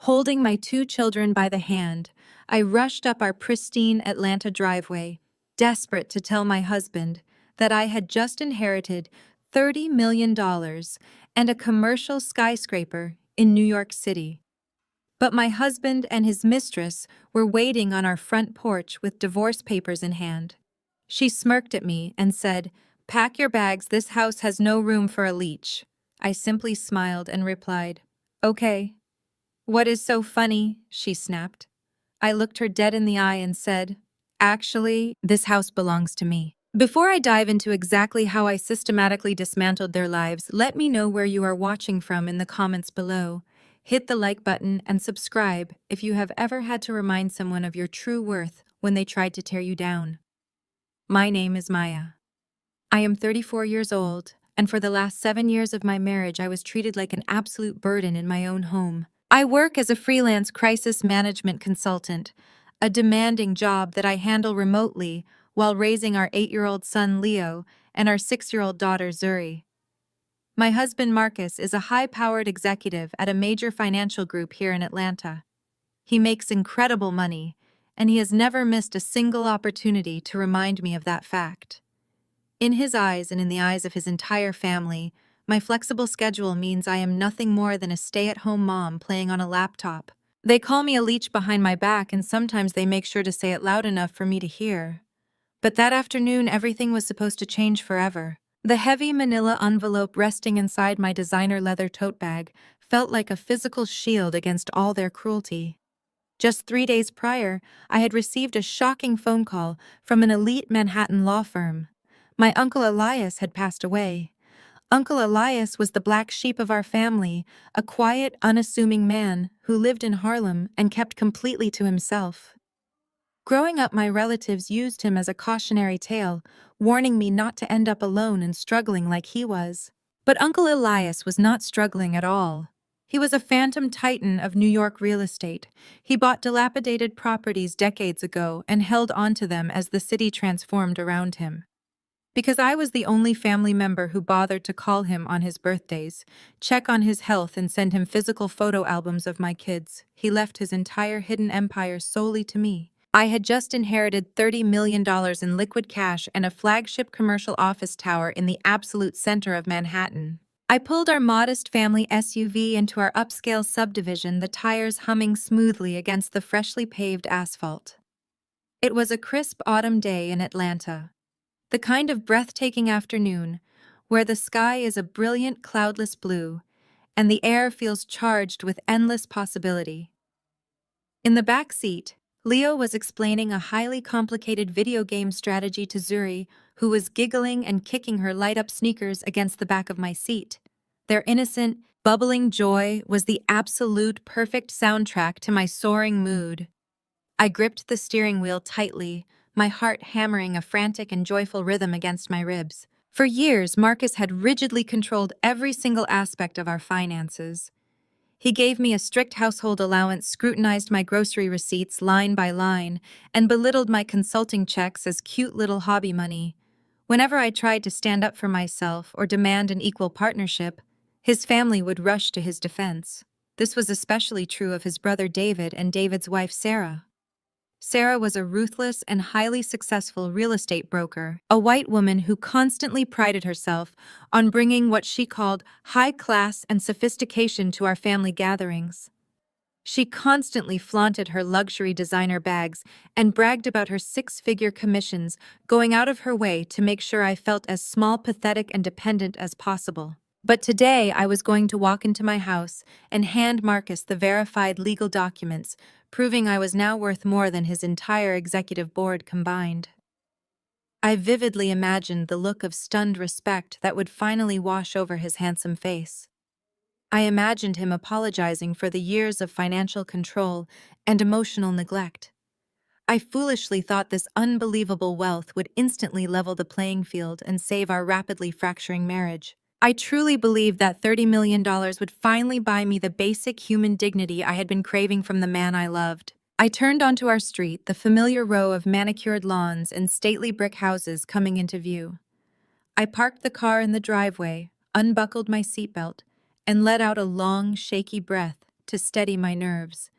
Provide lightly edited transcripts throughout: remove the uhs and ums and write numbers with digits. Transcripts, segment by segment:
Holding my two children by the hand, I rushed up our pristine Atlanta driveway, desperate to tell my husband that I had just inherited $30 million and a commercial skyscraper in New York City. But my husband and his mistress were waiting on our front porch with divorce papers in hand. She smirked at me and said, "Pack your bags, this house has no room for a leech." I simply smiled and replied, "Okay." "What is so funny?" she snapped. I looked her dead in the eye and said, "Actually, this house belongs to me." Before I dive into exactly how I systematically dismantled their lives, let me know where you are watching from in the comments below. Hit the like button and subscribe if you have ever had to remind someone of your true worth when they tried to tear you down. My name is Maya. I am 34 years old, and for the last 7 years of my marriage I was treated like an absolute burden in my own home. I work as a freelance crisis management consultant, a demanding job that I handle remotely while raising our 8-year-old son Leo and our 6-year-old daughter Zuri. My husband Marcus is a high-powered executive at a major financial group here in Atlanta. He makes incredible money, and he has never missed a single opportunity to remind me of that fact. In his eyes and in the eyes of his entire family, my flexible schedule means I am nothing more than a stay-at-home mom playing on a laptop. They call me a leech behind my back, and sometimes they make sure to say it loud enough for me to hear. But that afternoon, everything was supposed to change forever. The heavy manila envelope resting inside my designer leather tote bag felt like a physical shield against all their cruelty. Just 3 days prior, I had received a shocking phone call from an elite Manhattan law firm. My Uncle Elias had passed away. Uncle Elias was the black sheep of our family, a quiet, unassuming man who lived in Harlem and kept completely to himself. Growing up, my relatives used him as a cautionary tale, warning me not to end up alone and struggling like he was. But Uncle Elias was not struggling at all. He was a phantom titan of New York real estate. He bought dilapidated properties decades ago and held onto them as the city transformed around him. Because I was the only family member who bothered to call him on his birthdays, check on his health, and send him physical photo albums of my kids, he left his entire hidden empire solely to me. I had just inherited $30 million in liquid cash and a flagship commercial office tower in the absolute center of Manhattan. I pulled our modest family SUV into our upscale subdivision, the tires humming smoothly against the freshly paved asphalt. It was a crisp autumn day in Atlanta. The kind of breathtaking afternoon where the sky is a brilliant cloudless blue and the air feels charged with endless possibility. In the back seat, Leo was explaining a highly complicated video game strategy to Zuri, who was giggling and kicking her light-up sneakers against the back of my seat. Their innocent, bubbling joy was the absolute perfect soundtrack to my soaring mood. I gripped the steering wheel tightly, my heart hammering a frantic and joyful rhythm against my ribs. For years, Marcus had rigidly controlled every single aspect of our finances. He gave me a strict household allowance, scrutinized my grocery receipts line by line, and belittled my consulting checks as cute little hobby money. Whenever I tried to stand up for myself or demand an equal partnership, his family would rush to his defense. This was especially true of his brother David and David's wife Sarah. Sarah was a ruthless and highly successful real estate broker, a white woman who constantly prided herself on bringing what she called high class and sophistication to our family gatherings. She constantly flaunted her luxury designer bags and bragged about her 6-figure commissions, going out of her way to make sure I felt as small, pathetic, and dependent as possible. But today I was going to walk into my house and hand Marcus the verified legal documents, proving I was now worth more than his entire executive board combined. I vividly imagined the look of stunned respect that would finally wash over his handsome face. I imagined him apologizing for the years of financial control and emotional neglect. I foolishly thought this unbelievable wealth would instantly level the playing field and save our rapidly fracturing marriage. I truly believed that $30 million would finally buy me the basic human dignity I had been craving from the man I loved. I turned onto our street, the familiar row of manicured lawns and stately brick houses coming into view. I parked the car in the driveway, unbuckled my seatbelt, and let out a long, shaky breath to steady my nerves.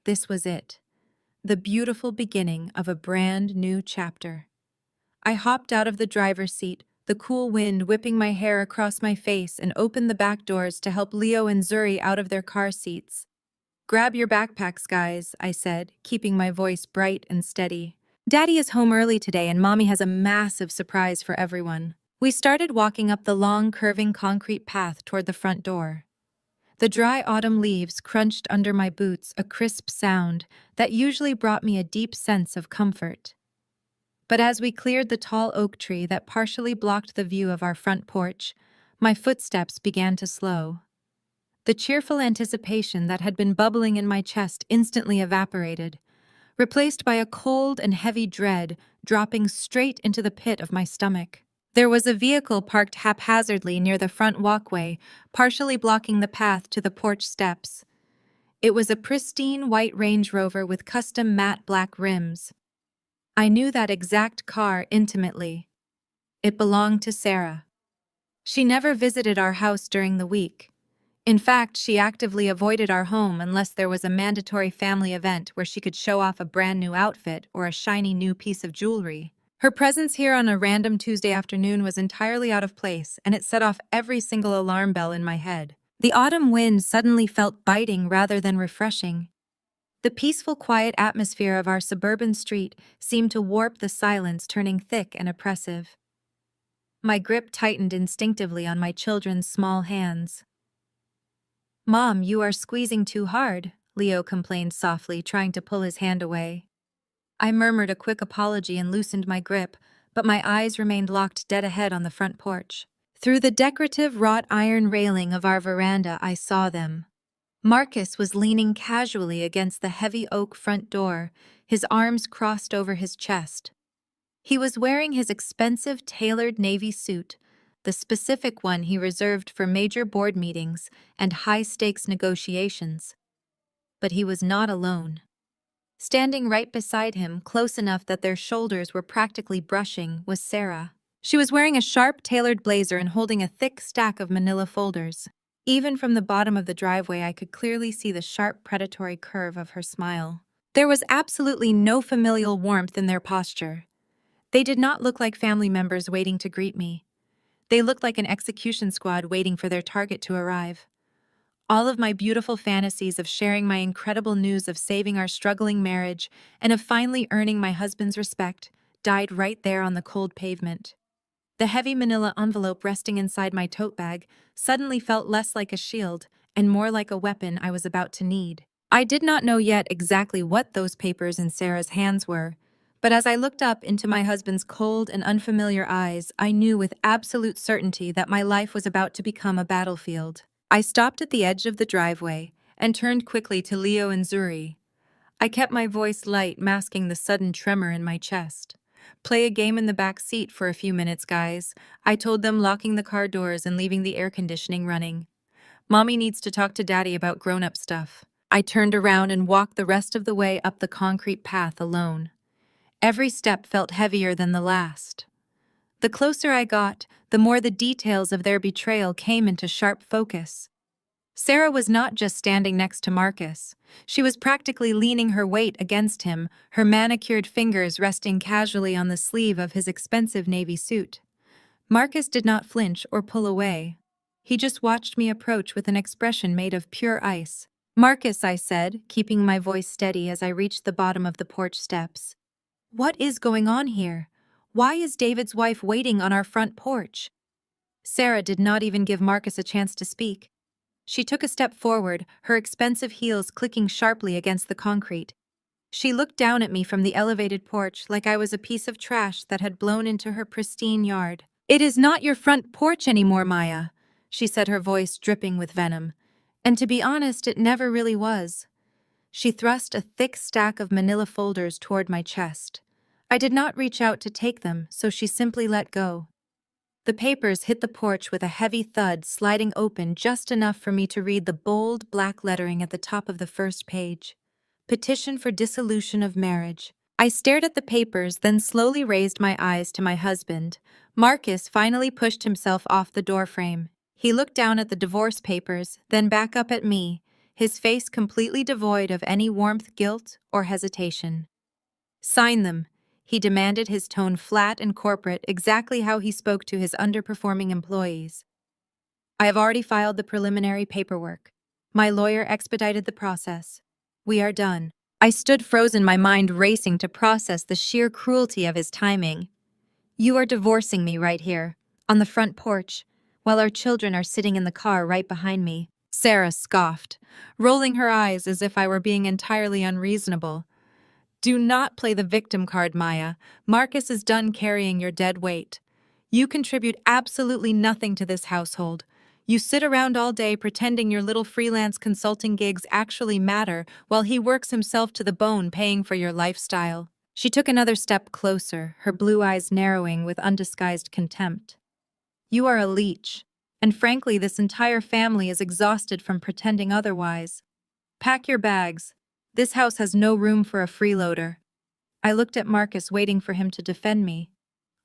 This was it, the beautiful beginning of a brand new chapter. I hopped out of the driver's seat, the cool wind whipping my hair across my face, and opened the back doors to help Leo and Zuri out of their car seats. "Grab your backpacks, guys," I said, keeping my voice bright and steady. "Daddy is home early today and Mommy has a massive surprise for everyone." We started walking up the long, curving concrete path toward the front door. The dry autumn leaves crunched under my boots, a crisp sound that usually brought me a deep sense of comfort. But as we cleared the tall oak tree that partially blocked the view of our front porch, my footsteps began to slow. The cheerful anticipation that had been bubbling in my chest instantly evaporated, replaced by a cold and heavy dread dropping straight into the pit of my stomach. There was a vehicle parked haphazardly near the front walkway, partially blocking the path to the porch steps. It was a pristine white Range Rover with custom matte black rims. I knew that exact car intimately. It belonged to Sarah. She never visited our house during the week. In fact, she actively avoided our home unless there was a mandatory family event where she could show off a brand new outfit or a shiny new piece of jewelry. Her presence here on a random Tuesday afternoon was entirely out of place, and it set off every single alarm bell in my head. The autumn wind suddenly felt biting rather than refreshing. The peaceful, quiet atmosphere of our suburban street seemed to warp the silence, turning thick and oppressive. My grip tightened instinctively on my children's small hands. "Mom, you are squeezing too hard," Leo complained softly, trying to pull his hand away. I murmured a quick apology and loosened my grip, but my eyes remained locked dead ahead on the front porch. Through the decorative wrought iron railing of our veranda, I saw them. Marcus was leaning casually against the heavy oak front door, his arms crossed over his chest. He was wearing his expensive tailored navy suit, the specific one he reserved for major board meetings and high-stakes negotiations. But he was not alone. Standing right beside him, close enough that their shoulders were practically brushing, was Sarah. She was wearing a sharp, tailored blazer and holding a thick stack of manila folders. Even from the bottom of the driveway, I could clearly see the sharp, predatory curve of her smile. There was absolutely no familial warmth in their posture. They did not look like family members waiting to greet me. They looked like an execution squad waiting for their target to arrive. All of my beautiful fantasies of sharing my incredible news of saving our struggling marriage and of finally earning my husband's respect died right there on the cold pavement. The heavy manila envelope resting inside my tote bag suddenly felt less like a shield and more like a weapon I was about to need. I did not know yet exactly what those papers in Sarah's hands were, but as I looked up into my husband's cold and unfamiliar eyes, I knew with absolute certainty that my life was about to become a battlefield. I stopped at the edge of the driveway and turned quickly to Leo and Zuri. I kept my voice light, masking the sudden tremor in my chest. "Play a game in the back seat for a few minutes, guys," I told them, locking the car doors and leaving the air conditioning running. "Mommy needs to talk to Daddy about grown-up stuff." I turned around and walked the rest of the way up the concrete path alone. Every step felt heavier than the last. The closer I got, the more the details of their betrayal came into sharp focus. Sarah was not just standing next to Marcus. She was practically leaning her weight against him, her manicured fingers resting casually on the sleeve of his expensive navy suit. Marcus did not flinch or pull away. He just watched me approach with an expression made of pure ice. "Marcus," I said, keeping my voice steady as I reached the bottom of the porch steps. "What is going on here? Why is David's wife waiting on our front porch?" Sarah did not even give Marcus a chance to speak. She took a step forward, her expensive heels clicking sharply against the concrete. She looked down at me from the elevated porch like I was a piece of trash that had blown into her pristine yard. "It is not your front porch anymore, Maya," she said, her voice dripping with venom. And to be honest, it never really was. She thrust a thick stack of manila folders toward my chest. I did not reach out to take them, so she simply let go. The papers hit the porch with a heavy thud, sliding open just enough for me to read the bold black lettering at the top of the first page. "Petition for dissolution of marriage." I stared at the papers, then slowly raised my eyes to my husband. Marcus finally pushed himself off the doorframe. He looked down at the divorce papers, then back up at me, his face completely devoid of any warmth, guilt, or hesitation. "Sign them," he demanded, his tone flat and corporate, exactly how he spoke to his underperforming employees. "I have already filed the preliminary paperwork. My lawyer expedited the process. We are done." I stood frozen, my mind racing to process the sheer cruelty of his timing. "You are divorcing me right here, on the front porch, while our children are sitting in the car right behind me." Sarah scoffed, rolling her eyes as if I were being entirely unreasonable. "Do not play the victim card, Maya. Marcus is done carrying your dead weight. You contribute absolutely nothing to this household. You sit around all day pretending your little freelance consulting gigs actually matter while he works himself to the bone paying for your lifestyle." She took another step closer, her blue eyes narrowing with undisguised contempt. "You are a leech, and frankly, this entire family is exhausted from pretending otherwise. Pack your bags. This house has no room for a freeloader." I looked at Marcus, waiting for him to defend me.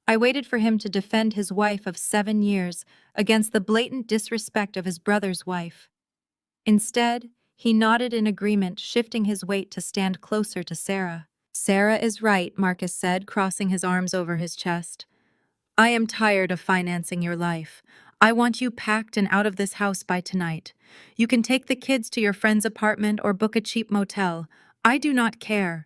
I waited for him to defend his wife of 7 years against the blatant disrespect of his brother's wife. Instead, he nodded in agreement, shifting his weight to stand closer to Sarah. "Sarah is right," Marcus said, crossing his arms over his chest. "I am tired of financing your life. I want you packed and out of this house by tonight. You can take the kids to your friend's apartment or book a cheap motel. I do not care.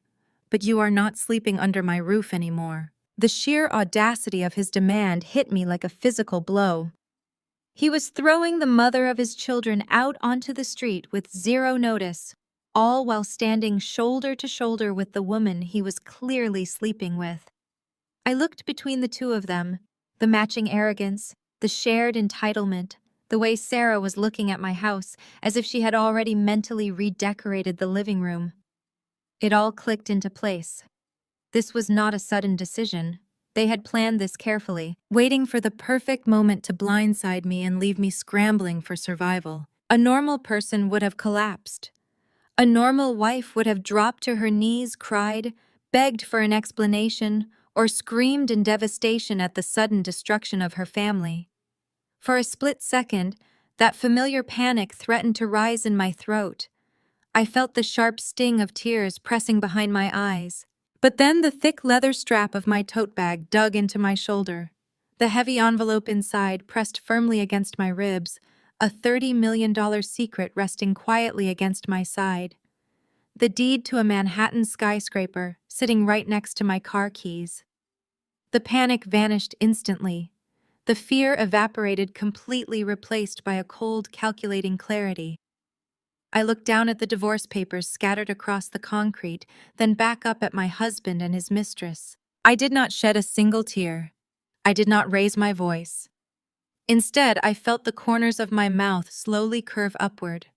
But you are not sleeping under my roof anymore." The sheer audacity of his demand hit me like a physical blow. He was throwing the mother of his children out onto the street with zero notice, all while standing shoulder to shoulder with the woman he was clearly sleeping with. I looked between the two of them, the matching arrogance, the shared entitlement, the way Sarah was looking at my house as if she had already mentally redecorated the living room. It all clicked into place. This was not a sudden decision. They had planned this carefully, waiting for the perfect moment to blindside me and leave me scrambling for survival. A normal person would have collapsed. A normal wife would have dropped to her knees, cried, begged for an explanation, or screamed in devastation at the sudden destruction of her family. For a split second, that familiar panic threatened to rise in my throat. I felt the sharp sting of tears pressing behind my eyes. But then the thick leather strap of my tote bag dug into my shoulder. The heavy envelope inside pressed firmly against my ribs, a $30 million secret resting quietly against my side. The deed to a Manhattan skyscraper sitting right next to my car keys. The panic vanished instantly. The fear evaporated, completely replaced by a cold, calculating clarity. I looked down at the divorce papers scattered across the concrete, then back up at my husband and his mistress. I did not shed a single tear. I did not raise my voice. Instead, I felt the corners of my mouth slowly curve upward.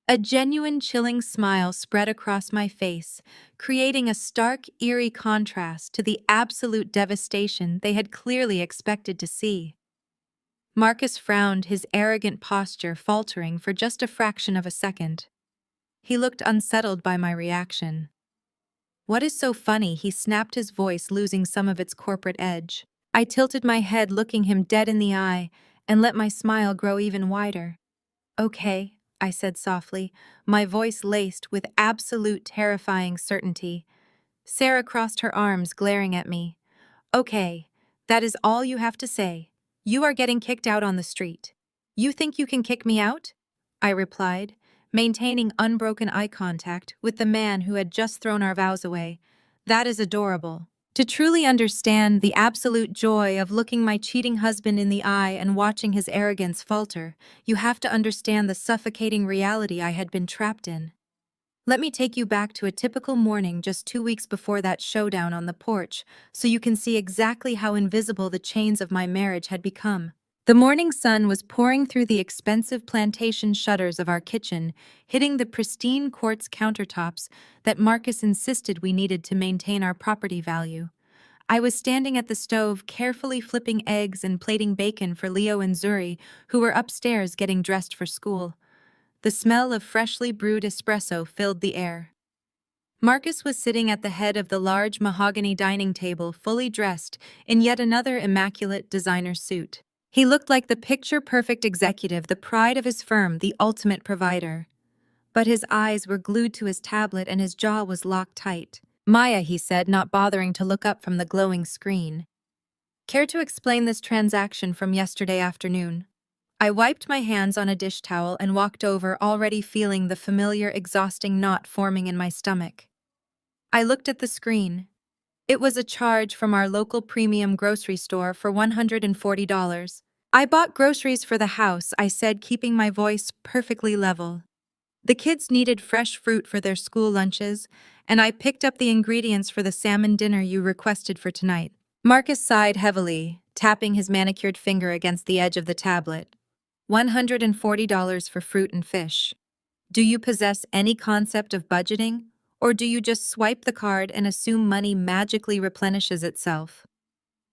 A genuine chilling smile spread across my face, creating a stark, eerie contrast to the absolute devastation they had clearly expected to see. Marcus frowned, his arrogant posture faltering for just a fraction of a second. He looked unsettled by my reaction. "What is so funny?" he snapped, his voice losing some of its corporate edge. I tilted my head, looking him dead in the eye, and let my smile grow even wider. "Okay," I said softly, my voice laced with absolute terrifying certainty. Sarah crossed her arms, glaring at me. "Okay, that is all you have to say. You are getting kicked out on the street." "You think you can kick me out?" I replied, maintaining unbroken eye contact with the man who had just thrown our vows away. "That is adorable." To truly understand the absolute joy of looking my cheating husband in the eye and watching his arrogance falter, you have to understand the suffocating reality I had been trapped in. Let me take you back to a typical morning just 2 weeks before that showdown on the porch, so you can see exactly how invisible the chains of my marriage had become. The morning sun was pouring through the expensive plantation shutters of our kitchen, hitting the pristine quartz countertops that Marcus insisted we needed to maintain our property value. I was standing at the stove, carefully flipping eggs and plating bacon for Leo and Zuri, who were upstairs getting dressed for school. The smell of freshly brewed espresso filled the air. Marcus was sitting at the head of the large mahogany dining table, fully dressed in yet another immaculate designer suit. He looked like the picture-perfect executive, the pride of his firm, the ultimate provider. but his eyes were glued to his tablet and his jaw was locked tight. Maya, he said, not bothering to look up from the glowing screen. Care to explain this transaction from yesterday afternoon? I wiped my hands on a dish towel and walked over, already feeling the familiar, exhausting knot forming in my stomach. I looked at the screen. It was a charge from our local premium grocery store for $140. I bought groceries for the house, I said, keeping my voice perfectly level. The kids needed fresh fruit for their school lunches, and I picked up the ingredients for the salmon dinner you requested for tonight. Marcus sighed heavily, tapping his manicured finger against the edge of the tablet. $140 for fruit and fish. Do you possess any concept of budgeting, or do you just swipe the card and assume money magically replenishes itself?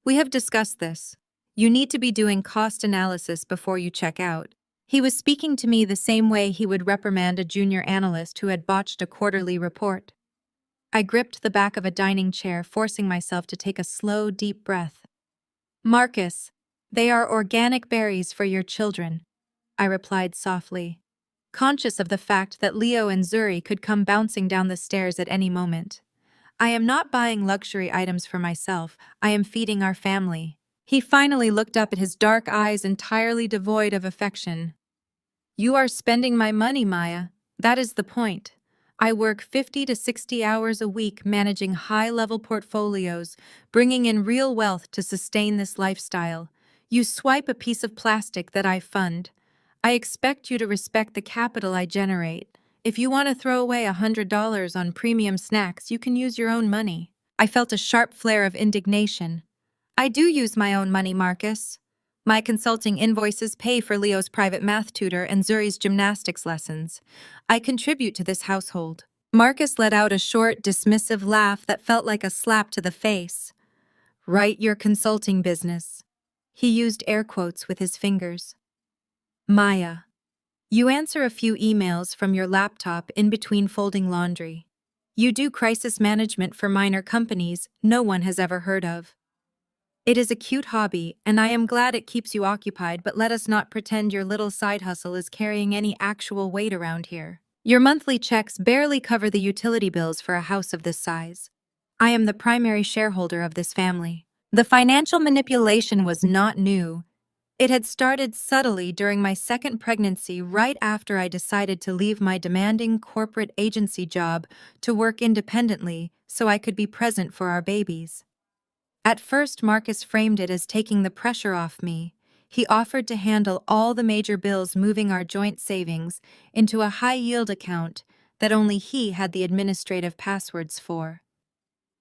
We have discussed this. You need to be doing cost analysis before you check out. He was speaking to me the same way he would reprimand a junior analyst who had botched a quarterly report. I gripped the back of a dining chair, forcing myself to take a slow, deep breath. Marcus, they are organic berries for your children, I replied softly, conscious of the fact that Leo and Zuri could come bouncing down the stairs at any moment. I am not buying luxury items for myself, I am feeding our family. He finally looked up at his dark eyes entirely devoid of affection. You are spending my money, Maya. That is the point. I work 50 to 60 hours a week managing high-level portfolios, bringing in real wealth to sustain this lifestyle. You swipe a piece of plastic that I fund. I expect you to respect the capital I generate. If you want to throw away $100 on premium snacks, you can use your own money. I felt a sharp flare of indignation. I do use my own money, Marcus. My consulting invoices pay for Leo's private math tutor and Zuri's gymnastics lessons. I contribute to this household. Marcus let out a short, dismissive laugh that felt like a slap to the face. Write your consulting business. He used air quotes with his fingers. Maya, you answer a few emails from your laptop in between folding laundry. You do crisis management for minor companies no one has ever heard of. It is a cute hobby, and I am glad it keeps you occupied, but let us not pretend your little side hustle is carrying any actual weight around here. Your monthly checks barely cover the utility bills for a house of this size. I am the primary shareholder of this family. The financial manipulation was not new. It had started subtly during my second pregnancy, right after I decided to leave my demanding corporate agency job to work independently so I could be present for our babies. At first, Marcus framed it as taking the pressure off me. He offered to handle all the major bills, moving our joint savings into a high-yield account that only he had the administrative passwords for.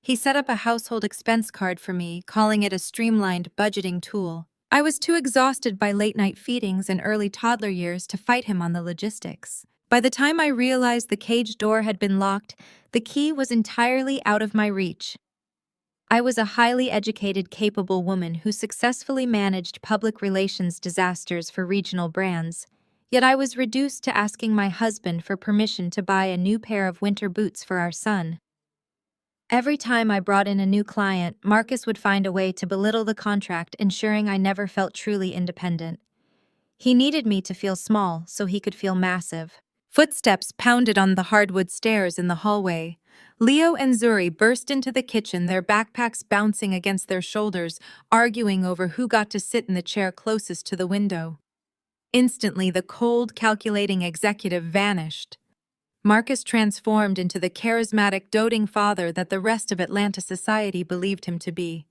He set up a household expense card for me, calling it a streamlined budgeting tool. I was too exhausted by late-night feedings and early toddler years to fight him on the logistics. By the time I realized the cage door had been locked, the key was entirely out of my reach. I was a highly educated, capable woman who successfully managed public relations disasters for regional brands, yet I was reduced to asking my husband for permission to buy a new pair of winter boots for our son. Every time I brought in a new client, Marcus would find a way to belittle the contract, ensuring I never felt truly independent. He needed me to feel small so he could feel massive. Footsteps pounded on the hardwood stairs in the hallway. Leo and Zuri burst into the kitchen, their backpacks bouncing against their shoulders, arguing over who got to sit in the chair closest to the window. Instantly, the cold, calculating executive vanished. Marcus transformed into the charismatic, doting father that the rest of Atlanta society believed him to be.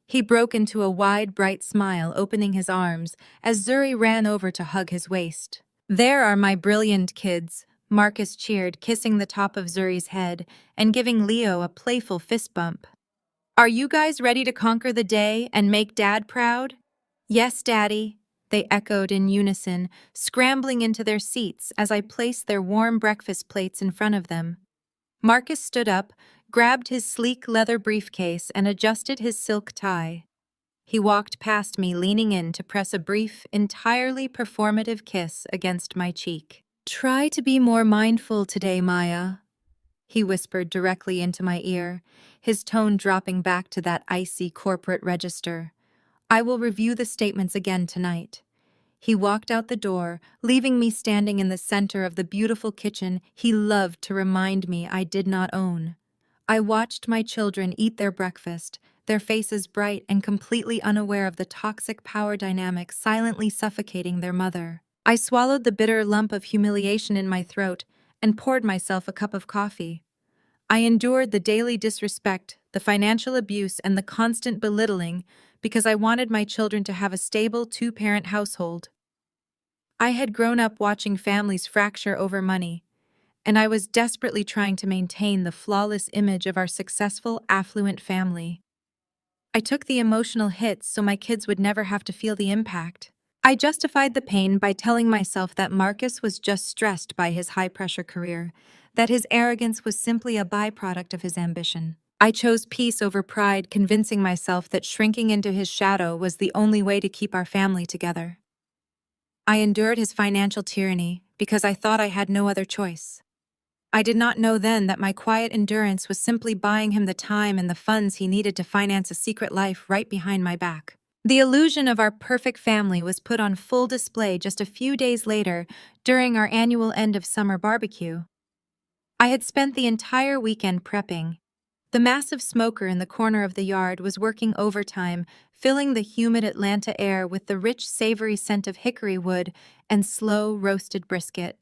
He broke into a wide, bright smile, opening his arms as Zuri ran over to hug his waist. There are my brilliant kids, Marcus cheered, kissing the top of Zuri's head and giving Leo a playful fist bump. Are you guys ready to conquer the day and make Dad proud? Yes, Daddy, they echoed in unison, scrambling into their seats as I placed their warm breakfast plates in front of them. Marcus stood up, grabbed his sleek leather briefcase, and adjusted his silk tie. He walked past me, leaning in to press a brief, entirely performative kiss against my cheek. Try to be more mindful today, Maya, he whispered directly into my ear, his tone dropping back to that icy corporate register. I will review the statements again tonight. He walked out the door, leaving me standing in the center of the beautiful kitchen he loved to remind me I did not own. I watched my children eat their breakfast, their faces bright and completely unaware of the toxic power dynamic silently suffocating their mother. I swallowed the bitter lump of humiliation in my throat and poured myself a cup of coffee. I endured the daily disrespect, the financial abuse, and the constant belittling because I wanted my children to have a stable two-parent household. I had grown up watching families fracture over money, and I was desperately trying to maintain the flawless image of our successful, affluent family. I took the emotional hits so my kids would never have to feel the impact. I justified the pain by telling myself that Marcus was just stressed by his high-pressure career, that his arrogance was simply a byproduct of his ambition. I chose peace over pride, convincing myself that shrinking into his shadow was the only way to keep our family together. I endured his financial tyranny because I thought I had no other choice. I did not know then that my quiet endurance was simply buying him the time and the funds he needed to finance a secret life right behind my back. The illusion of our perfect family was put on full display just a few days later during our annual end-of-summer barbecue. I had spent the entire weekend prepping. The massive smoker in the corner of the yard was working overtime, filling the humid Atlanta air with the rich, savory scent of hickory wood and slow, roasted brisket.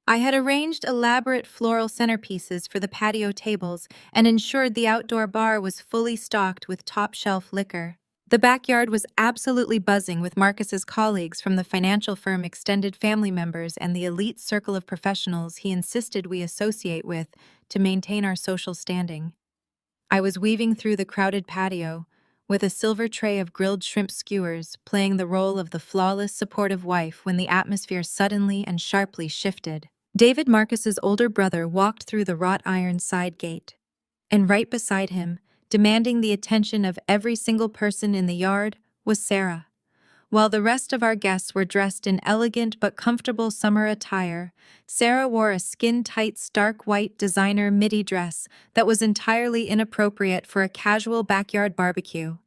I had arranged elaborate floral centerpieces for the patio tables and ensured the outdoor bar was fully stocked with top-shelf liquor. The backyard was absolutely buzzing with Marcus's colleagues from the financial firm, extended family members, and the elite circle of professionals he insisted we associate with to maintain our social standing. I was weaving through the crowded patio, with a silver tray of grilled shrimp skewers, playing the role of the flawless, supportive wife when the atmosphere suddenly and sharply shifted. David, Marcus's older brother, walked through the wrought iron side gate, and right beside him, demanding the attention of every single person in the yard, was Sarah. While the rest of our guests were dressed in elegant but comfortable summer attire, Sarah wore a skin-tight stark white designer midi dress that was entirely inappropriate for a casual backyard barbecue.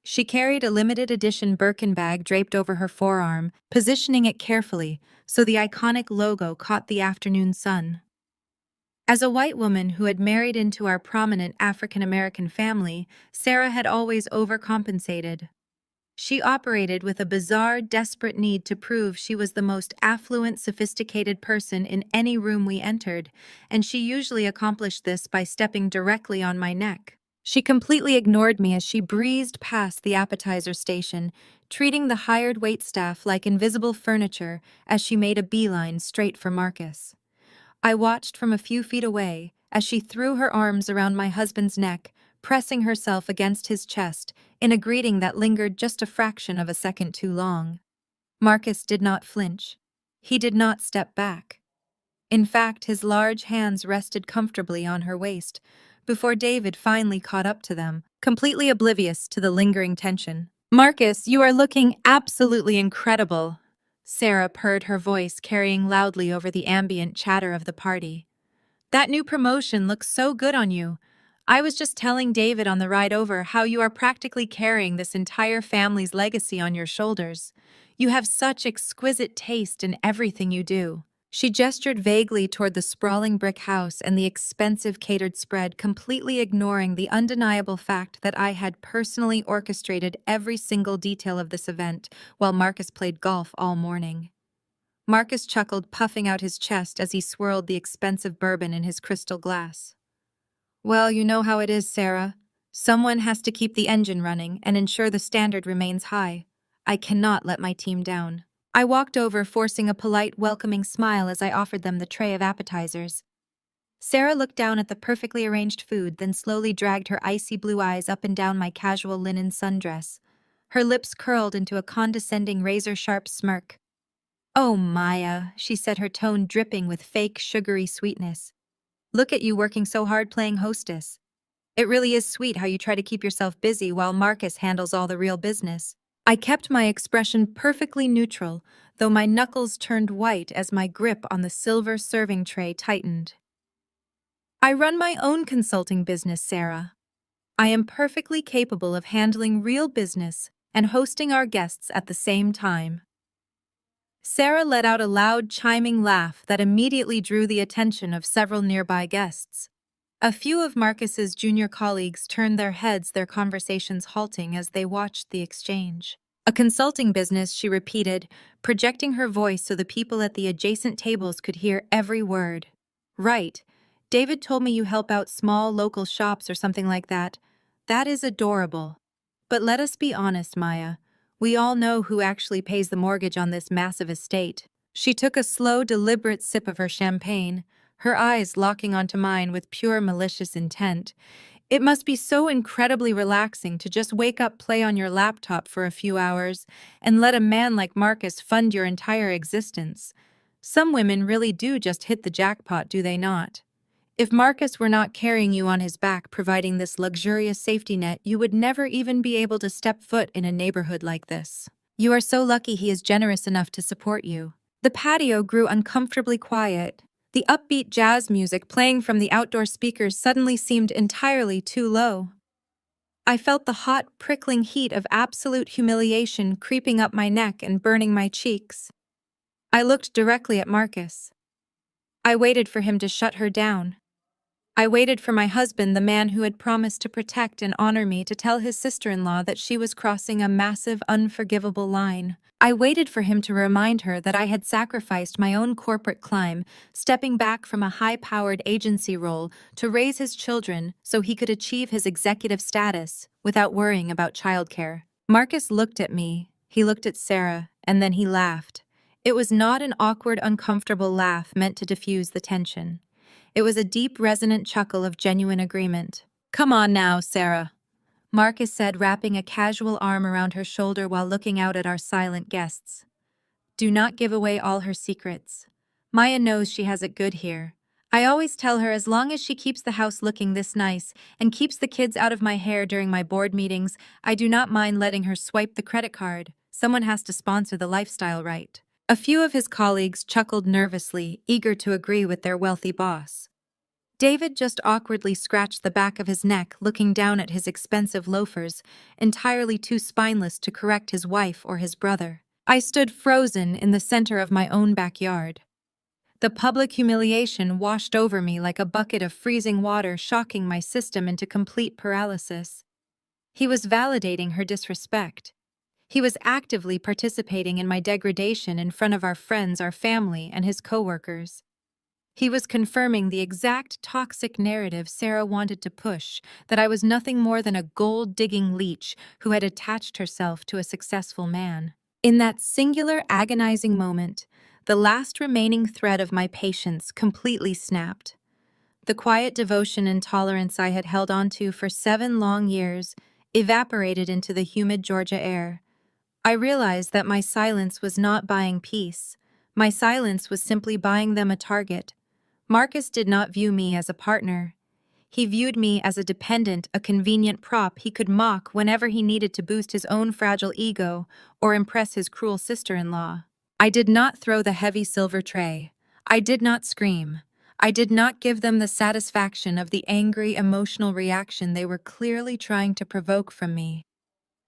She carried a limited edition Birkin bag draped over her forearm, positioning it carefully so the iconic logo caught the afternoon sun. As a white woman who had married into our prominent African-American family, Sarah had always overcompensated. She operated with a bizarre, desperate need to prove she was the most affluent, sophisticated person in any room we entered, and she usually accomplished this by stepping directly on my neck. She completely ignored me as she breezed past the appetizer station, treating the hired waitstaff like invisible furniture as she made a beeline straight for Marcus. I watched from a few feet away as she threw her arms around my husband's neck, pressing herself against his chest in a greeting that lingered just a fraction of a second too long. Marcus did not flinch. He did not step back. In fact, his large hands rested comfortably on her waist before David finally caught up to them, completely oblivious to the lingering tension. "Marcus, you are looking absolutely incredible," Sarah purred, her voice carrying loudly over the ambient chatter of the party. "That new promotion looks so good on you. I was just telling David on the ride over how you are practically carrying this entire family's legacy on your shoulders. You have such exquisite taste in everything you do." She gestured vaguely toward the sprawling brick house and the expensive catered spread, completely ignoring the undeniable fact that I had personally orchestrated every single detail of this event while Marcus played golf all morning. Marcus chuckled, puffing out his chest as he swirled the expensive bourbon in his crystal glass. "Well, you know how it is, Sarah. Someone has to keep the engine running and ensure the standard remains high. I cannot let my team down." I walked over, forcing a polite, welcoming smile as I offered them the tray of appetizers. Sarah looked down at the perfectly arranged food, then slowly dragged her icy blue eyes up and down my casual linen sundress. Her lips curled into a condescending, razor-sharp smirk. "Oh, Maya," she said, her tone dripping with fake, sugary sweetness. "Look at you working so hard playing hostess. It really is sweet how you try to keep yourself busy while Marcus handles all the real business." I kept my expression perfectly neutral, though my knuckles turned white as my grip on the silver serving tray tightened. "I run my own consulting business, Sarah. I am perfectly capable of handling real business and hosting our guests at the same time." Sarah let out a loud, chiming laugh that immediately drew the attention of several nearby guests. A few of Marcus's junior colleagues turned their heads, their conversations halting as they watched the exchange. A consulting business, she repeated, projecting her voice so the people at the adjacent tables could hear every word. Right. David told me you help out small local shops or something like that. That is adorable. But let us be honest, Maya. We all know who actually pays the mortgage on this massive estate. She took a slow, deliberate sip of her champagne, her eyes locking onto mine with pure malicious intent. It must be so incredibly relaxing to just wake up, play on your laptop for a few hours, and let a man like Marcus fund your entire existence. Some women really do just hit the jackpot, do they not? If Marcus were not carrying you on his back, providing this luxurious safety net, you would never even be able to step foot in a neighborhood like this. You are so lucky he is generous enough to support you. The patio grew uncomfortably quiet. The upbeat jazz music playing from the outdoor speakers suddenly seemed entirely too low. I felt the hot, prickling heat of absolute humiliation creeping up my neck and burning my cheeks. I looked directly at Marcus. I waited for him to shut her down. I waited for my husband, the man who had promised to protect and honor me, to tell his sister-in-law that she was crossing a massive, unforgivable line. I waited for him to remind her that I had sacrificed my own corporate climb, stepping back from a high-powered agency role to raise his children so he could achieve his executive status without worrying about childcare. Marcus looked at me, he looked at Sarah, and then he laughed. It was not an awkward, uncomfortable laugh meant to diffuse the tension. It was a deep, resonant chuckle of genuine agreement. "Come on now, Sarah," Marcus said, wrapping a casual arm around her shoulder while looking out at our silent guests. "Do not give away all her secrets. Maya knows she has it good here. I always tell her as long as she keeps the house looking this nice and keeps the kids out of my hair during my board meetings, I do not mind letting her swipe the credit card. Someone has to sponsor the lifestyle, right?" A few of his colleagues chuckled nervously, eager to agree with their wealthy boss. David just awkwardly scratched the back of his neck, looking down at his expensive loafers, entirely too spineless to correct his wife or his brother. I stood frozen in the center of my own backyard. The public humiliation washed over me like a bucket of freezing water, shocking my system into complete paralysis. He was validating her disrespect. He was actively participating in my degradation in front of our friends, our family, and his coworkers. He was confirming the exact toxic narrative Sarah wanted to push, that I was nothing more than a gold-digging leech who had attached herself to a successful man. In that singular, agonizing moment, the last remaining thread of my patience completely snapped. The quiet devotion and tolerance I had held onto for 7 long years evaporated into the humid Georgia air. I realized that my silence was not buying peace. My silence was simply buying them a target. Marcus did not view me as a partner. He viewed me as a dependent, a convenient prop he could mock whenever he needed to boost his own fragile ego or impress his cruel sister-in-law. I did not throw the heavy silver tray. I did not scream. I did not give them the satisfaction of the angry, emotional reaction they were clearly trying to provoke from me.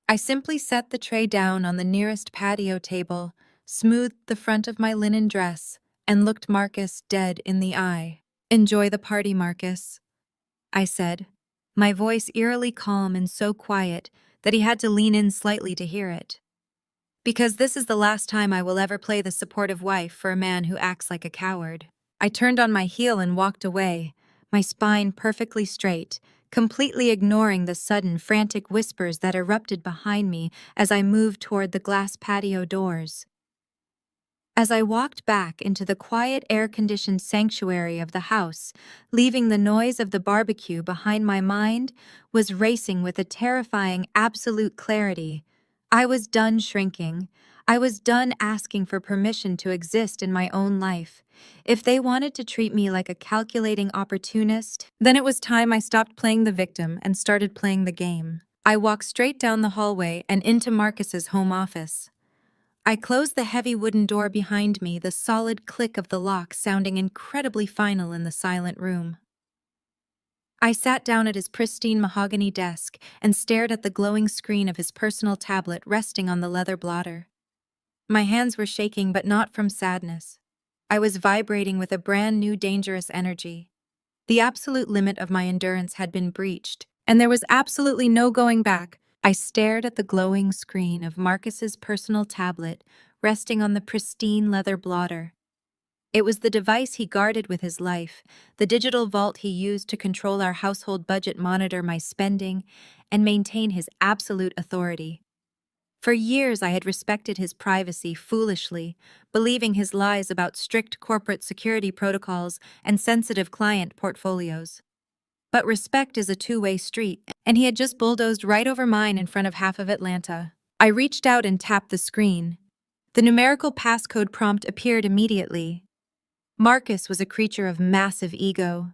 I simply set the tray down on the nearest patio table, smoothed the front of my linen dress, and looked Marcus dead in the eye. "Enjoy the party, Marcus," I said, my voice eerily calm and so quiet that he had to lean in slightly to hear it. "Because this is the last time I will ever play the supportive wife for a man who acts like a coward." I turned on my heel and walked away, my spine perfectly straight, completely ignoring the sudden, frantic whispers that erupted behind me as I moved toward the glass patio doors. As I walked back into the quiet, air-conditioned sanctuary of the house, leaving the noise of the barbecue behind, my mind was racing with a terrifying, absolute clarity. I was done shrinking. I was done asking for permission to exist in my own life. If they wanted to treat me like a calculating opportunist, then it was time I stopped playing the victim and started playing the game. I walked straight down the hallway and into Marcus's home office. I closed the heavy wooden door behind me, the solid click of the lock sounding incredibly final in the silent room. I sat down at his pristine mahogany desk and stared at the glowing screen of his personal tablet resting on the leather blotter. My hands were shaking, but not from sadness. I was vibrating with a brand new dangerous energy. The absolute limit of my endurance had been breached, and there was absolutely no going back. I stared at the glowing screen of Marcus's personal tablet resting on the pristine leather blotter. It was the device he guarded with his life, the digital vault he used to control our household budget, monitor my spending, and maintain his absolute authority. For years I had respected his privacy foolishly, believing his lies about strict corporate security protocols and sensitive client portfolios. But respect is a two-way street, and he had just bulldozed right over mine in front of half of Atlanta. I reached out and tapped the screen. The numerical passcode prompt appeared immediately. Marcus was a creature of massive ego.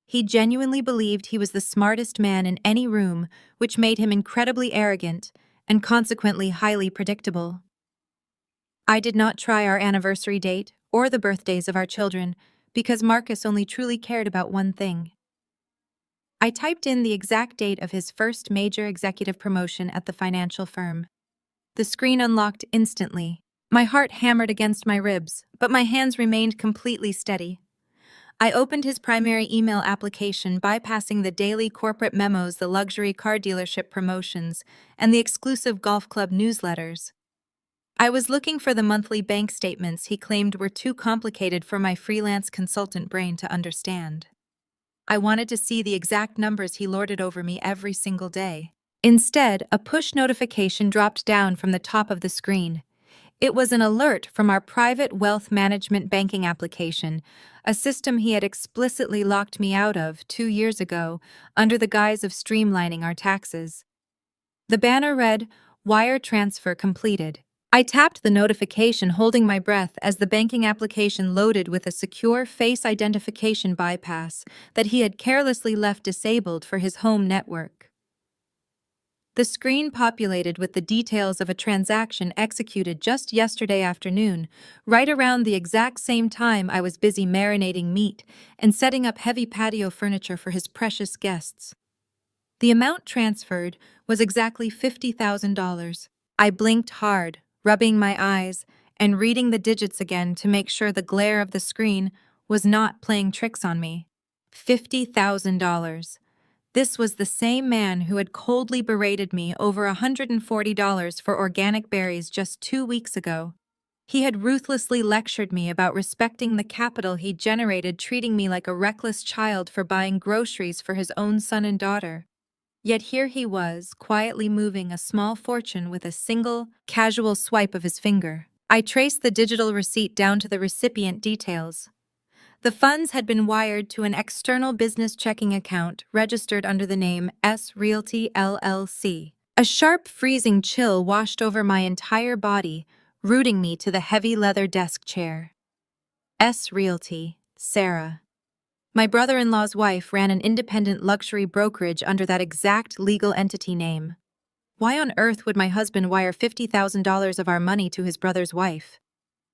He genuinely believed he was the smartest man in any room, which made him incredibly arrogant and consequently highly predictable. I did not try our anniversary date or the birthdays of our children because Marcus only truly cared about one thing. I typed in the exact date of his first major executive promotion at the financial firm. The screen unlocked instantly. My heart hammered against my ribs, but my hands remained completely steady. I opened his primary email application, bypassing the daily corporate memos, the luxury car dealership promotions, and the exclusive golf club newsletters. I was looking for the monthly bank statements he claimed were too complicated for my freelance consultant brain to understand. I wanted to see the exact numbers he lorded over me every single day. Instead, a push notification dropped down from the top of the screen. It was an alert from our private wealth management banking application, a system he had explicitly locked me out of 2 years ago under the guise of streamlining our taxes. The banner read, "Wire transfer completed." I tapped the notification, holding my breath as the banking application loaded with a secure face identification bypass that he had carelessly left disabled for his home network. The screen populated with the details of a transaction executed just yesterday afternoon, right around the exact same time I was busy marinating meat and setting up heavy patio furniture for his precious guests. The amount transferred was exactly $50,000. I blinked hard, rubbing my eyes and reading the digits again to make sure the glare of the screen was not playing tricks on me. $50,000. This was the same man who had coldly berated me over $140 for organic berries just 2 weeks ago. He had ruthlessly lectured me about respecting the capital he generated, treating me like a reckless child for buying groceries for his own son and daughter. Yet here he was, quietly moving a small fortune with a single, casual swipe of his finger. I traced the digital receipt down to the recipient details. The funds had been wired to an external business checking account registered under the name S Realty LLC. A sharp, freezing chill washed over my entire body, rooting me to the heavy leather desk chair. S Realty, Sarah. My brother-in-law's wife ran an independent luxury brokerage under that exact legal entity name. Why on earth would my husband wire $50,000 of our money to his brother's wife?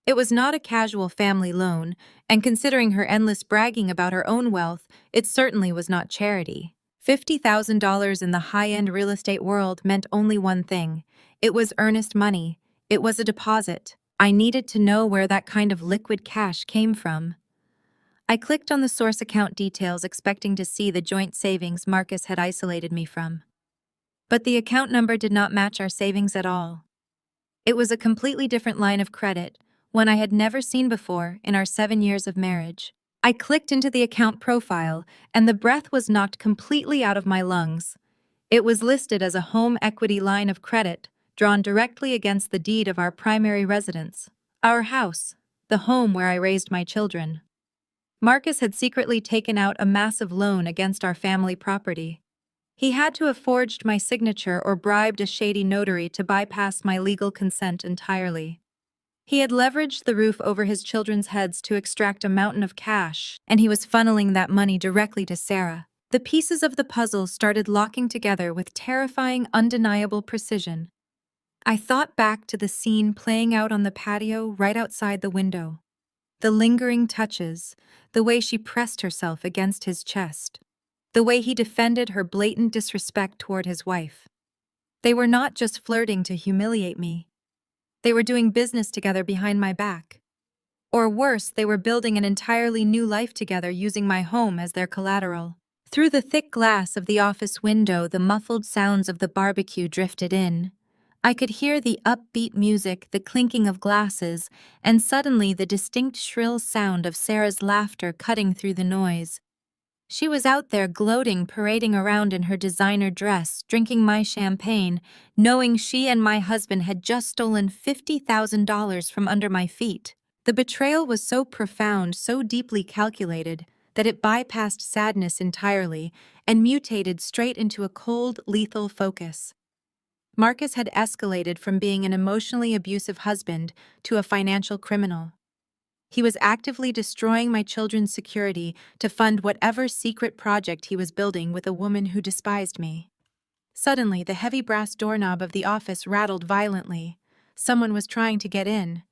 It was not a casual family loan, and considering her endless bragging about her own wealth, it certainly was not charity. $50,000 in the high-end real estate world meant only one thing. It was earnest money. It was a deposit. I needed to know where that kind of liquid cash came from. I clicked on the source account details, expecting to see the joint savings Marcus had isolated me from. But the account number did not match our savings at all. It was a completely different line of credit, one I had never seen before in our 7 years of marriage. I clicked into the account profile, and the breath was knocked completely out of my lungs. It was listed as a home equity line of credit, drawn directly against the deed of our primary residence, our house, the home where I raised my children. Marcus had secretly taken out a massive loan against our family property. He had to have forged my signature or bribed a shady notary to bypass my legal consent entirely. He had leveraged the roof over his children's heads to extract a mountain of cash, and he was funneling that money directly to Sarah. The pieces of the puzzle started locking together with terrifying, undeniable precision. I thought back to the scene playing out on the patio right outside the window. The lingering touches, the way she pressed herself against his chest, the way he defended her blatant disrespect toward his wife. They were not just flirting to humiliate me. They were doing business together behind my back. Or worse, they were building an entirely new life together using my home as their collateral. Through the thick glass of the office window, the muffled sounds of the barbecue drifted in. I could hear the upbeat music, the clinking of glasses, and suddenly the distinct shrill sound of Sarah's laughter cutting through the noise. She was out there gloating, parading around in her designer dress, drinking my champagne, knowing she and my husband had just stolen $50,000 from under my feet. The betrayal was so profound, so deeply calculated, that it bypassed sadness entirely and mutated straight into a cold, lethal focus. Marcus had escalated from being an emotionally abusive husband to a financial criminal. He was actively destroying my children's security to fund whatever secret project he was building with a woman who despised me. Suddenly, the heavy brass doorknob of the office rattled violently. Someone was trying to get in.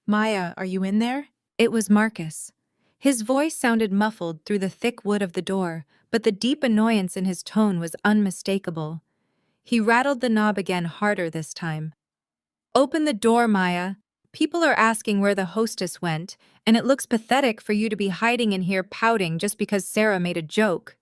"Maya, are you in there?" It was Marcus. His voice sounded muffled through the thick wood of the door, but the deep annoyance in his tone was unmistakable. He rattled the knob again, harder this time. "Open the door, Maya. People are asking where the hostess went, and it looks pathetic for you to be hiding in here pouting just because Sarah made a joke.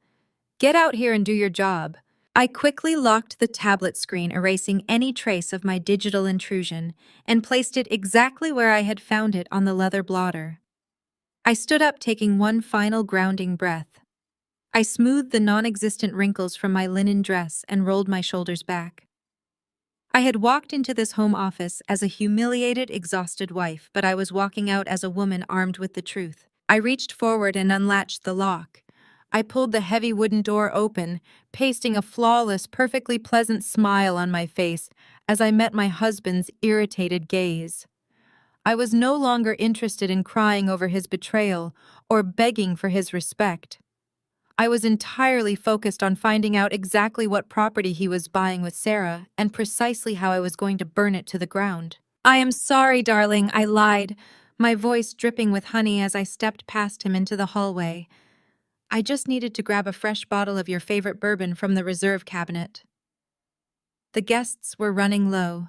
Get out here and do your job." I quickly locked the tablet screen, erasing any trace of my digital intrusion, and placed it exactly where I had found it on the leather blotter. I stood up, taking one final grounding breath. I smoothed the non-existent wrinkles from my linen dress and rolled my shoulders back. I had walked into this home office as a humiliated, exhausted wife, but I was walking out as a woman armed with the truth. I reached forward and unlatched the lock. I pulled the heavy wooden door open, pasting a flawless, perfectly pleasant smile on my face as I met my husband's irritated gaze. I was no longer interested in crying over his betrayal or begging for his respect. I was entirely focused on finding out exactly what property he was buying with Sarah and precisely how I was going to burn it to the ground. "I am sorry, darling," I lied, my voice dripping with honey as I stepped past him into the hallway. "I just needed to grab a fresh bottle of your favorite bourbon from the reserve cabinet." The guests were running low.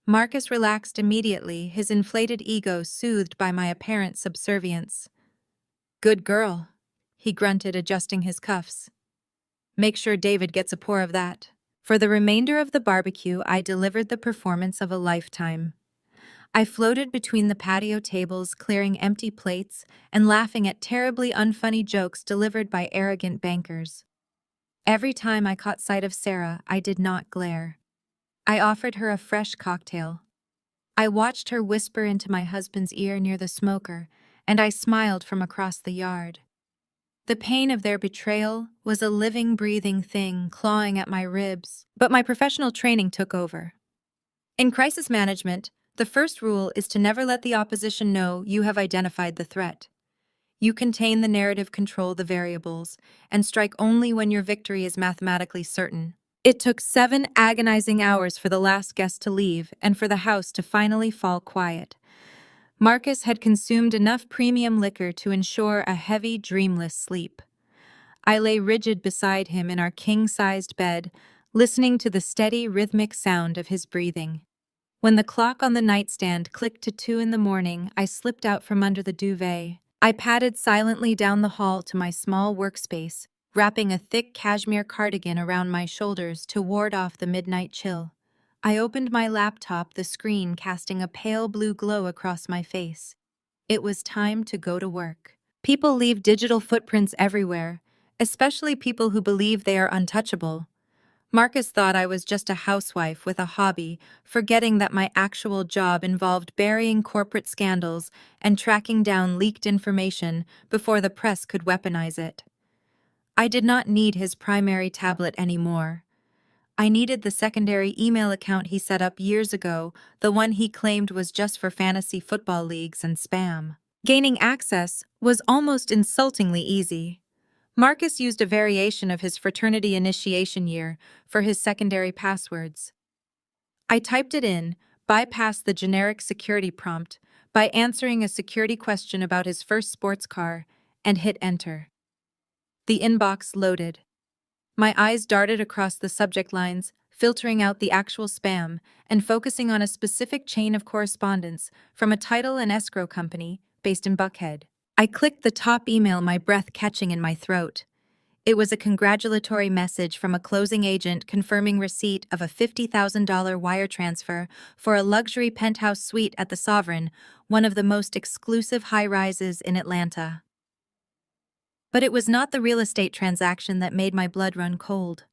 Marcus relaxed immediately, his inflated ego soothed by my apparent subservience. "Good girl," he grunted, adjusting his cuffs. "Make sure David gets a pour of that." For the remainder of the barbecue, I delivered the performance of a lifetime. I floated between the patio tables, clearing empty plates and laughing at terribly unfunny jokes delivered by arrogant bankers. Every time I caught sight of Sarah, I did not glare. I offered her a fresh cocktail. I watched her whisper into my husband's ear near the smoker, and I smiled from across the yard. The pain of their betrayal was a living, breathing thing clawing at my ribs, but my professional training took over. In crisis management, the first rule is to never let the opposition know you have identified the threat. You contain the narrative, control the variables, and strike only when your victory is mathematically certain. It took 7 agonizing hours for the last guest to leave and for the house to finally fall quiet. Marcus had consumed enough premium liquor to ensure a heavy, dreamless sleep. I lay rigid beside him in our king-sized bed, listening to the steady, rhythmic sound of his breathing. When the clock on the nightstand clicked to 2 in the morning, I slipped out from under the duvet. I padded silently down the hall to my small workspace, wrapping a thick cashmere cardigan around my shoulders to ward off the midnight chill. I opened my laptop, the screen casting a pale blue glow across my face. It was time to go to work. People leave digital footprints everywhere, especially people who believe they are untouchable. Marcus thought I was just a housewife with a hobby, forgetting that my actual job involved burying corporate scandals and tracking down leaked information before the press could weaponize it. I did not need his primary tablet anymore. I needed the secondary email account he set up years ago, the one he claimed was just for fantasy football leagues and spam. Gaining access was almost insultingly easy. Marcus used a variation of his fraternity initiation year for his secondary passwords. I typed it in, bypassed the generic security prompt by answering a security question about his first sports car, and hit enter. The inbox loaded. My eyes darted across the subject lines, filtering out the actual spam and focusing on a specific chain of correspondence from a title and escrow company based in Buckhead. I clicked the top email, my breath catching in my throat. It was a congratulatory message from a closing agent confirming receipt of a $50,000 wire transfer for a luxury penthouse suite at the Sovereign, one of the most exclusive high-rises in Atlanta. But it was not the real estate transaction that made my blood run cold.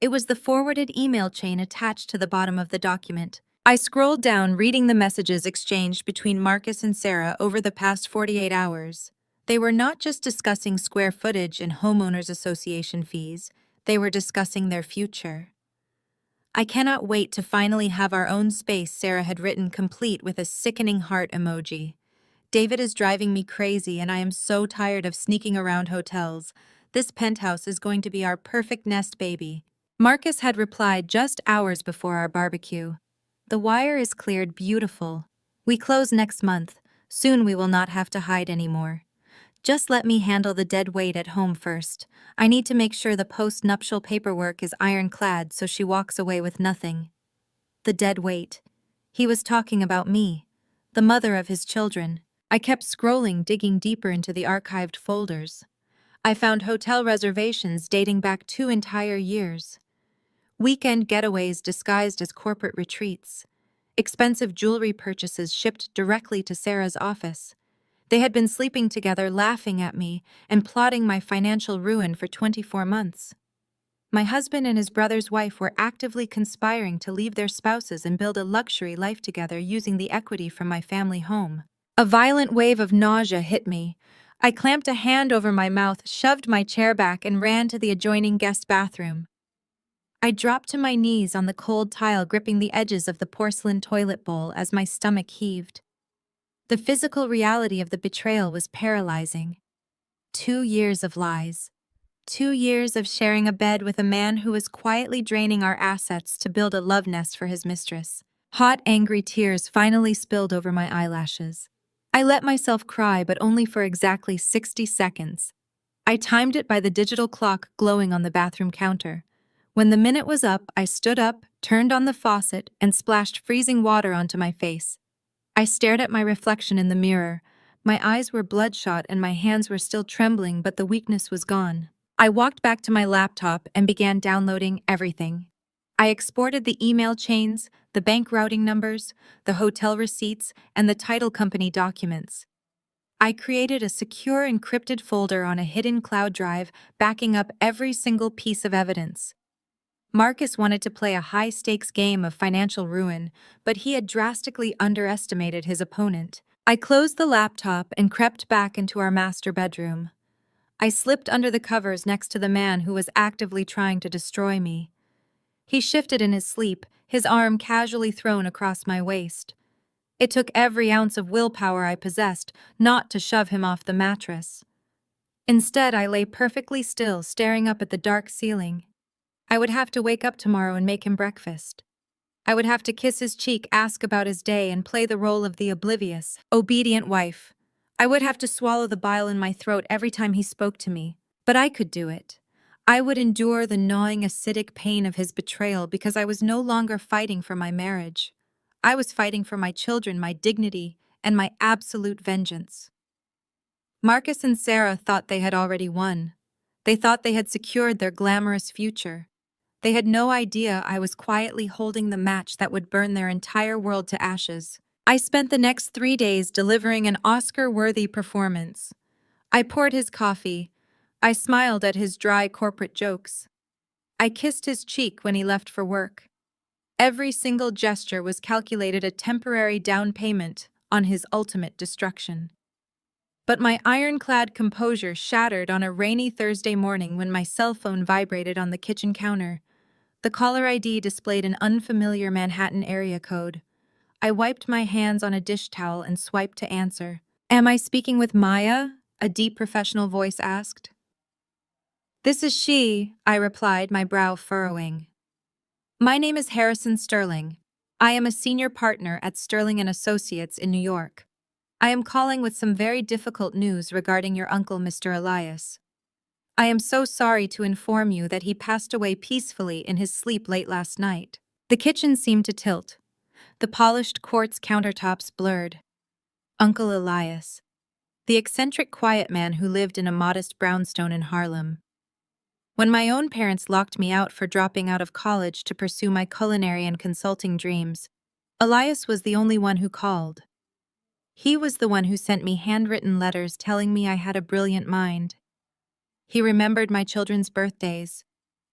It was the forwarded email chain attached to the bottom of the document. I scrolled down, reading the messages exchanged between Marcus and Sarah over the past 48 hours. They were not just discussing square footage and homeowners association fees, they were discussing their future. "I cannot wait to finally have our own space," Sarah had written, complete with a sickening heart emoji. "David is driving me crazy and I am so tired of sneaking around hotels. This penthouse is going to be our perfect nest baby." Marcus had replied just hours before our barbecue. "The wire is cleared, beautiful. We close next month. Soon we will not have to hide anymore. Just let me handle the dead weight at home first. I need to make sure the post-nuptial paperwork is ironclad so she walks away with nothing." The dead weight. He was talking about me, the mother of his children. I kept scrolling, digging deeper into the archived folders. I found hotel reservations dating back 2 entire years. Weekend getaways disguised as corporate retreats. Expensive jewelry purchases shipped directly to Sarah's office. They had been sleeping together, laughing at me, and plotting my financial ruin for 24 months. My husband and his brother's wife were actively conspiring to leave their spouses and build a luxury life together using the equity from my family home. A violent wave of nausea hit me. I clamped a hand over my mouth, shoved my chair back, and ran to the adjoining guest bathroom. I dropped to my knees on the cold tile, gripping the edges of the porcelain toilet bowl as my stomach heaved. The physical reality of the betrayal was paralyzing. 2 years of lies. 2 years of sharing a bed with a man who was quietly draining our assets to build a love nest for his mistress. Hot, angry tears finally spilled over my eyelashes. I let myself cry, but only for exactly 60 seconds. I timed it by the digital clock glowing on the bathroom counter. When the minute was up, I stood up, turned on the faucet, and splashed freezing water onto my face. I stared at my reflection in the mirror. My eyes were bloodshot and my hands were still trembling, but the weakness was gone. I walked back to my laptop and began downloading everything. I exported the email chains, the bank routing numbers, the hotel receipts, and the title company documents. I created a secure encrypted folder on a hidden cloud drive, backing up every single piece of evidence. Marcus wanted to play a high-stakes game of financial ruin, but he had drastically underestimated his opponent. I closed the laptop and crept back into our master bedroom. I slipped under the covers next to the man who was actively trying to destroy me. He shifted in his sleep, his arm casually thrown across my waist. It took every ounce of willpower I possessed not to shove him off the mattress. Instead, I lay perfectly still, staring up at the dark ceiling. I would have to wake up tomorrow and make him breakfast. I would have to kiss his cheek, ask about his day, and play the role of the oblivious, obedient wife. I would have to swallow the bile in my throat every time he spoke to me. But I could do it. I would endure the gnawing, acidic pain of his betrayal because I was no longer fighting for my marriage. I was fighting for my children, my dignity, and my absolute vengeance. Marcus and Sarah thought they had already won. They thought they had secured their glamorous future. They had no idea I was quietly holding the match that would burn their entire world to ashes. I spent the next 3 days delivering an Oscar-worthy performance. I poured his coffee. I smiled at his dry corporate jokes. I kissed his cheek when he left for work. Every single gesture was calculated a temporary down payment on his ultimate destruction. But my ironclad composure shattered on a rainy Thursday morning when my cell phone vibrated on the kitchen counter. The caller ID displayed an unfamiliar Manhattan area code. I wiped my hands on a dish towel and swiped to answer. "Am I speaking with Maya?" a deep professional voice asked. "This is she," I replied, my brow furrowing. "My name is Harrison Sterling. I am a senior partner at Sterling & Associates in New York. I am calling with some very difficult news regarding your uncle, Mr. Elias." I am so sorry to inform you that he passed away peacefully in his sleep late last night. The kitchen seemed to tilt. The polished quartz countertops blurred. Uncle Elias, the eccentric quiet man who lived in a modest brownstone in Harlem. When my own parents locked me out for dropping out of college to pursue my culinary and consulting dreams, Elias was the only one who called. He was the one who sent me handwritten letters telling me I had a brilliant mind. He remembered my children's birthdays.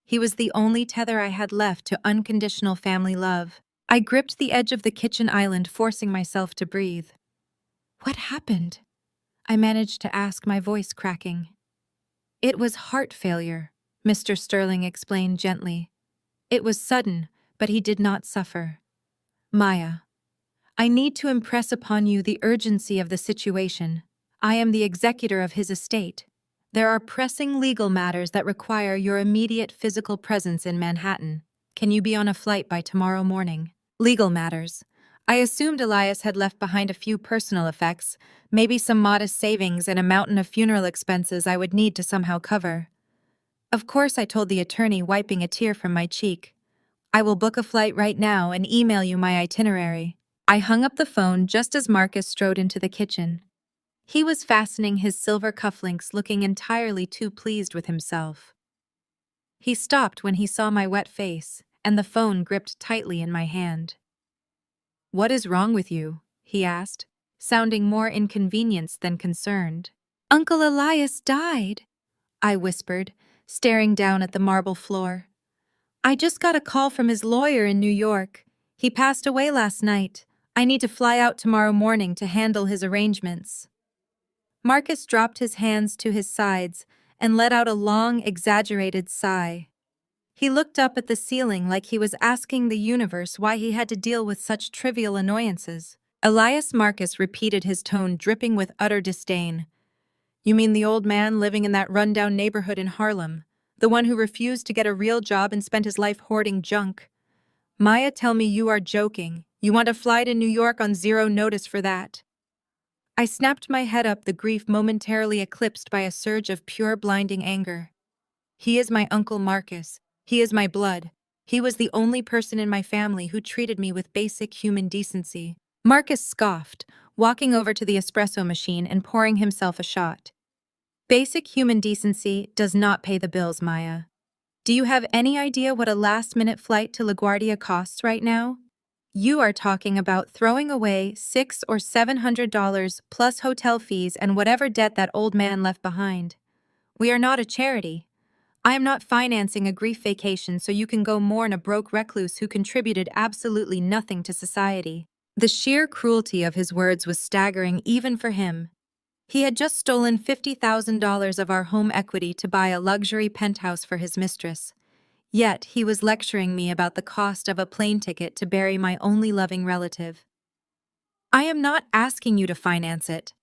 He was the only tether I had left to unconditional family love. I gripped the edge of the kitchen island, forcing myself to breathe. What happened? I managed to ask, my voice cracking. It was heart failure, Mr. Sterling explained gently. It was sudden, but he did not suffer. Maya, I need to impress upon you the urgency of the situation. I am the executor of his estate. There are pressing legal matters that require your immediate physical presence in Manhattan. Can you be on a flight by tomorrow morning? Legal matters. I assumed Elias had left behind a few personal effects, maybe some modest savings and a mountain of funeral expenses I would need to somehow cover. Of course, I told the attorney, wiping a tear from my cheek. I will book a flight right now and email you my itinerary. I hung up the phone just as Marcus strode into the kitchen. He was fastening his silver cufflinks, looking entirely too pleased with himself. He stopped when he saw my wet face, and the phone gripped tightly in my hand. What is wrong with you? He asked, sounding more inconvenienced than concerned. Uncle Elias died, I whispered, staring down at the marble floor. I just got a call from his lawyer in New York. He passed away last night. I need to fly out tomorrow morning to handle his arrangements. Marcus dropped his hands to his sides and let out a long, exaggerated sigh. He looked up at the ceiling like he was asking the universe why he had to deal with such trivial annoyances. Elias Marcus repeated, his tone dripping with utter disdain. You mean the old man living in that rundown neighborhood in Harlem? The one who refused to get a real job and spent his life hoarding junk? Maya, tell me you are joking. You want to fly to New York on zero notice for that? I snapped my head up, the grief momentarily eclipsed by a surge of pure blinding anger. He is my Uncle Marcus. He is my blood. He was the only person in my family who treated me with basic human decency. Marcus scoffed, walking over to the espresso machine and pouring himself a shot. Basic human decency does not pay the bills, Maya. Do you have any idea what a last-minute flight to LaGuardia costs right now? You are talking about throwing away $600 or $700 plus hotel fees and whatever debt that old man left behind. We are not a charity. I am not financing a grief vacation so you can go mourn a broke recluse who contributed absolutely nothing to society. The sheer cruelty of his words was staggering even for him. He had just stolen $50,000 of our home equity to buy a luxury penthouse for his mistress. Yet he was lecturing me about the cost of a plane ticket to bury my only loving relative. I am not asking you to finance it,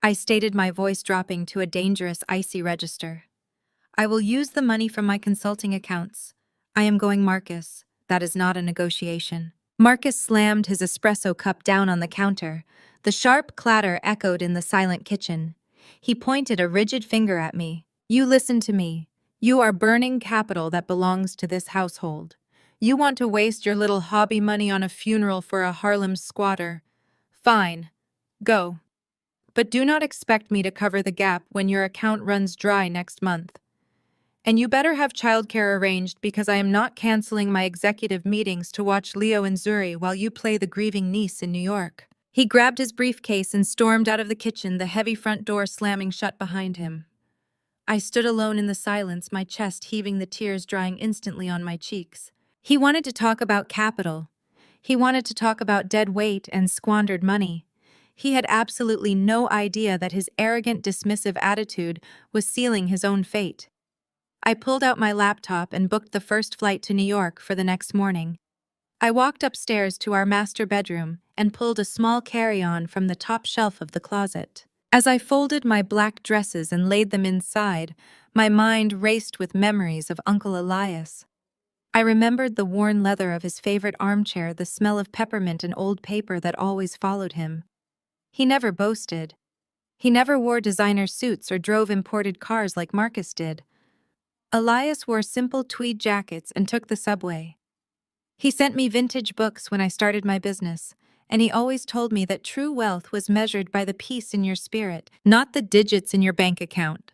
I stated, my voice dropping to a dangerous, icy register. I will use the money from my consulting accounts. I am going, Marcus. That is not a negotiation. Marcus slammed his espresso cup down on the counter. The sharp clatter echoed in the silent kitchen. He pointed a rigid finger at me. You listen to me. You are burning capital that belongs to this household. You want to waste your little hobby money on a funeral for a Harlem squatter. Fine. Go. But do not expect me to cover the gap when your account runs dry next month. And you better have childcare arranged, because I am not canceling my executive meetings to watch Leo and Zuri while you play the grieving niece in New York. He grabbed his briefcase and stormed out of the kitchen, the heavy front door slamming shut behind him. I stood alone in the silence, my chest heaving, the tears drying instantly on my cheeks. He wanted to talk about capital. He wanted to talk about dead weight and squandered money. He had absolutely no idea that his arrogant, dismissive attitude was sealing his own fate. I pulled out my laptop and booked the first flight to New York for the next morning. I walked upstairs to our master bedroom and pulled a small carry-on from the top shelf of the closet. As I folded my black dresses and laid them inside, my mind raced with memories of Uncle Elias. I remembered the worn leather of his favorite armchair, the smell of peppermint and old paper that always followed him. He never boasted. He never wore designer suits or drove imported cars like Marcus did. Elias wore simple tweed jackets and took the subway. He sent me vintage books when I started my business, and he always told me that true wealth was measured by the peace in your spirit, not the digits in your bank account.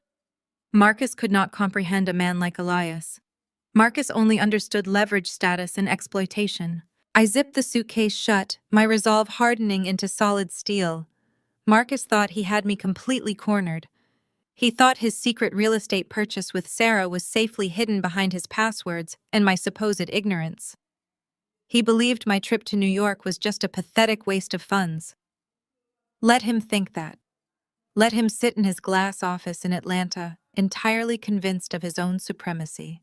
Marcus could not comprehend a man like Elias. Marcus only understood leverage status and exploitation. I zipped the suitcase shut, my resolve hardening into solid steel. Marcus thought he had me completely cornered. He thought his secret real estate purchase with Sarah was safely hidden behind his passwords and my supposed ignorance. He believed my trip to New York was just a pathetic waste of funds. Let him think that. Let him sit in his glass office in Atlanta, entirely convinced of his own supremacy.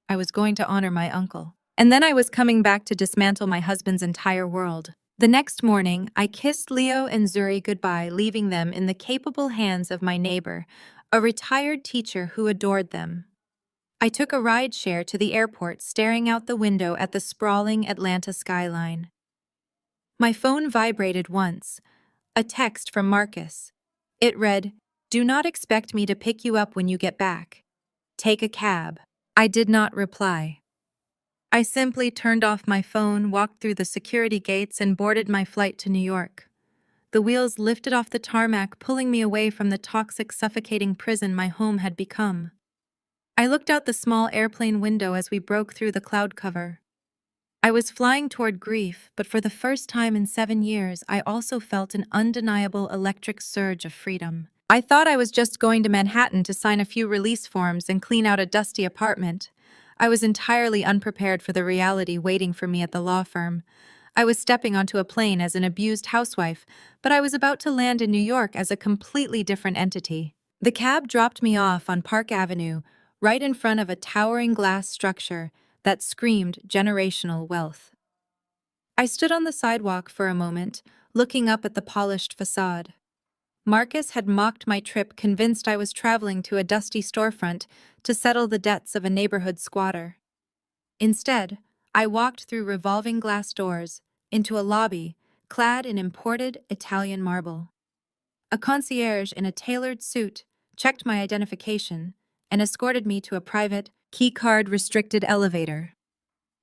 I was going to honor my uncle. And then I was coming back to dismantle my husband's entire world. The next morning, I kissed Leo and Zuri goodbye, leaving them in the capable hands of my neighbor, a retired teacher who adored them. I took a ride share to the airport, staring out the window at the sprawling Atlanta skyline. My phone vibrated once, a text from Marcus. It read, "Do not expect me to pick you up when you get back. Take a cab." I did not reply. I simply turned off my phone, walked through the security gates, and boarded my flight to New York. The wheels lifted off the tarmac, pulling me away from the toxic, suffocating prison my home had become. I looked out the small airplane window as we broke through the cloud cover. I was flying toward grief, but for the first time in 7 years, I also felt an undeniable electric surge of freedom. I thought I was just going to Manhattan to sign a few release forms and clean out a dusty apartment. I was entirely unprepared for the reality waiting for me at the law firm. I was stepping onto a plane as an abused housewife, but I was about to land in New York as a completely different entity. The cab dropped me off on Park Avenue, right in front of a towering glass structure that screamed generational wealth. I stood on the sidewalk for a moment, looking up at the polished facade. Marcus had mocked my trip, convinced I was traveling to a dusty storefront to settle the debts of a neighborhood squatter. Instead, I walked through revolving glass doors into a lobby clad in imported Italian marble. A concierge in a tailored suit checked my identification and escorted me to a private, keycard-restricted elevator.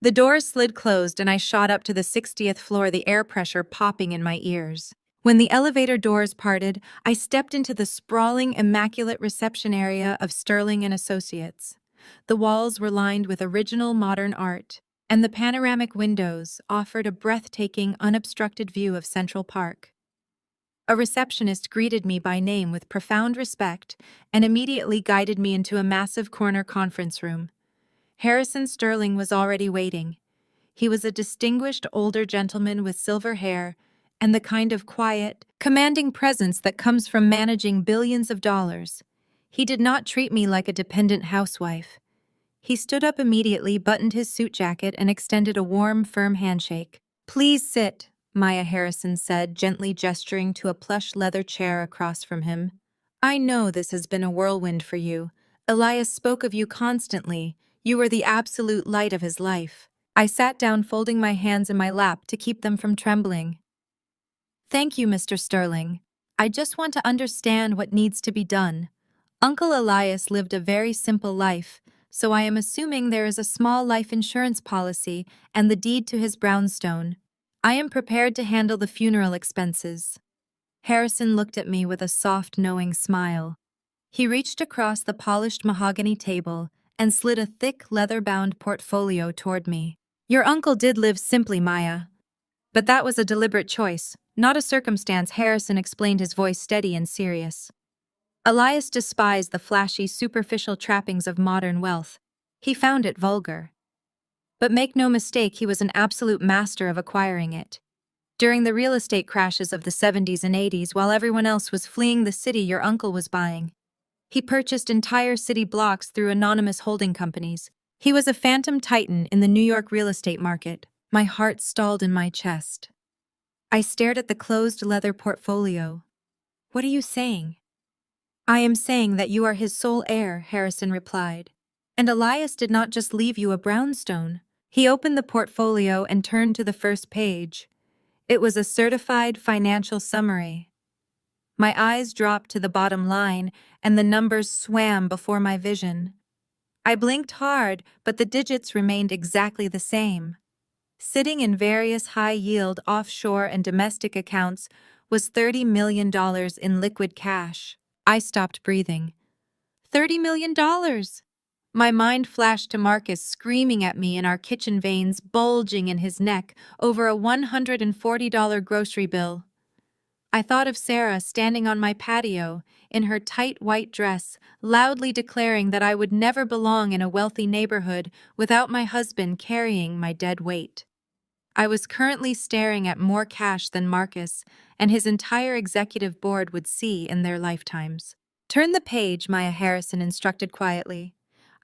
The doors slid closed and I shot up to the 60th floor, the air pressure popping in my ears. When the elevator doors parted, I stepped into the sprawling, immaculate reception area of Sterling and Associates. The walls were lined with original modern art, and the panoramic windows offered a breathtaking, unobstructed view of Central Park. A receptionist greeted me by name with profound respect and immediately guided me into a massive corner conference room. Harrison Sterling was already waiting. He was a distinguished older gentleman with silver hair and the kind of quiet, commanding presence that comes from managing billions of dollars. He did not treat me like a dependent housewife. He stood up immediately, buttoned his suit jacket, and extended a warm, firm handshake. "Please sit," Maya Harrison said, gently gesturing to a plush leather chair across from him. "I know this has been a whirlwind for you. Elias spoke of you constantly. You were the absolute light of his life." I sat down, folding my hands in my lap to keep them from trembling. "Thank you, Mr. Sterling. I just want to understand what needs to be done. Uncle Elias lived a very simple life, so I am assuming there is a small life insurance policy and the deed to his brownstone. I am prepared to handle the funeral expenses." Harrison looked at me with a soft, knowing smile. He reached across the polished mahogany table and slid a thick, leather-bound portfolio toward me. "Your uncle did live simply, Maya. But that was a deliberate choice, not a circumstance," Harrison explained, his voice steady and serious. "Elias despised the flashy, superficial trappings of modern wealth. He found it vulgar. But make no mistake, he was an absolute master of acquiring it. During the real estate crashes of the 70s and 80s, while everyone else was fleeing the city your uncle was buying, he purchased entire city blocks through anonymous holding companies. He was a phantom titan in the New York real estate market." My heart stalled in my chest. I stared at the closed leather portfolio. "What are you saying?" "I am saying that you are his sole heir," Harrison replied. "And Elias did not just leave you a brownstone." He opened the portfolio and turned to the first page. It was a certified financial summary. My eyes dropped to the bottom line, and the numbers swam before my vision. I blinked hard, but the digits remained exactly the same. Sitting in various high-yield offshore and domestic accounts was $30 million in liquid cash. I stopped breathing. $30 million! My mind flashed to Marcus screaming at me and our kitchen veins bulging in his neck over a $140 grocery bill. I thought of Sarah standing on my patio in her tight white dress, loudly declaring that I would never belong in a wealthy neighborhood without my husband carrying my dead weight. I was currently staring at more cash than Marcus and his entire executive board would see in their lifetimes. "Turn the page," Maya Harrison instructed quietly.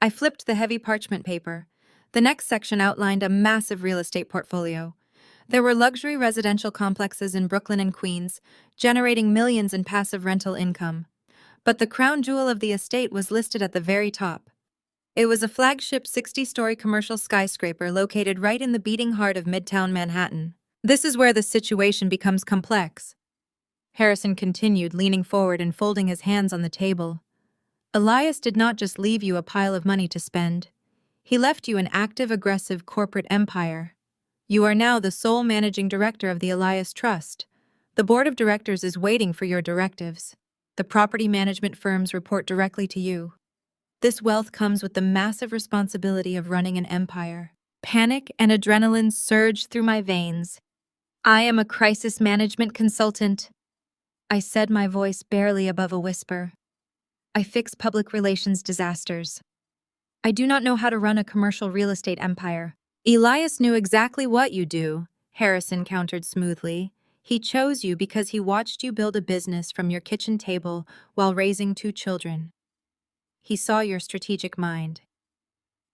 I flipped the heavy parchment paper. The next section outlined a massive real estate portfolio. There were luxury residential complexes in Brooklyn and Queens, generating millions in passive rental income. But the crown jewel of the estate was listed at the very top. It was a flagship 60-story commercial skyscraper located right in the beating heart of Midtown Manhattan. "This is where the situation becomes complex," Harrison continued, leaning forward and folding his hands on the table. "Elias did not just leave you a pile of money to spend. He left you an active, aggressive corporate empire. You are now the sole managing director of the Elias Trust. The board of directors is waiting for your directives. The property management firms report directly to you. This wealth comes with the massive responsibility of running an empire." Panic and adrenaline surged through my veins. "I am a crisis management consultant," I said, my voice barely above a whisper. "I fix public relations disasters. I do not know how to run a commercial real estate empire." "Elias knew exactly what you do," Harrison countered smoothly. "He chose you because he watched you build a business from your kitchen table while raising 2 children. He saw your strategic mind.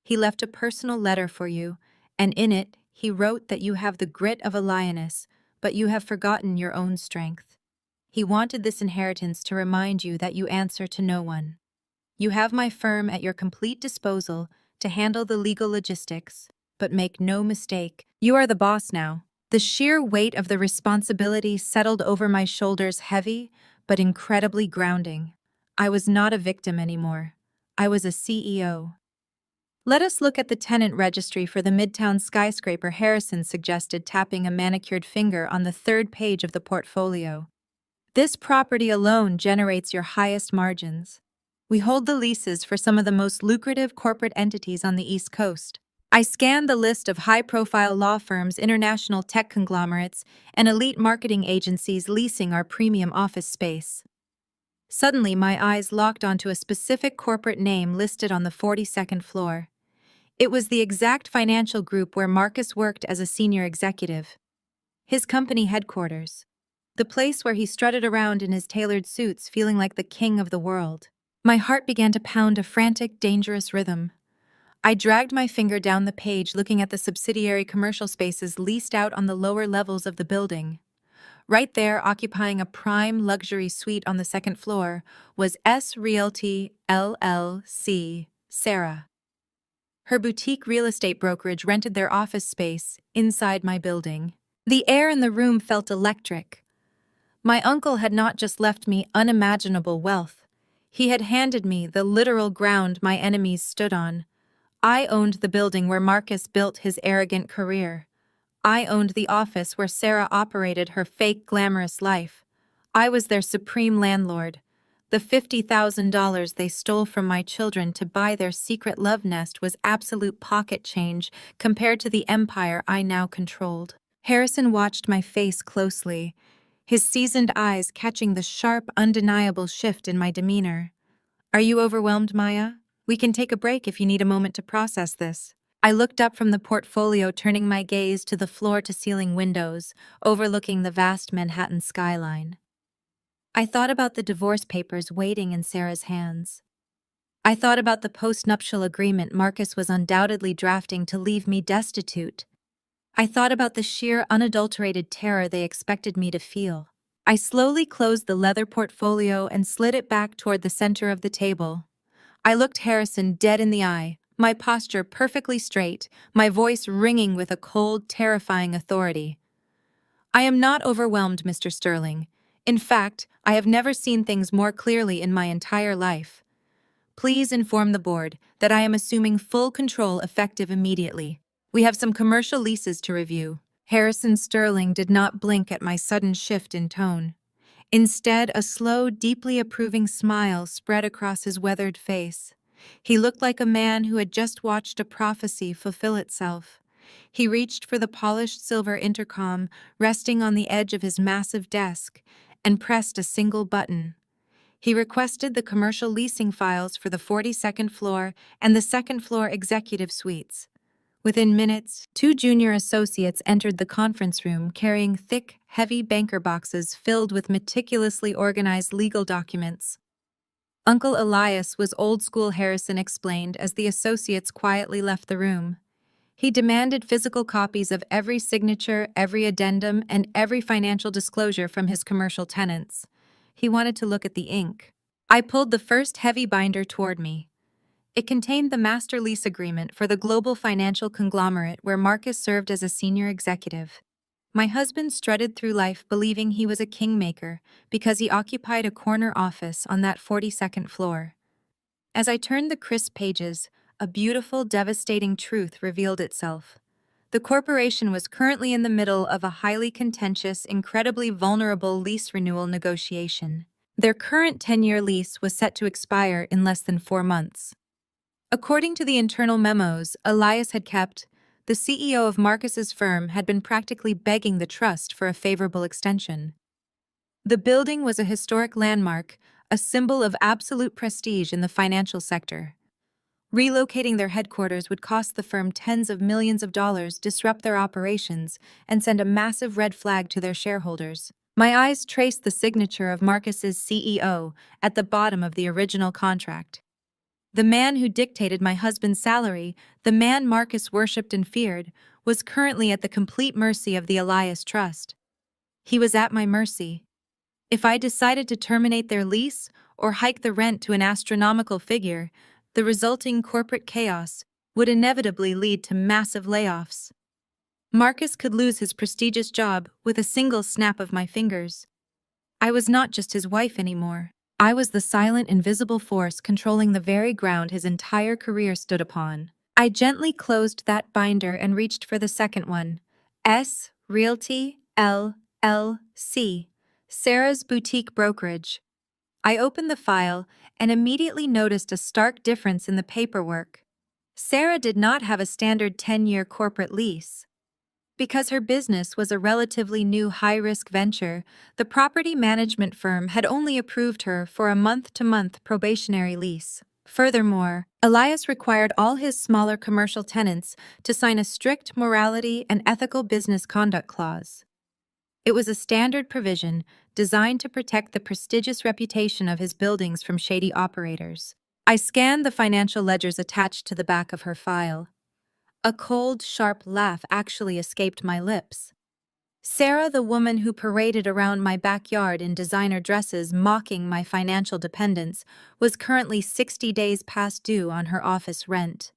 He left a personal letter for you, and in it, he wrote that you have the grit of a lioness, but you have forgotten your own strength. He wanted this inheritance to remind you that you answer to no one. You have my firm at your complete disposal to handle the legal logistics, but make no mistake, you are the boss now." The sheer weight of the responsibility settled over my shoulders, heavy but incredibly grounding. I was not a victim anymore. I was a CEO. "Let us look at the tenant registry for the Midtown skyscraper," Harrison suggested, tapping a manicured finger on the 3rd page of the portfolio. "This property alone generates your highest margins. We hold the leases for some of the most lucrative corporate entities on the East Coast." I scanned the list of high-profile law firms, international tech conglomerates, and elite marketing agencies leasing our premium office space. Suddenly, my eyes locked onto a specific corporate name listed on the 42nd floor. It was the exact financial group where Marcus worked as a senior executive. His company headquarters. The place where he strutted around in his tailored suits, feeling like the king of the world. My heart began to pound a frantic, dangerous rhythm. I dragged my finger down the page, looking at the subsidiary commercial spaces leased out on the lower levels of the building. Right there, occupying a prime luxury suite on the 2nd floor, was S Realty LLC, Sarah. Her boutique real estate brokerage rented their office space inside my building. The air in the room felt electric. My uncle had not just left me unimaginable wealth. He had handed me the literal ground my enemies stood on. I owned the building where Marcus built his arrogant career. I owned the office where Sarah operated her fake glamorous life. I was their supreme landlord. The $50,000 they stole from my children to buy their secret love nest was absolute pocket change compared to the empire I now controlled. Harrison watched my face closely, his seasoned eyes catching the sharp, undeniable shift in my demeanor. "Are you overwhelmed, Maya? We can take a break if you need a moment to process this." I looked up from the portfolio, turning my gaze to the floor-to-ceiling windows, overlooking the vast Manhattan skyline. I thought about the divorce papers waiting in Sarah's hands. I thought about the post-nuptial agreement Marcus was undoubtedly drafting to leave me destitute. I thought about the sheer, unadulterated terror they expected me to feel. I slowly closed the leather portfolio and slid it back toward the center of the table. I looked Harrison dead in the eye, my posture perfectly straight, my voice ringing with a cold, terrifying authority. "I am not overwhelmed, Mr. Sterling. In fact, I have never seen things more clearly in my entire life. Please inform the board that I am assuming full control effective immediately. We have some commercial leases to review. Harrison Sterling did not blink at my sudden shift in tone. Instead, a slow, deeply approving smile spread across his weathered face. He looked like a man who had just watched a prophecy fulfill itself. He reached for the polished silver intercom resting on the edge of his massive desk and pressed a single button. He requested the commercial leasing files for the 42nd floor and the second floor executive suites. Within minutes, two junior associates entered the conference room carrying thick, heavy banker boxes filled with meticulously organized legal documents. Uncle Elias was old school, Harrison explained as the associates quietly left the room. He demanded physical copies of every signature, every addendum, and every financial disclosure from his commercial tenants. He wanted to look at the ink. I pulled the first heavy binder toward me. It contained the master lease agreement for the global financial conglomerate where Marcus served as a senior executive. My husband strutted through life believing he was a kingmaker because he occupied a corner office on that 42nd floor. As I turned the crisp pages, a beautiful, devastating truth revealed itself. The corporation was currently in the middle of a highly contentious, incredibly vulnerable lease renewal negotiation. Their current 10-year lease was set to expire in less than 4 months. According to the internal memos Elias had kept, the CEO of Marcus's firm had been practically begging the trust for a favorable extension. The building was a historic landmark, a symbol of absolute prestige in the financial sector. Relocating their headquarters would cost the firm tens of millions of dollars, disrupt their operations, and send a massive red flag to their shareholders. My eyes traced the signature of Marcus's CEO at the bottom of the original contract. The man who dictated my husband's salary, the man Marcus worshipped and feared, was currently at the complete mercy of the Elias Trust. He was at my mercy. If I decided to terminate their lease or hike the rent to an astronomical figure, the resulting corporate chaos would inevitably lead to massive layoffs. Marcus could lose his prestigious job with a single snap of my fingers. I was not just his wife anymore. I was the silent, invisible force controlling the very ground his entire career stood upon. I gently closed that binder and reached for the second one. S. Realty, LLC. Sarah's Boutique Brokerage. I opened the file and immediately noticed a stark difference in the paperwork. Sarah did not have a standard 10-year corporate lease. Because her business was a relatively new high-risk venture, the property management firm had only approved her for a month-to-month probationary lease. Furthermore, Elias required all his smaller commercial tenants to sign a strict morality and ethical business conduct clause. It was a standard provision designed to protect the prestigious reputation of his buildings from shady operators. I scanned the financial ledgers attached to the back of her file. A cold, sharp laugh actually escaped my lips. Sarah, the woman who paraded around my backyard in designer dresses mocking my financial dependence, was currently 60 days past due on her office rent.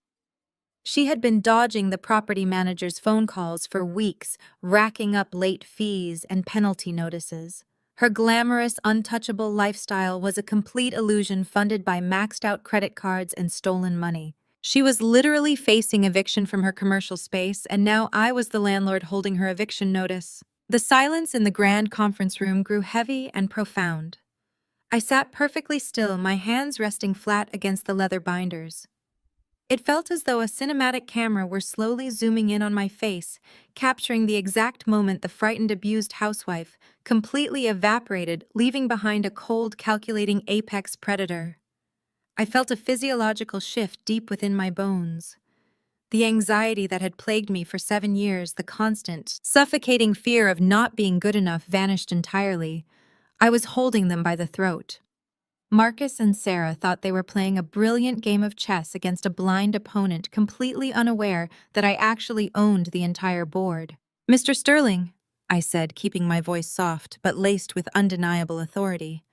She had been dodging the property manager's phone calls for weeks, racking up late fees and penalty notices. Her glamorous, untouchable lifestyle was a complete illusion funded by maxed-out credit cards and stolen money. She was literally facing eviction from her commercial space, and now I was the landlord holding her eviction notice. The silence in the grand conference room grew heavy and profound. I sat perfectly still, my hands resting flat against the leather binders. It felt as though a cinematic camera were slowly zooming in on my face, capturing the exact moment the frightened, abused housewife completely evaporated, leaving behind a cold, calculating apex predator. I felt a physiological shift deep within my bones. The anxiety that had plagued me for 7 years, the constant, suffocating fear of not being good enough vanished entirely. I was holding them by the throat. Marcus and Sarah thought they were playing a brilliant game of chess against a blind opponent, completely unaware that I actually owned the entire board. "Mr. Sterling," I said, keeping my voice soft but laced with undeniable authority,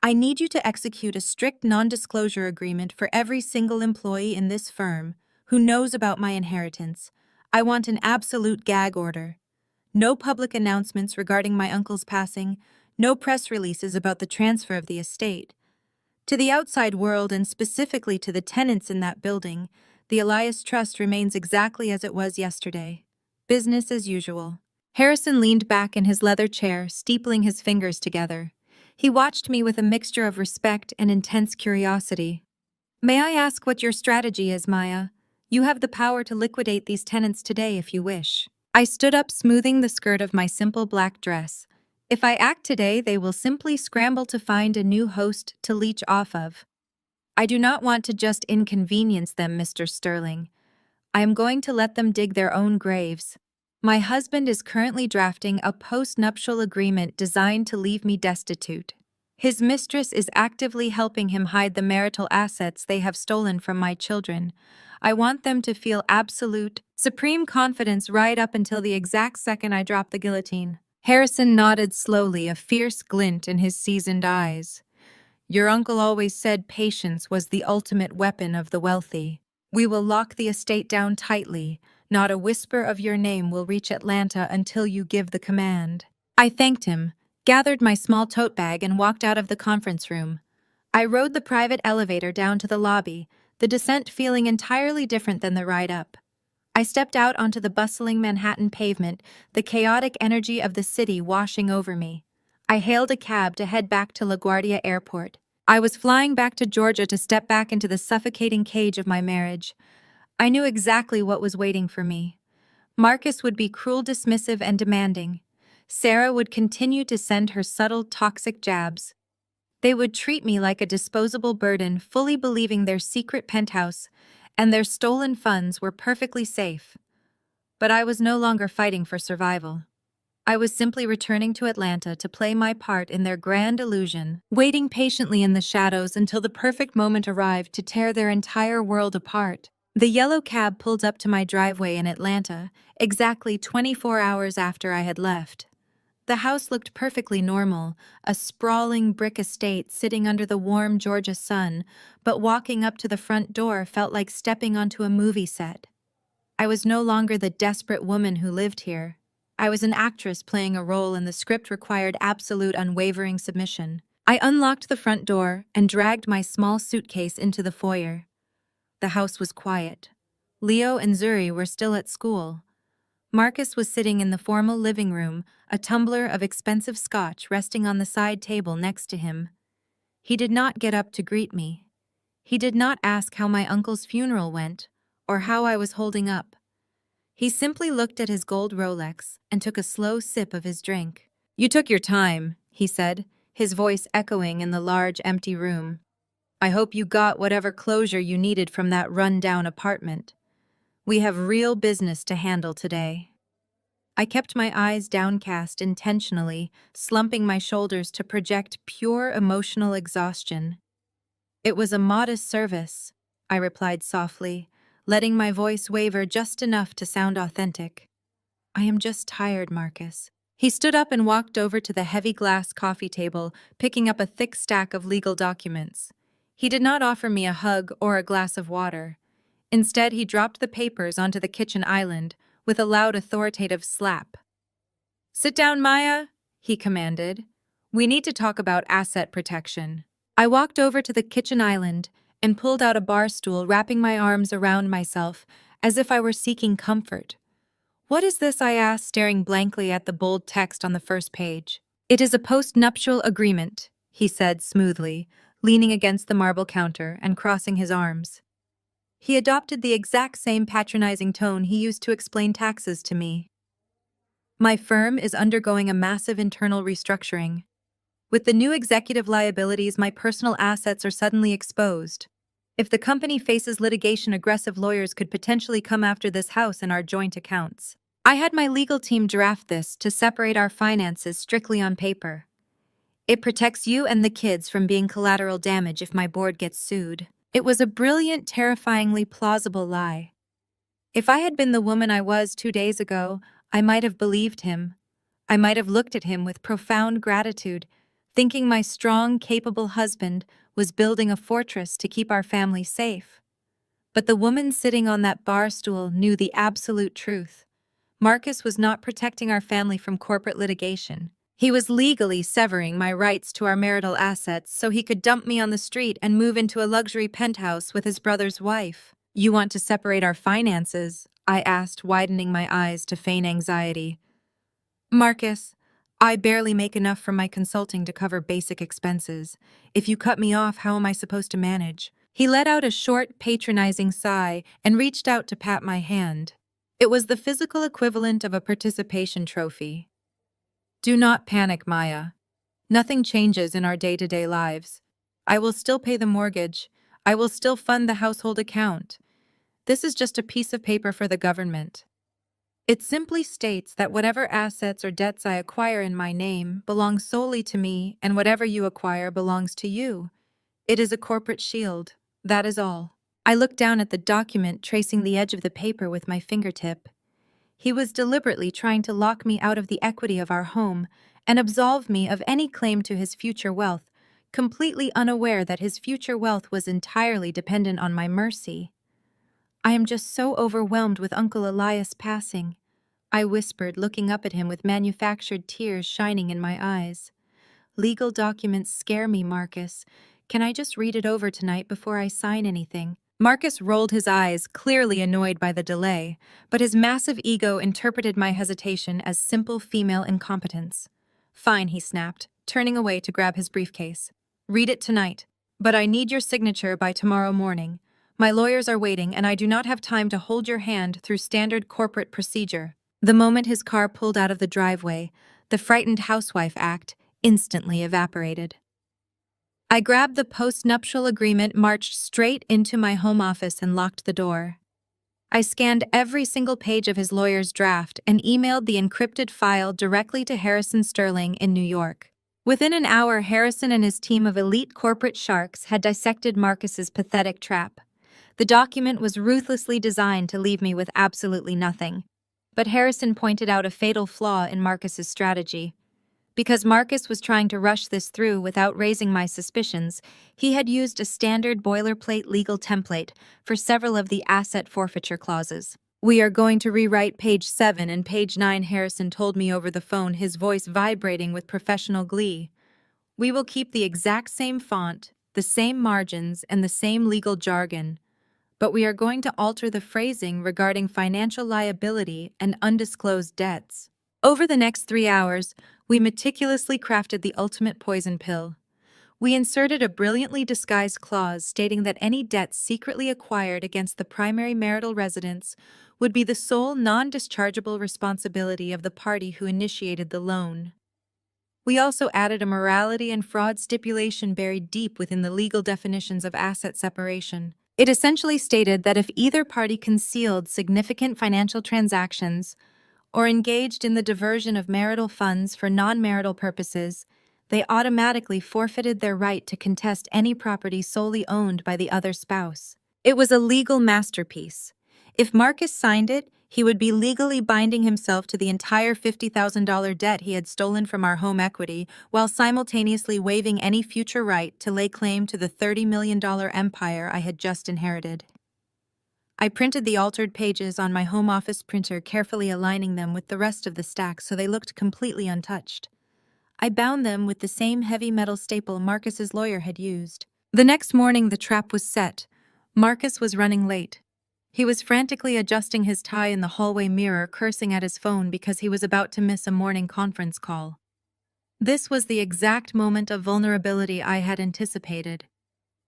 "I need you to execute a strict non-disclosure agreement for every single employee in this firm who knows about my inheritance. I want an absolute gag order. No public announcements regarding my uncle's passing, No press releases about the transfer of the estate. To the outside world and specifically to the tenants in that building, the Elias Trust remains exactly as it was yesterday. Business as usual. Harrison leaned back in his leather chair, steepling his fingers together. He watched me with a mixture of respect and intense curiosity. May I ask what your strategy is, Maya? You have the power to liquidate these tenants today if you wish. I stood up, smoothing the skirt of my simple black dress. If I act today, they will simply scramble to find a new host to leech off of. I do not want to just inconvenience them, Mr. Sterling. I am going to let them dig their own graves. My husband is currently drafting a post-nuptial agreement designed to leave me destitute. His mistress is actively helping him hide the marital assets they have stolen from my children. I want them to feel absolute, supreme confidence right up until the exact second I drop the guillotine. Harrison nodded slowly, a fierce glint in his seasoned eyes. Your uncle always said patience was the ultimate weapon of the wealthy. We will lock the estate down tightly. Not a whisper of your name will reach Atlanta until you give the command. I thanked him, gathered my small tote bag, and walked out of the conference room. I rode the private elevator down to the lobby, the descent feeling entirely different than the ride up. I stepped out onto the bustling Manhattan pavement, the chaotic energy of the city washing over me. I hailed a cab to head back to LaGuardia Airport. I was flying back to Georgia to step back into the suffocating cage of my marriage. I knew exactly what was waiting for me. Marcus would be cruel, dismissive, and demanding. Sarah would continue to send her subtle, toxic jabs. They would treat me like a disposable burden, fully believing their secret penthouse and their stolen funds were perfectly safe. But I was no longer fighting for survival. I was simply returning to Atlanta to play my part in their grand illusion, waiting patiently in the shadows until the perfect moment arrived to tear their entire world apart. The yellow cab pulled up to my driveway in Atlanta, exactly 24 hours after I had left. The house looked perfectly normal, a sprawling brick estate sitting under the warm Georgia sun, but walking up to the front door felt like stepping onto a movie set. I was no longer the desperate woman who lived here. I was an actress playing a role, and the script required absolute, unwavering submission. I unlocked the front door and dragged my small suitcase into the foyer. The house was quiet. Leo and Zuri were still at school. Marcus was sitting in the formal living room, a tumbler of expensive scotch resting on the side table next to him. He did not get up to greet me. He did not ask how my uncle's funeral went or how I was holding up. He simply looked at his gold Rolex and took a slow sip of his drink. You took your time, he said, his voice echoing in the large, empty room. I hope you got whatever closure you needed from that run-down apartment. We have real business to handle today. I kept my eyes downcast intentionally, slumping my shoulders to project pure emotional exhaustion. It was a modest service, I replied softly, letting my voice waver just enough to sound authentic. I am just tired, Marcus. He stood up and walked over to the heavy glass coffee table, picking up a thick stack of legal documents. He did not offer me a hug or a glass of water. Instead, he dropped the papers onto the kitchen island with a loud, authoritative slap. Sit down, Maya, he commanded. We need to talk about asset protection. I walked over to the kitchen island and pulled out a bar stool, wrapping my arms around myself as if I were seeking comfort. What is this? I asked, staring blankly at the bold text on the first page. It is a post-nuptial agreement, he said smoothly, leaning against the marble counter and crossing his arms. He adopted the exact same patronizing tone he used to explain taxes to me. My firm is undergoing a massive internal restructuring. With the new executive liabilities, my personal assets are suddenly exposed. If the company faces litigation, aggressive lawyers could potentially come after this house and our joint accounts. I had my legal team draft this to separate our finances strictly on paper. It protects you and the kids from being collateral damage if my board gets sued. It was a brilliant, terrifyingly plausible lie. If I had been the woman I was 2 days ago, I might have believed him. I might have looked at him with profound gratitude, thinking my strong, capable husband was building a fortress to keep our family safe. But the woman sitting on that bar stool knew the absolute truth. Marcus was not protecting our family from corporate litigation. He was legally severing my rights to our marital assets so he could dump me on the street and move into a luxury penthouse with his brother's wife. "You want to separate our finances?" I asked, widening my eyes to feign anxiety. "Marcus, I barely make enough from my consulting to cover basic expenses. If you cut me off, how am I supposed to manage?" He let out a short, patronizing sigh and reached out to pat my hand. It was the physical equivalent of a participation trophy. "Do not panic, Maya. Nothing changes in our day-to-day lives. I will still pay the mortgage. I will still fund the household account. This is just a piece of paper for the government. It simply states that whatever assets or debts I acquire in my name belong solely to me, and whatever you acquire belongs to you. It is a corporate shield. That is all." I looked down at the document, tracing the edge of the paper with my fingertip. He was deliberately trying to lock me out of the equity of our home and absolve me of any claim to his future wealth, completely unaware that his future wealth was entirely dependent on my mercy. "I am just so overwhelmed with Uncle Elias passing," I whispered, looking up at him with manufactured tears shining in my eyes. "Legal documents scare me, Marcus. Can I just read it over tonight before I sign anything?" Marcus rolled his eyes, clearly annoyed by the delay, but his massive ego interpreted my hesitation as simple female incompetence. "Fine," he snapped, turning away to grab his briefcase. "Read it tonight, but I need your signature by tomorrow morning. My lawyers are waiting, and I do not have time to hold your hand through standard corporate procedure." The moment his car pulled out of the driveway, the frightened housewife act instantly evaporated. I grabbed the post-nuptial agreement, marched straight into my home office, and locked the door. I scanned every single page of his lawyer's draft and emailed the encrypted file directly to Harrison Sterling in New York. Within an hour, Harrison and his team of elite corporate sharks had dissected Marcus's pathetic trap. The document was ruthlessly designed to leave me with absolutely nothing. But Harrison pointed out a fatal flaw in Marcus's strategy. Because Marcus was trying to rush this through without raising my suspicions, he had used a standard boilerplate legal template for several of the asset forfeiture clauses. "We are going to rewrite page 7 and page 9, Harrison told me over the phone, his voice vibrating with professional glee. "We will keep the exact same font, the same margins, and the same legal jargon. But we are going to alter the phrasing regarding financial liability and undisclosed debts." Over the next 3 hours, we meticulously crafted the ultimate poison pill. We inserted a brilliantly disguised clause stating that any debts secretly acquired against the primary marital residence would be the sole non-dischargeable responsibility of the party who initiated the loan. We also added a morality and fraud stipulation buried deep within the legal definitions of asset separation. It essentially stated that if either party concealed significant financial transactions or engaged in the diversion of marital funds for non-marital purposes, they automatically forfeited their right to contest any property solely owned by the other spouse. It was a legal masterpiece. If Marcus signed it, he would be legally binding himself to the entire $50,000 debt he had stolen from our home equity, while simultaneously waiving any future right to lay claim to the $30 million empire I had just inherited. I printed the altered pages on my home office printer, carefully aligning them with the rest of the stack so they looked completely untouched. I bound them with the same heavy metal staple Marcus's lawyer had used. The next morning, the trap was set. Marcus was running late. He was frantically adjusting his tie in the hallway mirror, cursing at his phone because he was about to miss a morning conference call. This was the exact moment of vulnerability I had anticipated.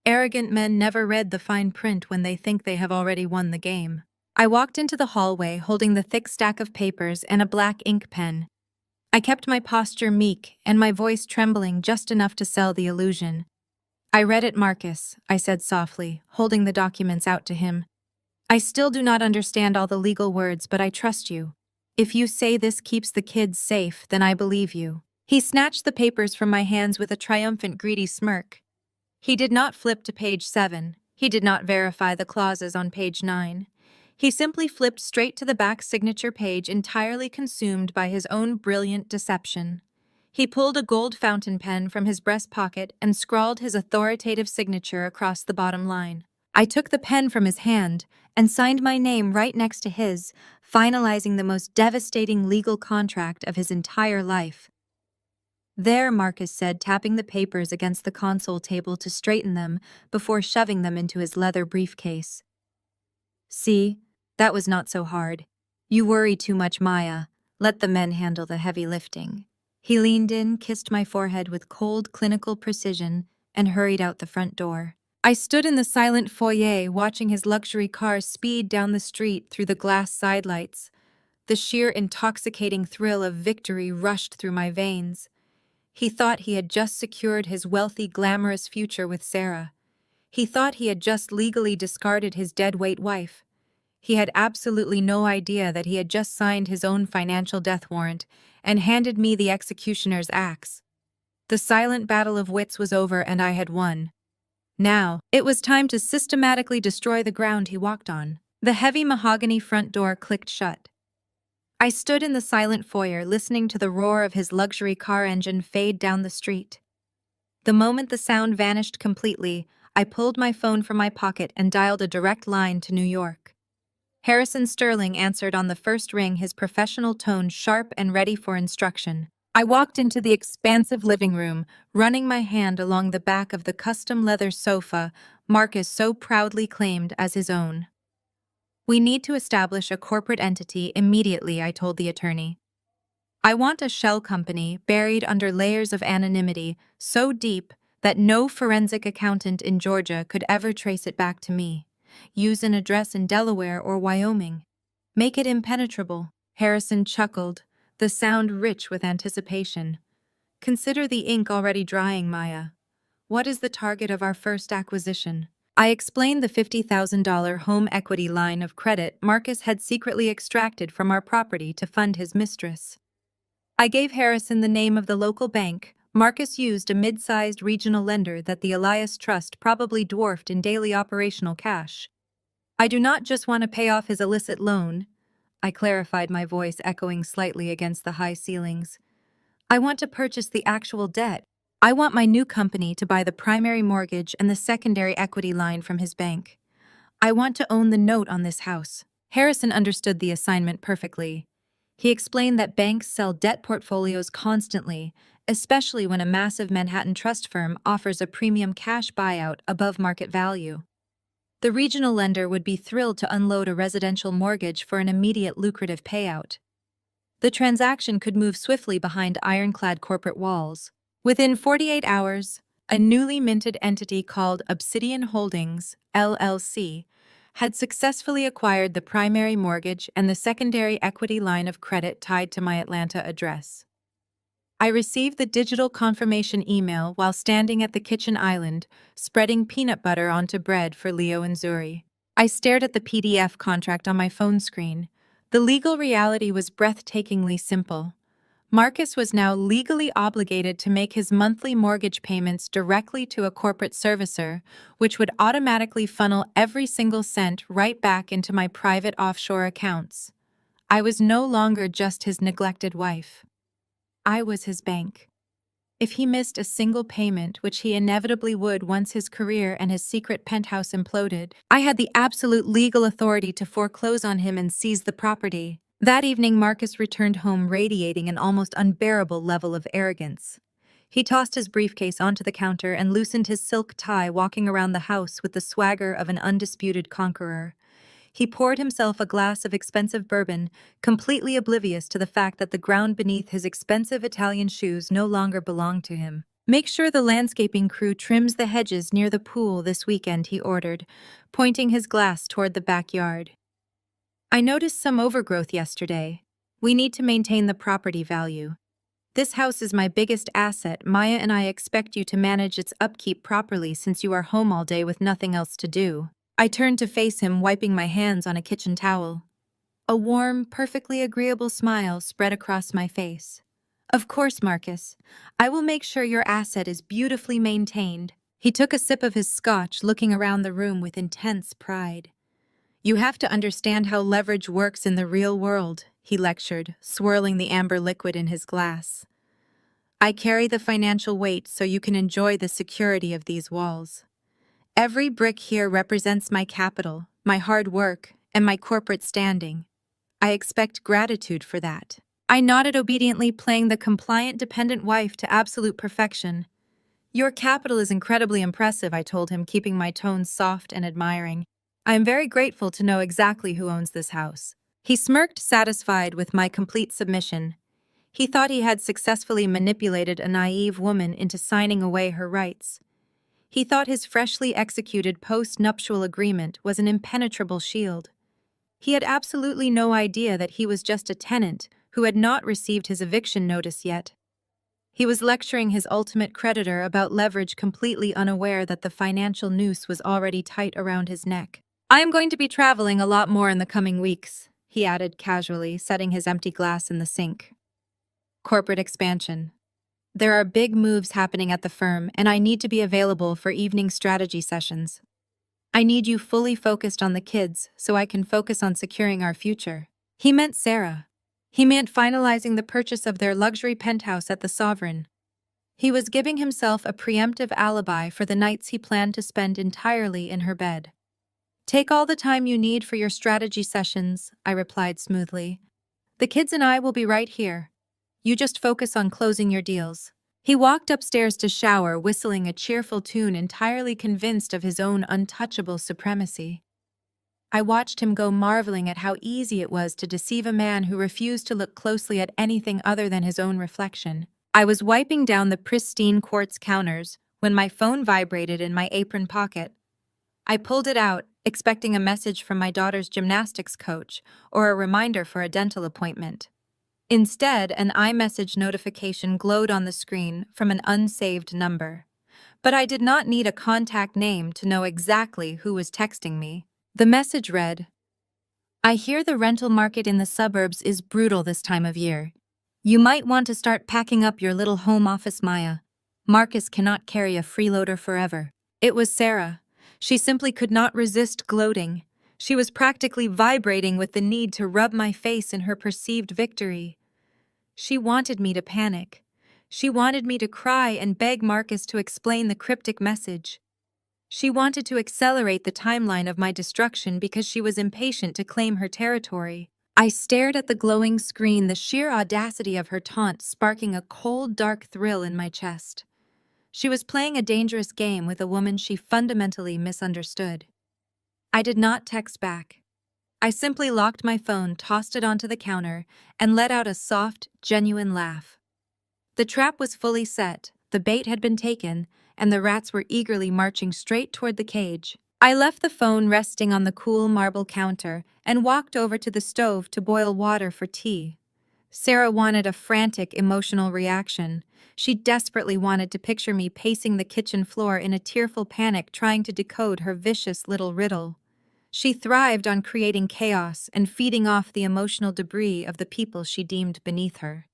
Arrogant men never read the fine print when they think they have already won the game. I walked into the hallway holding the thick stack of papers and a black ink pen. I kept my posture meek and my voice trembling just enough to sell the illusion. "I read it, Marcus," I said softly, holding the documents out to him. "I still do not understand all the legal words, but I trust you. If you say this keeps the kids safe, then I believe you." He snatched the papers from my hands with a triumphant, greedy smirk. He did not flip to page 7. He did not verify the clauses on page 9. He simply flipped straight to the back signature page, entirely consumed by his own brilliant deception. He pulled a gold fountain pen from his breast pocket and scrawled his authoritative signature across the bottom line. I took the pen from his hand and signed my name right next to his, finalizing the most devastating legal contract of his entire life. There, Marcus said, tapping the papers against the console table to straighten them before shoving them into his leather briefcase. See, that was not so hard. You worry too much, Maya. Let the men handle the heavy lifting. He leaned in, kissed my forehead with cold, clinical precision, and hurried out the front door. I stood in the silent foyer watching his luxury car speed down the street through the glass sidelights. The sheer intoxicating thrill of victory rushed through my veins. He thought he had just secured his wealthy, glamorous future with Sarah. He thought he had just legally discarded his deadweight wife. He had absolutely no idea that he had just signed his own financial death warrant and handed me the executioner's axe. The silent battle of wits was over and I had won. Now, it was time to systematically destroy the ground he walked on. The heavy mahogany front door clicked shut. I stood in the silent foyer listening to the roar of his luxury car engine fade down the street. The moment the sound vanished completely, I pulled my phone from my pocket and dialed a direct line to New York. Harrison Sterling answered on the first ring, his professional tone sharp and ready for instruction. I walked into the expansive living room, running my hand along the back of the custom leather sofa Marcus so proudly claimed as his own. We need to establish a corporate entity immediately, I told the attorney. I want a shell company buried under layers of anonymity so deep that no forensic accountant in Georgia could ever trace it back to me. Use an address in Delaware or Wyoming. Make it impenetrable. Harrison chuckled, the sound rich with anticipation. Consider the ink already drying, Maya. What is the target of our first acquisition? I explained the $50,000 home equity line of credit Marcus had secretly extracted from our property to fund his mistress. I gave Harrison the name of the local bank. Marcus used a mid-sized regional lender that the Elias Trust probably dwarfed in daily operational cash. I do not just want to pay off his illicit loan, I clarified, my voice echoing slightly against the high ceilings. I want to purchase the actual debt. I want my new company to buy the primary mortgage and the secondary equity line from his bank. I want to own the note on this house. Harrison understood the assignment perfectly. He explained that banks sell debt portfolios constantly, especially when a massive Manhattan trust firm offers a premium cash buyout above market value. The regional lender would be thrilled to unload a residential mortgage for an immediate lucrative payout. The transaction could move swiftly behind ironclad corporate walls. Within 48 hours, a newly minted entity called Obsidian Holdings, LLC, had successfully acquired the primary mortgage and the secondary equity line of credit tied to my Atlanta address. I received the digital confirmation email while standing at the kitchen island, spreading peanut butter onto bread for Leo and Zuri. I stared at the PDF contract on my phone screen. The legal reality was breathtakingly simple. Marcus was now legally obligated to make his monthly mortgage payments directly to a corporate servicer, which would automatically funnel every single cent right back into my private offshore accounts. I was no longer just his neglected wife. I was his bank. If he missed a single payment, which he inevitably would once his career and his secret penthouse imploded, I had the absolute legal authority to foreclose on him and seize the property. That evening, Marcus returned home radiating an almost unbearable level of arrogance. He tossed his briefcase onto the counter and loosened his silk tie, walking around the house with the swagger of an undisputed conqueror. He poured himself a glass of expensive bourbon, completely oblivious to the fact that the ground beneath his expensive Italian shoes no longer belonged to him. Make sure the landscaping crew trims the hedges near the pool this weekend, he ordered, pointing his glass toward the backyard. I noticed some overgrowth yesterday. We need to maintain the property value. This house is my biggest asset. Maya and I expect you to manage its upkeep properly since you are home all day with nothing else to do. I turned to face him, wiping my hands on a kitchen towel. A warm, perfectly agreeable smile spread across my face. Of course, Marcus. I will make sure your asset is beautifully maintained. He took a sip of his scotch, looking around the room with intense pride. You have to understand how leverage works in the real world, he lectured, swirling the amber liquid in his glass. I carry the financial weight so you can enjoy the security of these walls. Every brick here represents my capital, my hard work, and my corporate standing. I expect gratitude for that. I nodded obediently, playing the compliant, dependent wife to absolute perfection. Your capital is incredibly impressive, I told him, keeping my tone soft and admiring. I am very grateful to know exactly who owns this house. He smirked, satisfied with my complete submission. He thought he had successfully manipulated a naive woman into signing away her rights. He thought his freshly executed post-nuptial agreement was an impenetrable shield. He had absolutely no idea that he was just a tenant who had not received his eviction notice yet. He was lecturing his ultimate creditor about leverage, completely unaware that the financial noose was already tight around his neck. I am going to be traveling a lot more in the coming weeks, he added casually, setting his empty glass in the sink. Corporate expansion. There are big moves happening at the firm, and I need to be available for evening strategy sessions. I need you fully focused on the kids so I can focus on securing our future. He meant Sarah. He meant finalizing the purchase of their luxury penthouse at the Sovereign. He was giving himself a preemptive alibi for the nights he planned to spend entirely in her bed. Take all the time you need for your strategy sessions, I replied smoothly. The kids and I will be right here. You just focus on closing your deals. He walked upstairs to shower, whistling a cheerful tune, entirely convinced of his own untouchable supremacy. I watched him go, marveling at how easy it was to deceive a man who refused to look closely at anything other than his own reflection. I was wiping down the pristine quartz counters when my phone vibrated in my apron pocket. I pulled it out, expecting a message from my daughter's gymnastics coach or a reminder for a dental appointment. Instead, an iMessage notification glowed on the screen from an unsaved number. But I did not need a contact name to know exactly who was texting me. The message read, I hear the rental market in the suburbs is brutal this time of year. You might want to start packing up your little home office, Maya. Marcus cannot carry a freeloader forever. It was Sarah. She simply could not resist gloating. She was practically vibrating with the need to rub my face in her perceived victory. She wanted me to panic. She wanted me to cry and beg Marcus to explain the cryptic message. She wanted to accelerate the timeline of my destruction because she was impatient to claim her territory. I stared at the glowing screen, the sheer audacity of her taunt sparking a cold, dark thrill in my chest. She was playing a dangerous game with a woman she fundamentally misunderstood. I did not text back. I simply locked my phone, tossed it onto the counter, and let out a soft, genuine laugh. The trap was fully set, the bait had been taken, and the rats were eagerly marching straight toward the cage. I left the phone resting on the cool marble counter and walked over to the stove to boil water for tea. Sarah wanted a frantic, emotional reaction. She desperately wanted to picture me pacing the kitchen floor in a tearful panic, trying to decode her vicious little riddle. She thrived on creating chaos and feeding off the emotional debris of the people she deemed beneath her.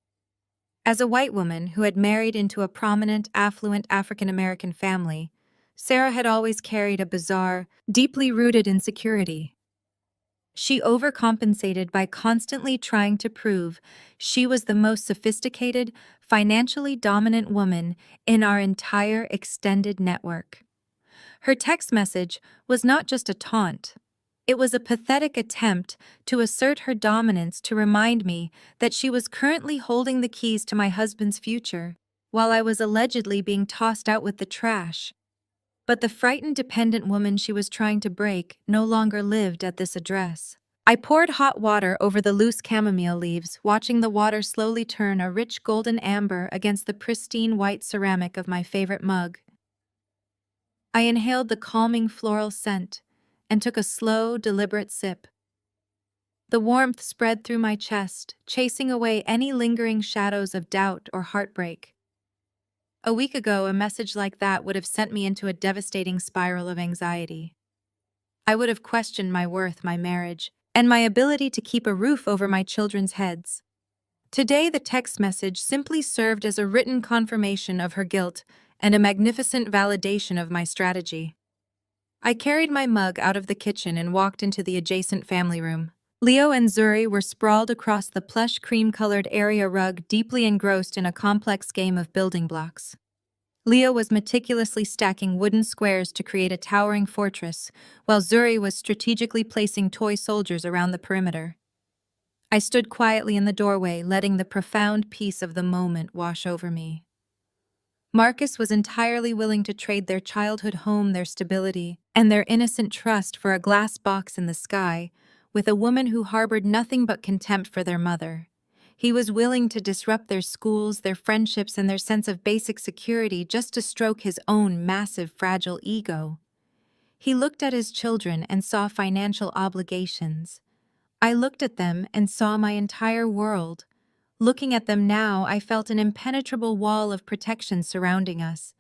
As a white woman who had married into a prominent, affluent African-American family, Sarah had always carried a bizarre, deeply rooted insecurity. She overcompensated by constantly trying to prove she was the most sophisticated, financially dominant woman in our entire extended network. Her text message was not just a taunt. It was a pathetic attempt to assert her dominance, to remind me that she was currently holding the keys to my husband's future, while I was allegedly being tossed out with the trash. But the frightened, dependent woman she was trying to break no longer lived at this address. I poured hot water over the loose chamomile leaves, watching the water slowly turn a rich golden amber against the pristine white ceramic of my favorite mug. I inhaled the calming floral scent and took a slow, deliberate sip. The warmth spread through my chest, chasing away any lingering shadows of doubt or heartbreak. A week ago, a message like that would have sent me into a devastating spiral of anxiety. I would have questioned my worth, my marriage, and my ability to keep a roof over my children's heads. Today, the text message simply served as a written confirmation of her guilt and a magnificent validation of my strategy. I carried my mug out of the kitchen and walked into the adjacent family room. Leo and Zuri were sprawled across the plush cream-colored area rug, deeply engrossed in a complex game of building blocks. Leo was meticulously stacking wooden squares to create a towering fortress, while Zuri was strategically placing toy soldiers around the perimeter. I stood quietly in the doorway, letting the profound peace of the moment wash over me. Marcus was entirely willing to trade their childhood home, their stability, and their innocent trust for a glass box in the sky, with a woman who harbored nothing but contempt for their mother. He was willing to disrupt their schools, their friendships, and their sense of basic security just to stroke his own massive, fragile ego. He looked at his children and saw financial obligations. I looked at them and saw my entire world. Looking at them now, I felt an impenetrable wall of protection surrounding us.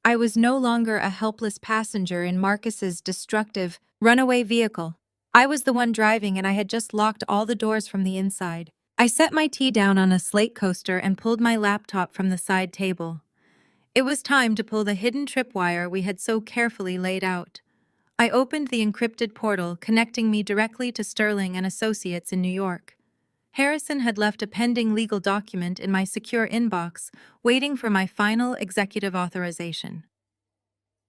I was no longer a helpless passenger in Marcus's destructive, runaway vehicle. I was the one driving, and I had just locked all the doors from the inside. I set my tea down on a slate coaster and pulled my laptop from the side table. It was time to pull the hidden tripwire we had so carefully laid out. I opened the encrypted portal connecting me directly to Sterling and Associates in New York. Harrison had left a pending legal document in my secure inbox, waiting for my final executive authorization.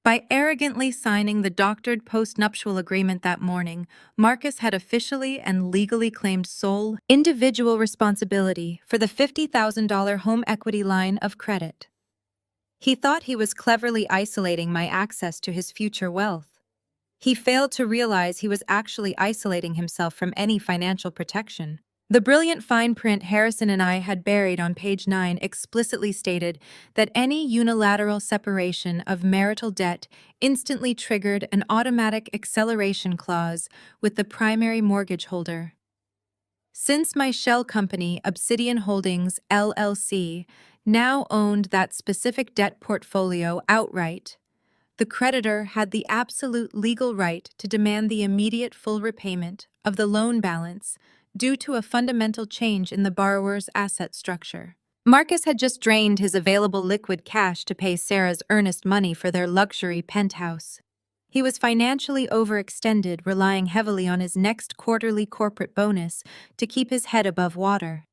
By arrogantly signing the doctored post-nuptial agreement that morning, Marcus had officially and legally claimed sole, individual responsibility for the $50,000 home equity line of credit. He thought he was cleverly isolating my access to his future wealth. He failed to realize he was actually isolating himself from any financial protection. The brilliant fine print Harrison and I had buried on page 9 explicitly stated that any unilateral separation of marital debt instantly triggered an automatic acceleration clause with the primary mortgage holder. Since my shell company, Obsidian Holdings, LLC, now owned that specific debt portfolio outright, the creditor had the absolute legal right to demand the immediate full repayment of the loan balance due to a fundamental change in the borrower's asset structure. Marcus had just drained his available liquid cash to pay Sarah's earnest money for their luxury penthouse. He was financially overextended, relying heavily on his next quarterly corporate bonus to keep his head above water.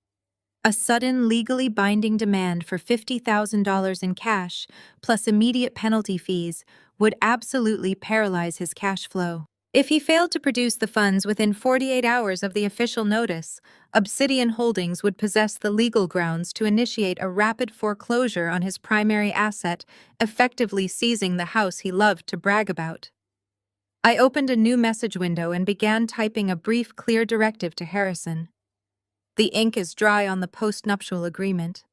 A sudden, legally binding demand for $50,000 in cash, plus immediate penalty fees, would absolutely paralyze his cash flow. If he failed to produce the funds within 48 hours of the official notice, Obsidian Holdings would possess the legal grounds to initiate a rapid foreclosure on his primary asset, effectively seizing the house he loved to brag about. I opened a new message window and began typing a brief, clear directive to Harrison. The ink is dry on the post-nuptial agreement.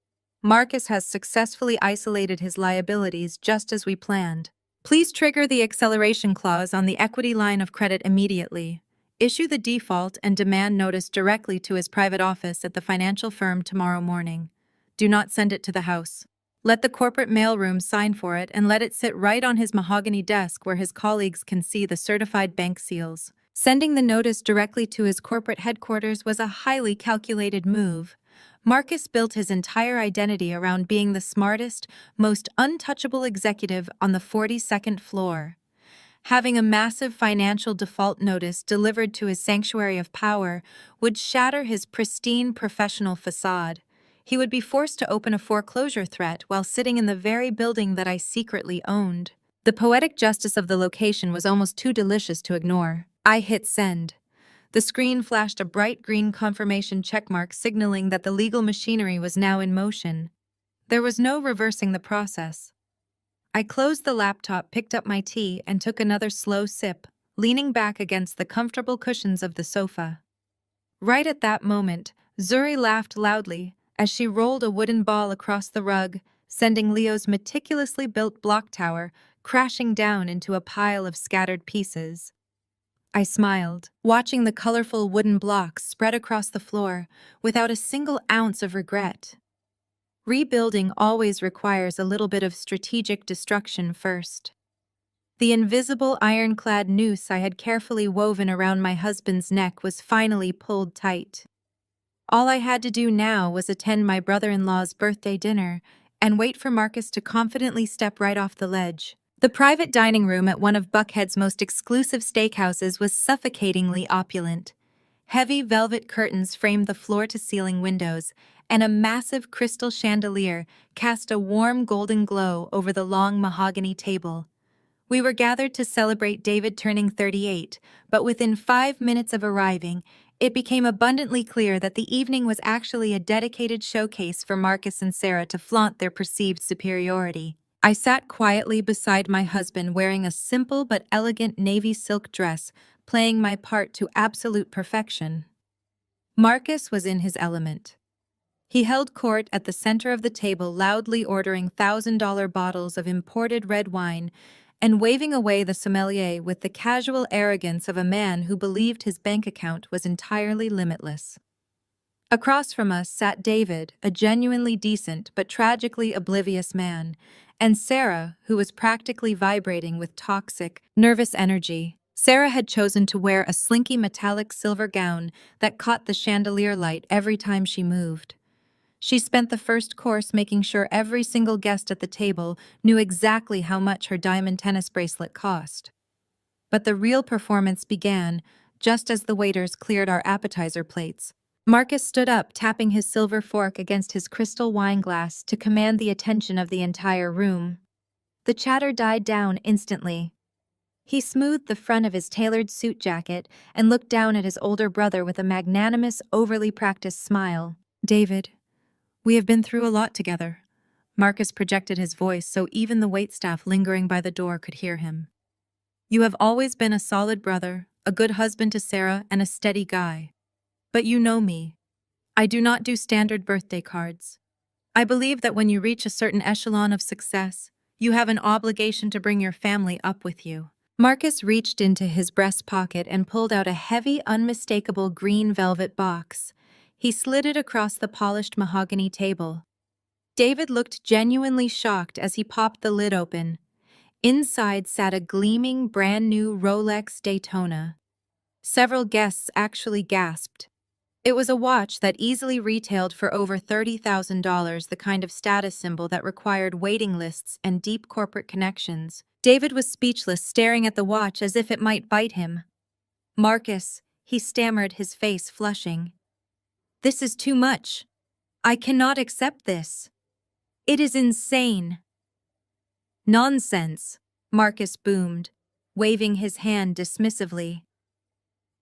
Marcus has successfully isolated his liabilities just as we planned. Please trigger the acceleration clause on the equity line of credit immediately. Issue the default and demand notice directly to his private office at the financial firm tomorrow morning. Do not send it to the house. Let the corporate mailroom sign for it and let it sit right on his mahogany desk where his colleagues can see the certified bank seals. Sending the notice directly to his corporate headquarters was a highly calculated move. Marcus built his entire identity around being the smartest, most untouchable executive on the 42nd floor. Having a massive financial default notice delivered to his sanctuary of power would shatter his pristine professional facade. He would be forced to open a foreclosure threat while sitting in the very building that I secretly owned. The poetic justice of the location was almost too delicious to ignore. I hit send. The screen flashed a bright green confirmation checkmark signaling that the legal machinery was now in motion. There was no reversing the process. I closed the laptop, picked up my tea, and took another slow sip, leaning back against the comfortable cushions of the sofa. Right at that moment, Zuri laughed loudly as she rolled a wooden ball across the rug, sending Leo's meticulously built block tower crashing down into a pile of scattered pieces. I smiled, watching the colorful wooden blocks spread across the floor without a single ounce of regret. Rebuilding always requires a little bit of strategic destruction first. The invisible ironclad noose I had carefully woven around my husband's neck was finally pulled tight. All I had to do now was attend my brother-in-law's birthday dinner and wait for Marcus to confidently step right off the ledge. The private dining room at one of Buckhead's most exclusive steakhouses was suffocatingly opulent. Heavy velvet curtains framed the floor-to-ceiling windows, and a massive crystal chandelier cast a warm golden glow over the long mahogany table. We were gathered to celebrate David turning 38, but within 5 minutes of arriving, it became abundantly clear that the evening was actually a dedicated showcase for Marcus and Sarah to flaunt their perceived superiority. I sat quietly beside my husband wearing a simple but elegant navy silk dress, playing my part to absolute perfection. Marcus was in his element. He held court at the center of the table, loudly ordering $1,000 bottles of imported red wine and waving away the sommelier with the casual arrogance of a man who believed his bank account was entirely limitless. Across from us sat David, a genuinely decent but tragically oblivious man, and Sarah, who was practically vibrating with toxic, nervous energy. Sarah had chosen to wear a slinky metallic silver gown that caught the chandelier light every time she moved. She spent the first course making sure every single guest at the table knew exactly how much her diamond tennis bracelet cost. But the real performance began just as the waiters cleared our appetizer plates. Marcus stood up, tapping his silver fork against his crystal wine glass to command the attention of the entire room. The chatter died down instantly. He smoothed the front of his tailored suit jacket and looked down at his older brother with a magnanimous, overly practiced smile. "David, we have been through a lot together." Marcus projected his voice so even the waitstaff lingering by the door could hear him. "You have always been a solid brother, a good husband to Sarah, and a steady guy. But you know me. I do not do standard birthday cards. I believe that when you reach a certain echelon of success, you have an obligation to bring your family up with you." Marcus reached into his breast pocket and pulled out a heavy, unmistakable green velvet box. He slid it across the polished mahogany table. David looked genuinely shocked as he popped the lid open. Inside sat a gleaming, brand-new Rolex Daytona. Several guests actually gasped. It was a watch that easily retailed for over $30,000, the kind of status symbol that required waiting lists and deep corporate connections. David was speechless, staring at the watch as if it might bite him. "Marcus," he stammered, his face flushing. "This is too much. I cannot accept this. It is insane." "Nonsense," Marcus boomed, waving his hand dismissively.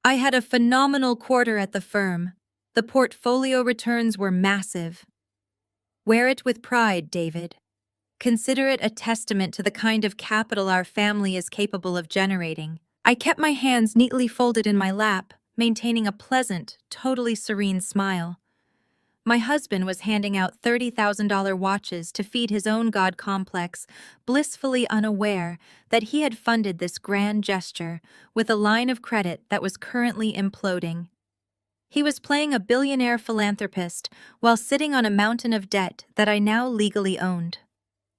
"I had a phenomenal quarter at the firm. The portfolio returns were massive. Wear it with pride, David. Consider it a testament to the kind of capital our family is capable of generating." I kept my hands neatly folded in my lap, maintaining a pleasant, totally serene smile. My husband was handing out $30,000 watches to feed his own God complex, blissfully unaware that he had funded this grand gesture with a line of credit that was currently imploding. He was playing a billionaire philanthropist while sitting on a mountain of debt that I now legally owned.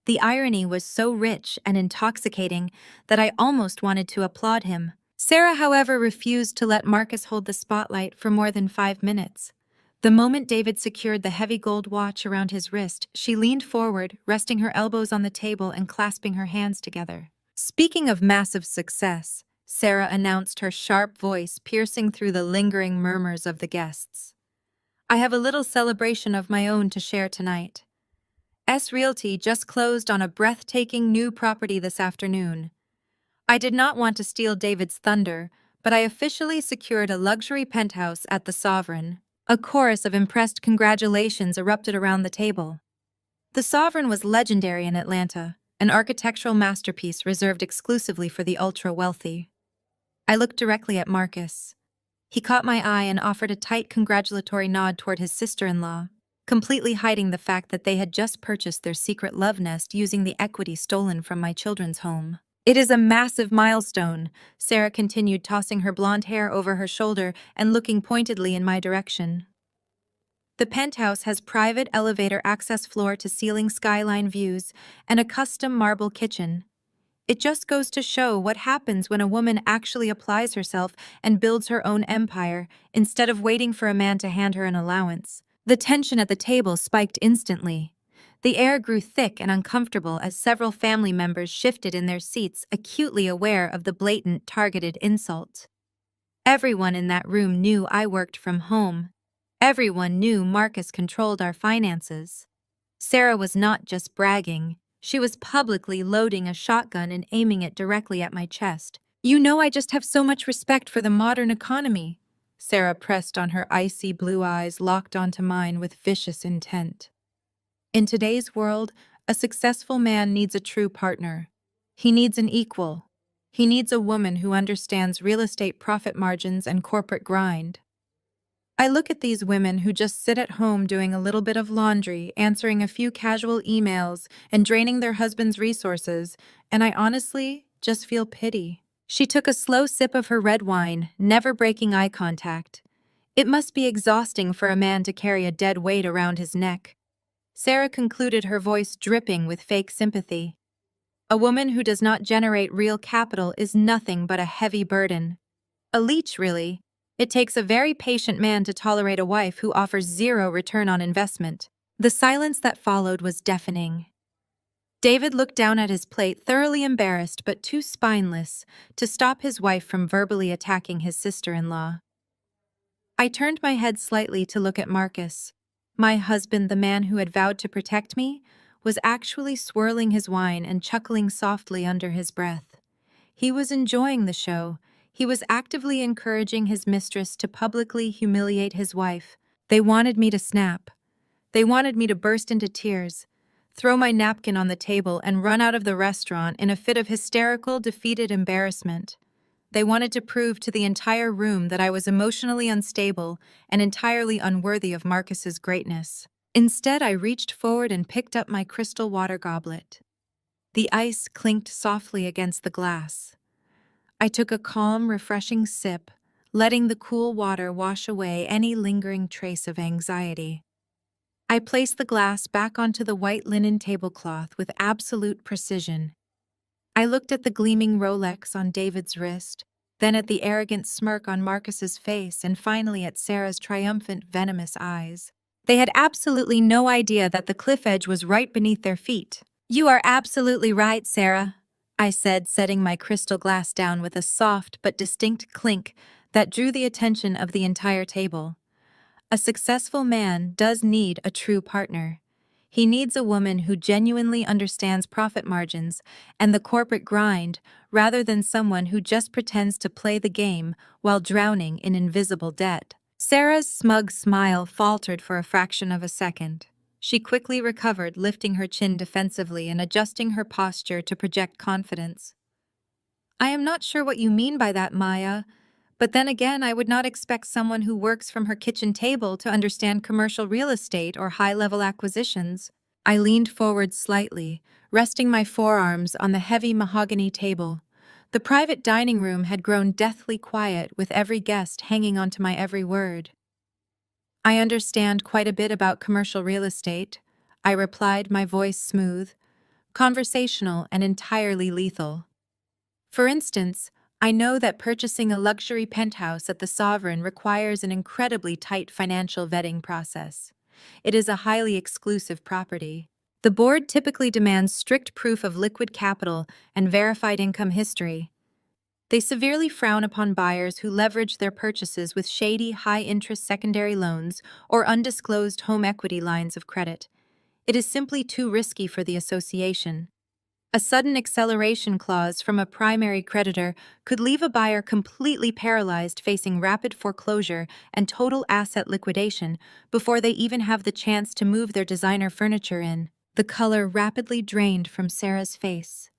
The irony was so rich and intoxicating that I almost wanted to applaud him. Sarah, however, refused to let Marcus hold the spotlight for more than 5 minutes. The moment David secured the heavy gold watch around his wrist, she leaned forward, resting her elbows on the table and clasping her hands together. "Speaking of massive success," Sarah announced, her sharp voice piercing through the lingering murmurs of the guests, "I have a little celebration of my own to share tonight. S Realty just closed on a breathtaking new property this afternoon. I did not want to steal David's thunder, but I officially secured a luxury penthouse at the Sovereign." A chorus of impressed congratulations erupted around the table. The Sovereign was legendary in Atlanta, an architectural masterpiece reserved exclusively for the ultra-wealthy. I looked directly at Marcus. He caught my eye and offered a tight congratulatory nod toward his sister-in-law, completely hiding the fact that they had just purchased their secret love nest using the equity stolen from my children's home. "It is a massive milestone," Sarah continued, tossing her blonde hair over her shoulder and looking pointedly in my direction. "The penthouse has private elevator access, floor-to-ceiling skyline views, and a custom marble kitchen. It just goes to show what happens when a woman actually applies herself and builds her own empire, instead of waiting for a man to hand her an allowance." The tension at the table spiked instantly. The air grew thick and uncomfortable as several family members shifted in their seats, acutely aware of the blatant, targeted insult. Everyone in that room knew I worked from home. Everyone knew Marcus controlled our finances. Sarah was not just bragging. She was publicly loading a shotgun and aiming it directly at my chest. "You know I just have so much respect for the modern economy." Sarah pressed on her icy blue eyes locked onto mine with vicious intent. In today's world, a successful man needs a true partner. He needs an equal. He needs a woman who understands real estate profit margins and corporate grind. I look at these women who just sit at home doing a little bit of laundry, answering a few casual emails, and draining their husband's resources, and I honestly just feel pity. She took a slow sip of her red wine, never breaking eye contact. It must be exhausting for a man to carry a dead weight around his neck. Sarah concluded, her voice dripping with fake sympathy. A woman who does not generate real capital is nothing but a heavy burden. A leech, really. It takes a very patient man to tolerate a wife who offers zero return on investment. The silence that followed was deafening. David looked down at his plate, thoroughly embarrassed but too spineless to stop his wife from verbally attacking his sister-in-law. I turned my head slightly to look at Marcus. My husband, the man who had vowed to protect me, was actually swirling his wine and chuckling softly under his breath. He was enjoying the show. He was actively encouraging his mistress to publicly humiliate his wife. They wanted me to snap. They wanted me to burst into tears, throw my napkin on the table, and run out of the restaurant in a fit of hysterical, defeated embarrassment. They wanted to prove to the entire room that I was emotionally unstable and entirely unworthy of Marcus's greatness. Instead, I reached forward and picked up my crystal water goblet. The ice clinked softly against the glass. I took a calm, refreshing sip, letting the cool water wash away any lingering trace of anxiety. I placed the glass back onto the white linen tablecloth with absolute precision. I looked at the gleaming Rolex on David's wrist, then at the arrogant smirk on Marcus's face, and finally at Sarah's triumphant, venomous eyes. They had absolutely no idea that the cliff edge was right beneath their feet. "You are absolutely right, Sarah," I said, setting my crystal glass down with a soft but distinct clink that drew the attention of the entire table. A successful man does need a true partner. He needs a woman who genuinely understands profit margins and the corporate grind, rather than someone who just pretends to play the game while drowning in invisible debt. Sarah's smug smile faltered for a fraction of a second. She quickly recovered, lifting her chin defensively and adjusting her posture to project confidence. "I am not sure what you mean by that, Maya. But then again, I would not expect someone who works from her kitchen table to understand commercial real estate or high-level acquisitions." I leaned forward slightly, resting my forearms on the heavy mahogany table. The private dining room had grown deathly quiet, with every guest hanging onto my every word. "I understand quite a bit about commercial real estate," I replied, my voice smooth, conversational, and entirely lethal. "For instance, I know that purchasing a luxury penthouse at the Sovereign requires an incredibly tight financial vetting process. It is a highly exclusive property. The board typically demands strict proof of liquid capital and verified income history. They severely frown upon buyers who leverage their purchases with shady, high-interest secondary loans or undisclosed home equity lines of credit. It is simply too risky for the association. A sudden acceleration clause from a primary creditor could leave a buyer completely paralyzed, facing rapid foreclosure and total asset liquidation before they even have the chance to move their designer furniture in. The color rapidly drained from Sarah's face.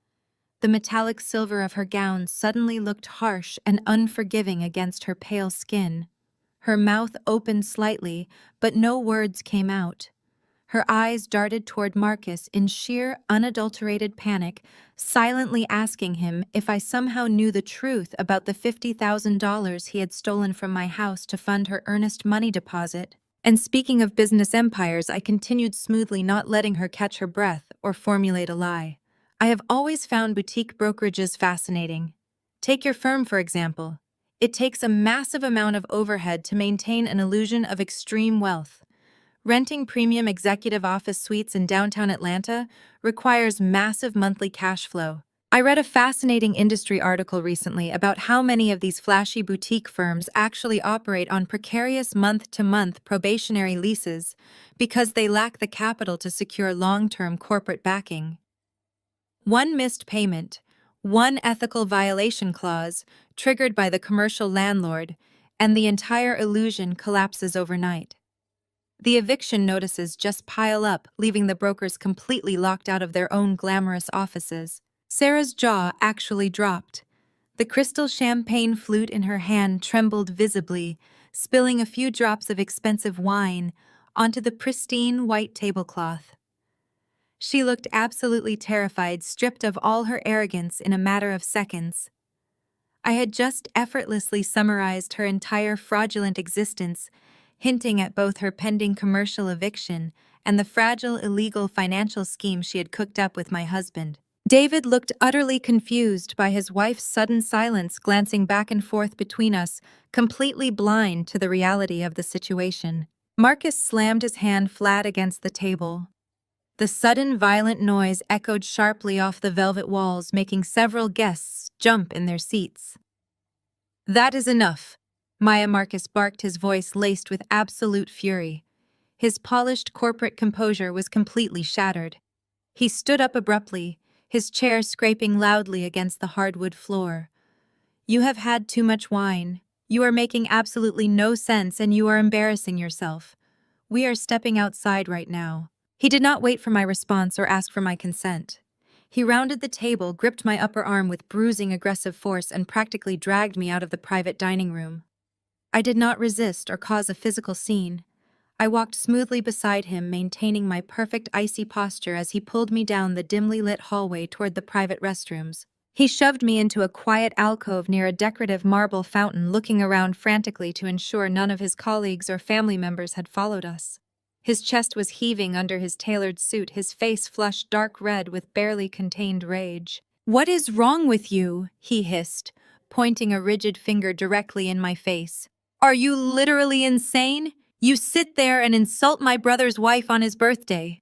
The metallic silver of her gown suddenly looked harsh and unforgiving against her pale skin. Her mouth opened slightly, but no words came out. Her eyes darted toward Marcus in sheer, unadulterated panic, silently asking him if I somehow knew the truth about the $50,000 he had stolen from my house to fund her earnest money deposit. And speaking of business empires, I continued smoothly, not letting her catch her breath or formulate a lie. "I have always found boutique brokerages fascinating. Take your firm, for example. It takes a massive amount of overhead to maintain an illusion of extreme wealth. Renting premium executive office suites in downtown Atlanta requires massive monthly cash flow. I read a fascinating industry article recently about how many of these flashy boutique firms actually operate on precarious month-to-month probationary leases because they lack the capital to secure long-term corporate backing. One missed payment, one ethical violation clause triggered by the commercial landlord, and the entire illusion collapses overnight. The eviction notices just pile up, leaving the brokers completely locked out of their own glamorous offices. Sarah's jaw actually dropped. The crystal champagne flute in her hand trembled visibly, spilling a few drops of expensive wine onto the pristine white tablecloth. She looked absolutely terrified, stripped of all her arrogance in a matter of seconds. I had just effortlessly summarized her entire fraudulent existence, hinting at both her pending commercial eviction and the fragile illegal financial scheme she had cooked up with my husband. David looked utterly confused by his wife's sudden silence, glancing back and forth between us, completely blind to the reality of the situation. Marcus slammed his hand flat against the table. The sudden violent noise echoed sharply off the velvet walls, making several guests jump in their seats. "That is enough," Marcus barked, his voice laced with absolute fury. His polished corporate composure was completely shattered. He stood up abruptly, his chair scraping loudly against the hardwood floor. "You have had too much wine. You are making absolutely no sense and you are embarrassing yourself. We are stepping outside right now." He did not wait for my response or ask for my consent. He rounded the table, gripped my upper arm with bruising aggressive force, and practically dragged me out of the private dining room. I did not resist or cause a physical scene. I walked smoothly beside him, maintaining my perfect icy posture as he pulled me down the dimly lit hallway toward the private restrooms. He shoved me into a quiet alcove near a decorative marble fountain, looking around frantically to ensure none of his colleagues or family members had followed us. His chest was heaving under his tailored suit, his face flushed dark red with barely contained rage. "What is wrong with you?" he hissed, pointing a rigid finger directly in my face. "Are you literally insane? You sit there and insult my brother's wife on his birthday.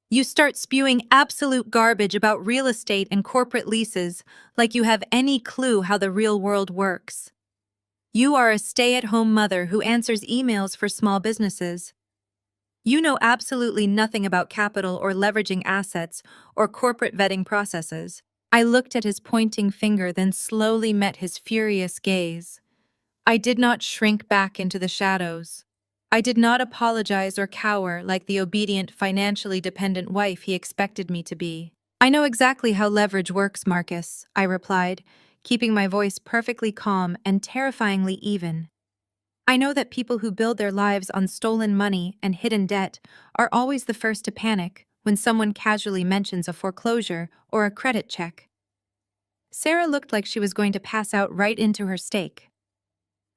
You start spewing absolute garbage about real estate and corporate leases like you have any clue how the real world works. You are a stay-at-home mother who answers emails for small businesses. You know absolutely nothing about capital or leveraging assets or corporate vetting processes." I looked at his pointing finger, then slowly met his furious gaze. I did not shrink back into the shadows. I did not apologize or cower like the obedient, financially dependent wife he expected me to be. "I know exactly how leverage works, Marcus," I replied, keeping my voice perfectly calm and terrifyingly even. "I know that people who build their lives on stolen money and hidden debt are always the first to panic when someone casually mentions a foreclosure or a credit check." Sarah looked like she was going to pass out right into her steak.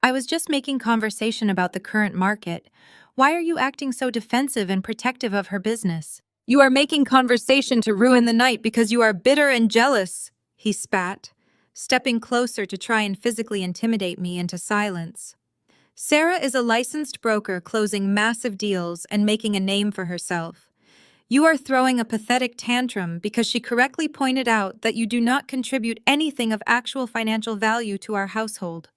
"I was just making conversation about the current market. Why are you acting so defensive and protective of her business?" "You are making conversation to ruin the night because you are bitter and jealous," he spat, stepping closer to try and physically intimidate me into silence. "Sarah is a licensed broker closing massive deals and making a name for herself. You are throwing a pathetic tantrum because she correctly pointed out that you do not contribute anything of actual financial value to our household.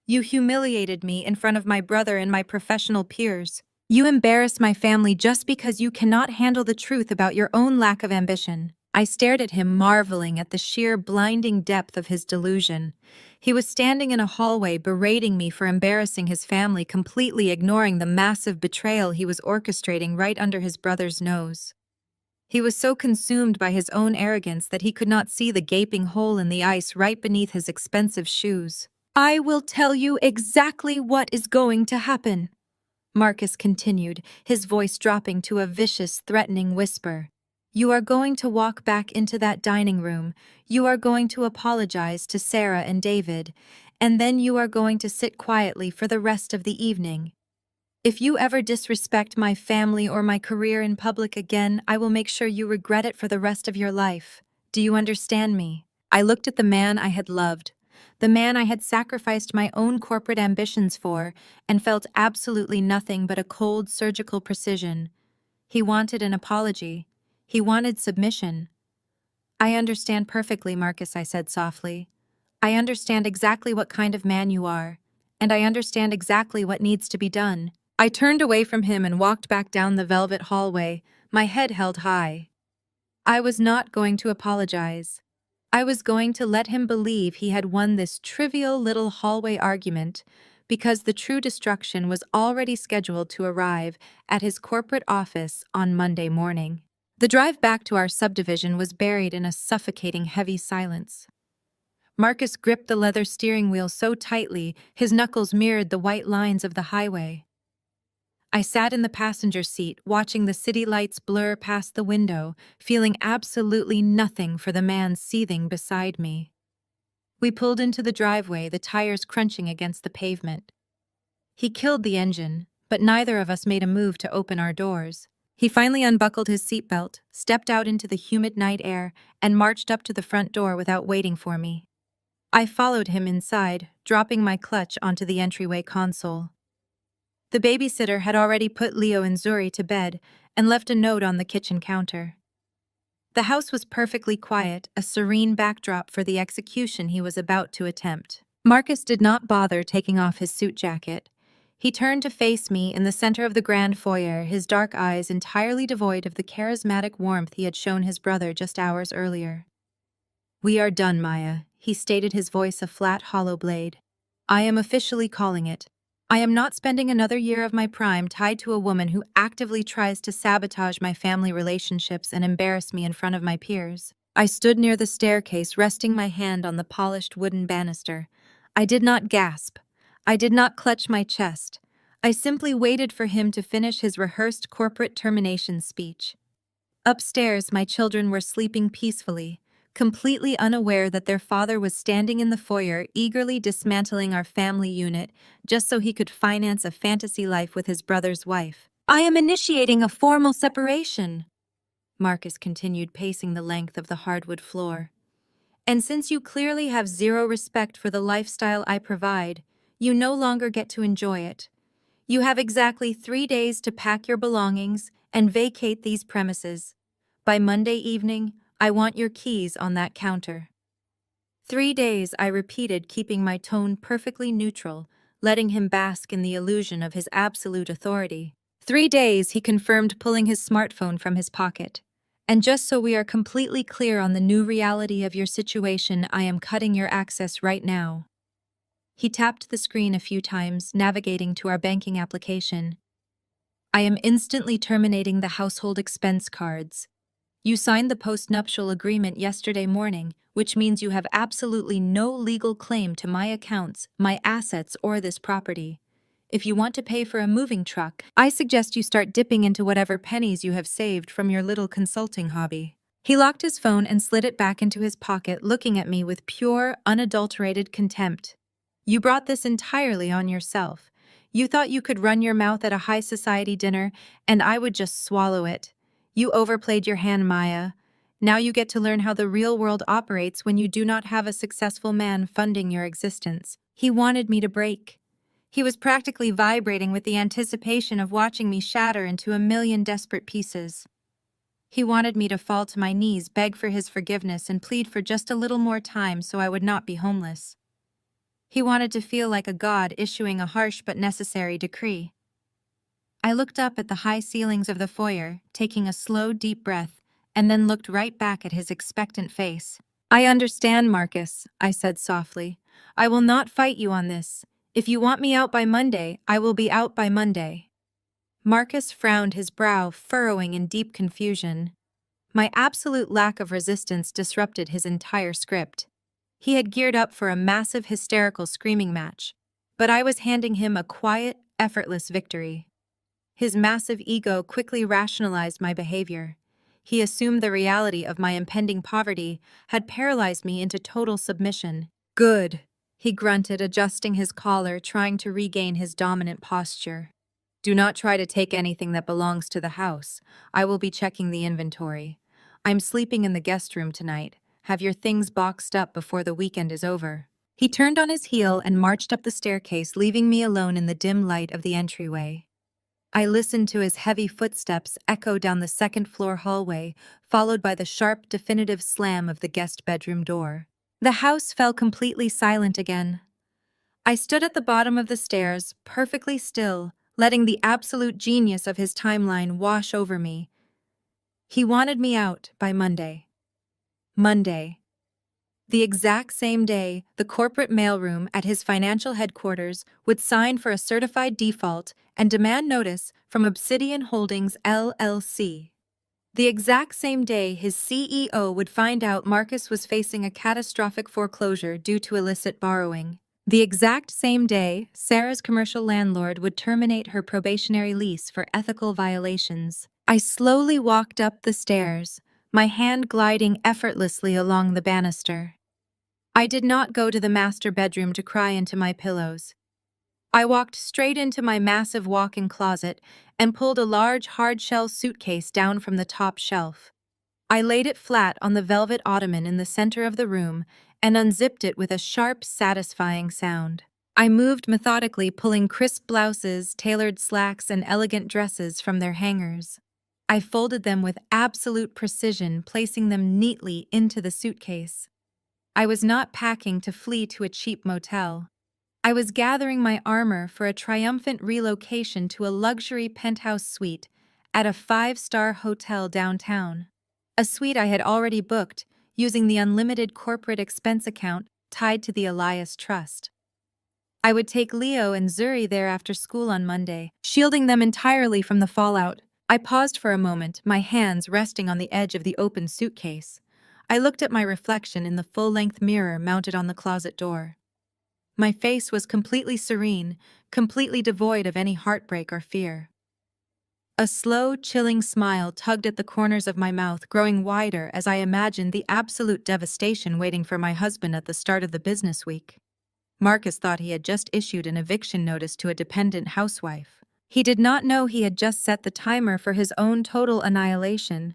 You humiliated me in front of my brother and my professional peers. You embarrass my family just because you cannot handle the truth about your own lack of ambition." I stared at him, marveling at the sheer blinding depth of his delusion. He was standing in a hallway berating me for embarrassing his family, completely ignoring the massive betrayal he was orchestrating right under his brother's nose. He was so consumed by his own arrogance that he could not see the gaping hole in the ice right beneath his expensive shoes. "I will tell you exactly what is going to happen," Marcus continued, his voice dropping to a vicious, threatening whisper. "You are going to walk back into that dining room, you are going to apologize to Sarah and David, and then you are going to sit quietly for the rest of the evening. If you ever disrespect my family or my career in public again, I will make sure you regret it for the rest of your life. Do you understand me?" I looked at the man I had loved, the man I had sacrificed my own corporate ambitions for, and felt absolutely nothing but a cold, surgical precision. He wanted an apology. He wanted submission. "I understand perfectly, Marcus," I said softly. "I understand exactly what kind of man you are, and I understand exactly what needs to be done." I turned away from him and walked back down the velvet hallway, my head held high. I was not going to apologize. I was going to let him believe he had won this trivial little hallway argument because the true destruction was already scheduled to arrive at his corporate office on Monday morning. The drive back to our subdivision was buried in a suffocating heavy silence. Marcus gripped the leather steering wheel so tightly his knuckles mirrored the white lines of the highway. I sat in the passenger seat, watching the city lights blur past the window, feeling absolutely nothing for the man seething beside me. We pulled into the driveway, the tires crunching against the pavement. He killed the engine, but neither of us made a move to open our doors. He finally unbuckled his seatbelt, stepped out into the humid night air, and marched up to the front door without waiting for me. I followed him inside, dropping my clutch onto the entryway console. The babysitter had already put Leo and Zuri to bed and left a note on the kitchen counter. The house was perfectly quiet, a serene backdrop for the execution he was about to attempt. Marcus did not bother taking off his suit jacket. He turned to face me in the center of the grand foyer, his dark eyes entirely devoid of the charismatic warmth he had shown his brother just hours earlier. "We are done, Maya," he stated, his voice a flat, hollow blade. "I am officially calling it. I am not spending another year of my prime tied to a woman who actively tries to sabotage my family relationships and embarrass me in front of my peers." I stood near the staircase, resting my hand on the polished wooden banister. I did not gasp. I did not clutch my chest. I simply waited for him to finish his rehearsed corporate termination speech. Upstairs, my children were sleeping peacefully, completely unaware that their father was standing in the foyer eagerly dismantling our family unit just so he could finance a fantasy life with his brother's wife. "I am initiating a formal separation," Marcus continued, pacing the length of the hardwood floor. "And since you clearly have zero respect for the lifestyle I provide, you no longer get to enjoy it. You have exactly 3 days to pack your belongings and vacate these premises. By Monday evening, I want your keys on that counter." 3 days, I repeated, keeping my tone perfectly neutral, letting him bask in the illusion of his absolute authority. 3 days, he confirmed, pulling his smartphone from his pocket. "And just so we are completely clear on the new reality of your situation, I am cutting your access right now." He tapped the screen a few times, navigating to our banking application. "I am instantly terminating the household expense cards. You signed the post-nuptial agreement yesterday morning, which means you have absolutely no legal claim to my accounts, my assets, or this property. If you want to pay for a moving truck, I suggest you start dipping into whatever pennies you have saved from your little consulting hobby." He locked his phone and slid it back into his pocket, looking at me with pure, unadulterated contempt. "You brought this entirely on yourself. You thought you could run your mouth at a high society dinner, and I would just swallow it. You overplayed your hand, Maya. Now you get to learn how the real world operates when you do not have a successful man funding your existence." He wanted me to break. He was practically vibrating with the anticipation of watching me shatter into a million desperate pieces. He wanted me to fall to my knees, beg for his forgiveness, and plead for just a little more time so I would not be homeless. He wanted to feel like a god issuing a harsh but necessary decree. I looked up at the high ceilings of the foyer, taking a slow, deep breath, and then looked right back at his expectant face. "I understand, Marcus," I said softly. "I will not fight you on this. If you want me out by Monday, I will be out by Monday." Marcus frowned, his brow furrowing in deep confusion. My absolute lack of resistance disrupted his entire script. He had geared up for a massive, hysterical screaming match, but I was handing him a quiet, effortless victory. His massive ego quickly rationalized my behavior. He assumed the reality of my impending poverty had paralyzed me into total submission. "Good," he grunted, adjusting his collar, trying to regain his dominant posture. "Do not try to take anything that belongs to the house. I will be checking the inventory. I'm sleeping in the guest room tonight. Have your things boxed up before the weekend is over." He turned on his heel and marched up the staircase, leaving me alone in the dim light of the entryway. I listened to his heavy footsteps echo down the second-floor hallway, followed by the sharp, definitive slam of the guest bedroom door. The house fell completely silent again. I stood at the bottom of the stairs, perfectly still, letting the absolute genius of his timeline wash over me. He wanted me out by Monday. Monday. The exact same day, the corporate mailroom at his financial headquarters would sign for a certified default and demand notice from Obsidian Holdings LLC. The exact same day, his CEO would find out Marcus was facing a catastrophic foreclosure due to illicit borrowing. The exact same day, Sarah's commercial landlord would terminate her probationary lease for ethical violations. I slowly walked up the stairs, my hand gliding effortlessly along the banister. I did not go to the master bedroom to cry into my pillows. I walked straight into my massive walk-in closet and pulled a large hard-shell suitcase down from the top shelf. I laid it flat on the velvet ottoman in the center of the room and unzipped it with a sharp, satisfying sound. I moved methodically, pulling crisp blouses, tailored slacks, and elegant dresses from their hangers. I folded them with absolute precision, placing them neatly into the suitcase. I was not packing to flee to a cheap motel. I was gathering my armor for a triumphant relocation to a luxury penthouse suite at a 5-star hotel downtown. A suite I had already booked using the unlimited corporate expense account tied to the Elias Trust. I would take Leo and Zuri there after school on Monday, shielding them entirely from the fallout. I paused for a moment, my hands resting on the edge of the open suitcase. I looked at my reflection in the full-length mirror mounted on the closet door. My face was completely serene, completely devoid of any heartbreak or fear. A slow, chilling smile tugged at the corners of my mouth, growing wider as I imagined the absolute devastation waiting for my husband at the start of the business week. Marcus thought he had just issued an eviction notice to a dependent housewife. He did not know he had just set the timer for his own total annihilation.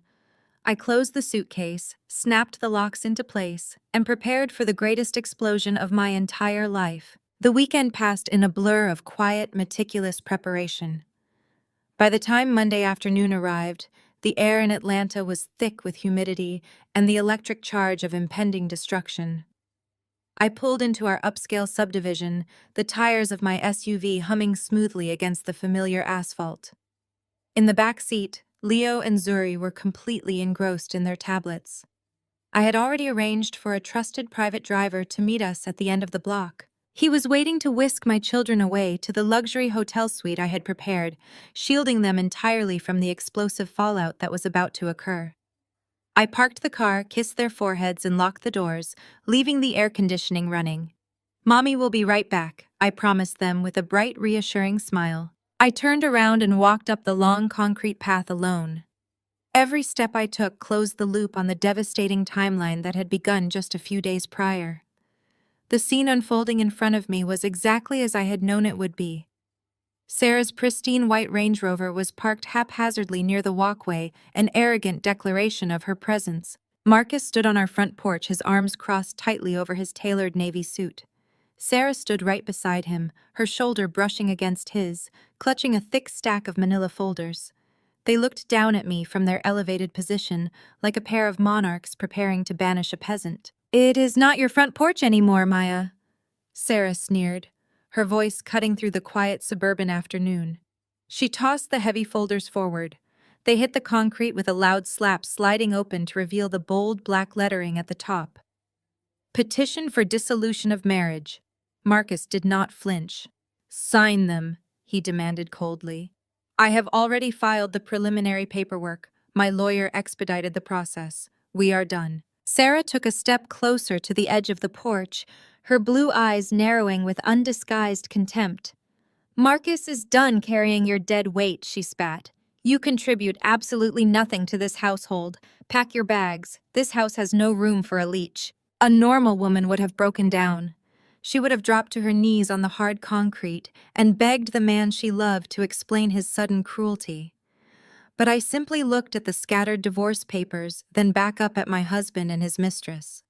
I closed the suitcase, snapped the locks into place, and prepared for the greatest explosion of my entire life. The weekend passed in a blur of quiet, meticulous preparation. By the time Monday afternoon arrived, the air in Atlanta was thick with humidity and the electric charge of impending destruction. I pulled into our upscale subdivision, the tires of my SUV humming smoothly against the familiar asphalt. In the back seat, Leo and Zuri were completely engrossed in their tablets. I had already arranged for a trusted private driver to meet us at the end of the block. He was waiting to whisk my children away to the luxury hotel suite I had prepared, shielding them entirely from the explosive fallout that was about to occur. I parked the car, kissed their foreheads, and locked the doors, leaving the air conditioning running. "Mommy will be right back," I promised them with a bright, reassuring smile. I turned around and walked up the long concrete path alone. Every step I took closed the loop on the devastating timeline that had begun just a few days prior. The scene unfolding in front of me was exactly as I had known it would be. Sarah's pristine white Range Rover was parked haphazardly near the walkway, an arrogant declaration of her presence. Marcus stood on our front porch, his arms crossed tightly over his tailored navy suit. Sarah stood right beside him, her shoulder brushing against his, clutching a thick stack of manila folders. They looked down at me from their elevated position, like a pair of monarchs preparing to banish a peasant. "It is not your front porch anymore, Maya," Sarah sneered, her voice cutting through the quiet suburban afternoon. She tossed the heavy folders forward. They hit the concrete with a loud slap, sliding open to reveal the bold black lettering at the top. "Petition for dissolution of marriage." Marcus did not flinch. "Sign them," he demanded coldly. "I have already filed the preliminary paperwork. My lawyer expedited the process. We are done." Sarah took a step closer to the edge of the porch, her blue eyes narrowing with undisguised contempt. "Marcus is done carrying your dead weight," she spat. "You contribute absolutely nothing to this household. Pack your bags. This house has no room for a leech." A normal woman would have broken down. She would have dropped to her knees on the hard concrete and begged the man she loved to explain his sudden cruelty. But I simply looked at the scattered divorce papers, then back up at my husband and his mistress.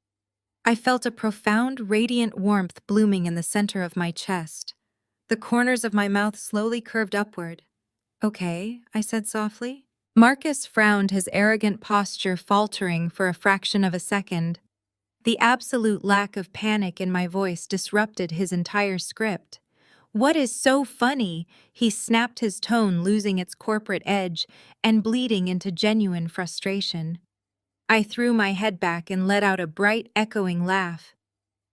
I felt a profound, radiant warmth blooming in the center of my chest. The corners of my mouth slowly curved upward. "Okay," I said softly. Marcus frowned, his arrogant posture faltering for a fraction of a second. The absolute lack of panic in my voice disrupted his entire script. What is so funny? He snapped, his tone losing its corporate edge and bleeding into genuine frustration. I threw my head back and let out a bright, echoing laugh.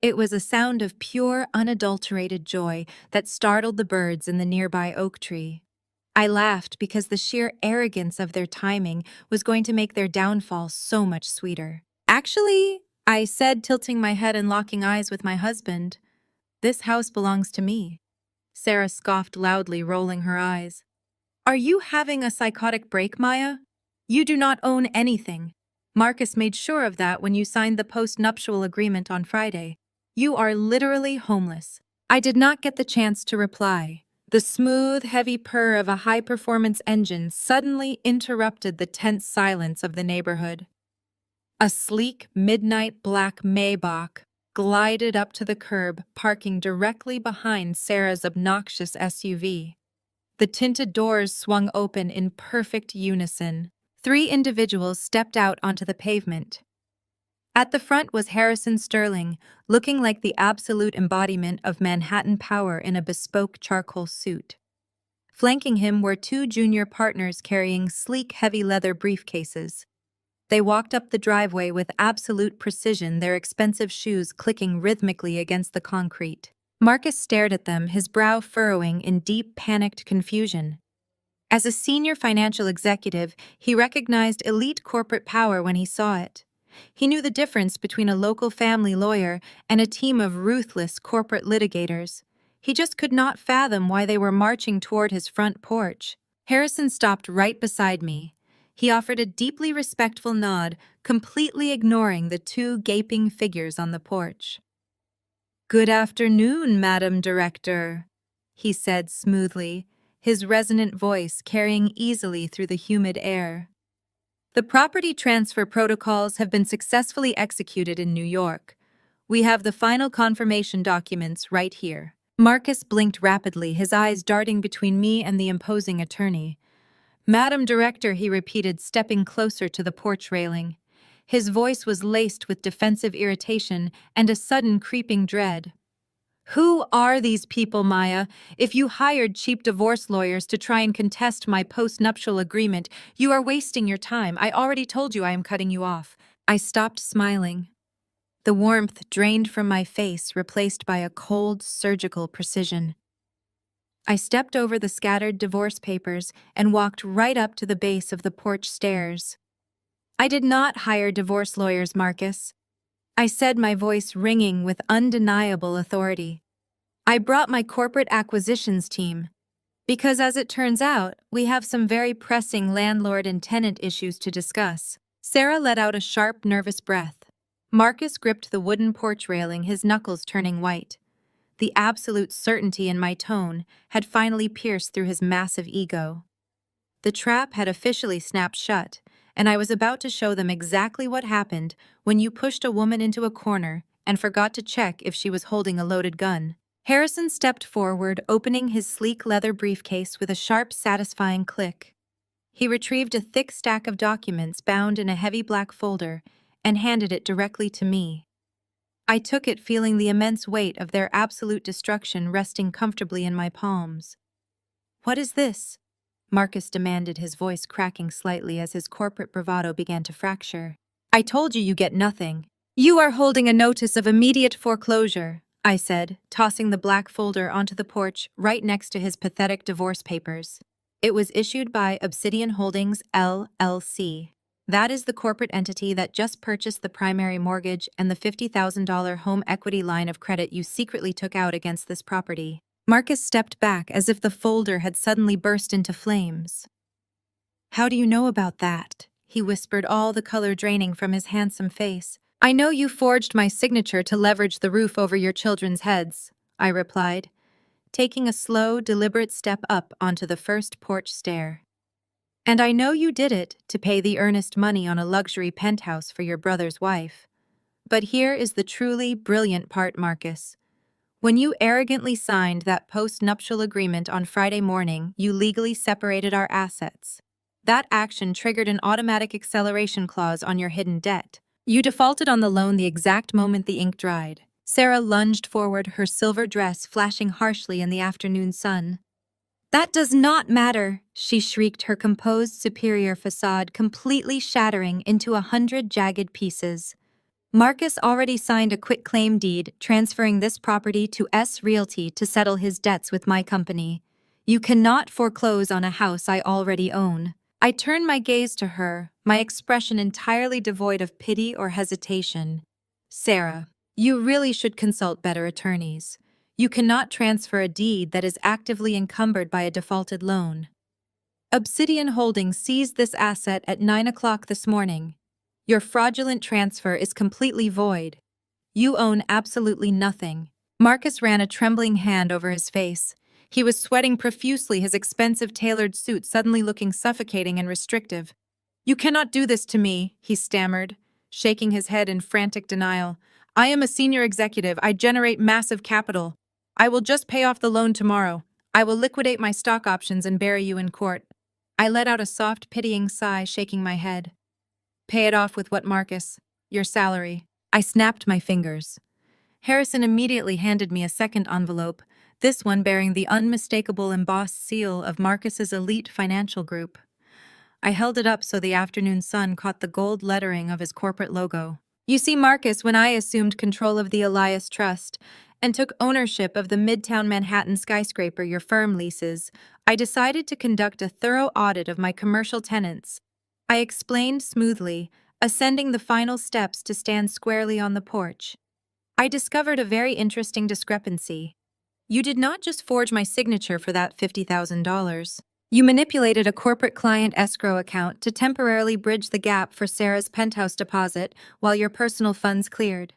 It was a sound of pure, unadulterated joy that startled the birds in the nearby oak tree. I laughed because the sheer arrogance of their timing was going to make their downfall so much sweeter. Actually, I said, tilting my head and locking eyes with my husband, this house belongs to me. Sarah scoffed loudly, rolling her eyes. Are you having a psychotic break, Maya? You do not own anything. Marcus made sure of that when you signed the post-nuptial agreement on Friday. You are literally homeless. I did not get the chance to reply. The smooth, heavy purr of a high-performance engine suddenly interrupted the tense silence of the neighborhood. A sleek, midnight black Maybach glided up to the curb, parking directly behind Sarah's obnoxious SUV. The tinted doors swung open in perfect unison. 3 individuals stepped out onto the pavement. At the front was Harrison Sterling, looking like the absolute embodiment of Manhattan power in a bespoke charcoal suit. Flanking him were 2 junior partners carrying sleek, heavy leather briefcases. They walked up the driveway with absolute precision, their expensive shoes clicking rhythmically against the concrete. Marcus stared at them, his brow furrowing in deep, panicked confusion. As a senior financial executive, he recognized elite corporate power when he saw it. He knew the difference between a local family lawyer and a team of ruthless corporate litigators. He just could not fathom why they were marching toward his front porch. Harrison stopped right beside me. He offered a deeply respectful nod, completely ignoring the 2 gaping figures on the porch. "Good afternoon, Madam Director," he said smoothly, his resonant voice carrying easily through the humid air. "The property transfer protocols have been successfully executed in New York. We have the final confirmation documents right here." Marcus blinked rapidly, his eyes darting between me and the imposing attorney. "Madam Director," he repeated, stepping closer to the porch railing. His voice was laced with defensive irritation and a sudden creeping dread. "Who are these people, Maya? If you hired cheap divorce lawyers to try and contest my post-nuptial agreement, you are wasting your time. I already told you I am cutting you off." I stopped smiling. The warmth drained from my face, replaced by a cold, surgical precision. I stepped over the scattered divorce papers and walked right up to the base of the porch stairs. "I did not hire divorce lawyers, Marcus," I said, my voice ringing with undeniable authority. "I brought my corporate acquisitions team. Because as it turns out, we have some very pressing landlord and tenant issues to discuss." Sarah let out a sharp, nervous breath. Marcus gripped the wooden porch railing, his knuckles turning white. The absolute certainty in my tone had finally pierced through his massive ego. The trap had officially snapped shut, and I was about to show them exactly what happened when you pushed a woman into a corner and forgot to check if she was holding a loaded gun. Harrison stepped forward, opening his sleek leather briefcase with a sharp, satisfying click. He retrieved a thick stack of documents bound in a heavy black folder and handed it directly to me. I took it, feeling the immense weight of their absolute destruction resting comfortably in my palms. "What is this?" Marcus demanded, his voice cracking slightly as his corporate bravado began to fracture. "I told you you get nothing." "You are holding a notice of immediate foreclosure," I said, tossing the black folder onto the porch right next to his pathetic divorce papers. "It was issued by Obsidian Holdings, LLC. That is the corporate entity that just purchased the primary mortgage and the $50,000 home equity line of credit you secretly took out against this property." Marcus stepped back as if the folder had suddenly burst into flames. "How do you know about that?" he whispered, all the color draining from his handsome face. "I know you forged my signature to leverage the roof over your children's heads," I replied, taking a slow, deliberate step up onto the first porch stair. "And I know you did it to pay the earnest money on a luxury penthouse for your brother's wife. But here is the truly brilliant part, Marcus. When you arrogantly signed that post-nuptial agreement on Friday morning, you legally separated our assets. That action triggered an automatic acceleration clause on your hidden debt. You defaulted on the loan the exact moment the ink dried. Sarah lunged forward, her silver dress flashing harshly in the afternoon sun. "That does not matter," she shrieked, her composed superior facade completely shattering into 100 jagged pieces. "Marcus already signed a quitclaim deed transferring this property to S Realty to settle his debts with my company. You cannot foreclose on a house I already own." I turned my gaze to her, my expression entirely devoid of pity or hesitation. "Sarah, you really should consult better attorneys. You cannot transfer a deed that is actively encumbered by a defaulted loan. Obsidian Holdings seized this asset at 9 o'clock this morning. Your fraudulent transfer is completely void. You own absolutely nothing." Marcus ran a trembling hand over his face. He was sweating profusely, his expensive tailored suit suddenly looking suffocating and restrictive. "You cannot do this to me," he stammered, shaking his head in frantic denial. "I am a senior executive. I generate massive capital. I will just pay off the loan tomorrow. I will liquidate my stock options and bury you in court." I let out a soft, pitying sigh, shaking my head. "Pay it off with what, Marcus? Your salary." I snapped my fingers. Harrison immediately handed me a second envelope, this one bearing the unmistakable embossed seal of Marcus's elite financial group. I held it up so the afternoon sun caught the gold lettering of his corporate logo. "You see, Marcus, when I assumed control of the Elias Trust and took ownership of the Midtown Manhattan skyscraper your firm leases, I decided to conduct a thorough audit of my commercial tenants." I explained smoothly, ascending the final steps to stand squarely on the porch. "I discovered a very interesting discrepancy. You did not just forge my signature for that $50,000. You manipulated a corporate client escrow account to temporarily bridge the gap for Sarah's penthouse deposit while your personal funds cleared.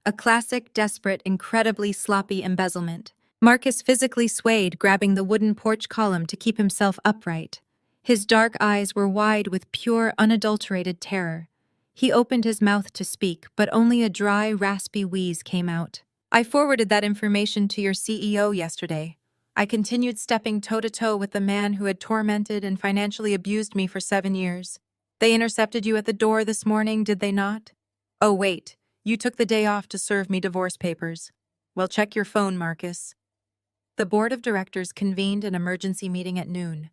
A classic, desperate, incredibly sloppy embezzlement." Marcus physically swayed, grabbing the wooden porch column to keep himself upright. His dark eyes were wide with pure, unadulterated terror. He opened his mouth to speak, but only a dry, raspy wheeze came out. "I forwarded that information to your CEO yesterday. I continued stepping toe-to-toe with the man who had tormented and financially abused me for 7 years. They intercepted you at the door this morning, did they not? Oh, wait, you took the day off to serve me divorce papers. Well, check your phone, Marcus." The board of directors convened an emergency meeting at noon.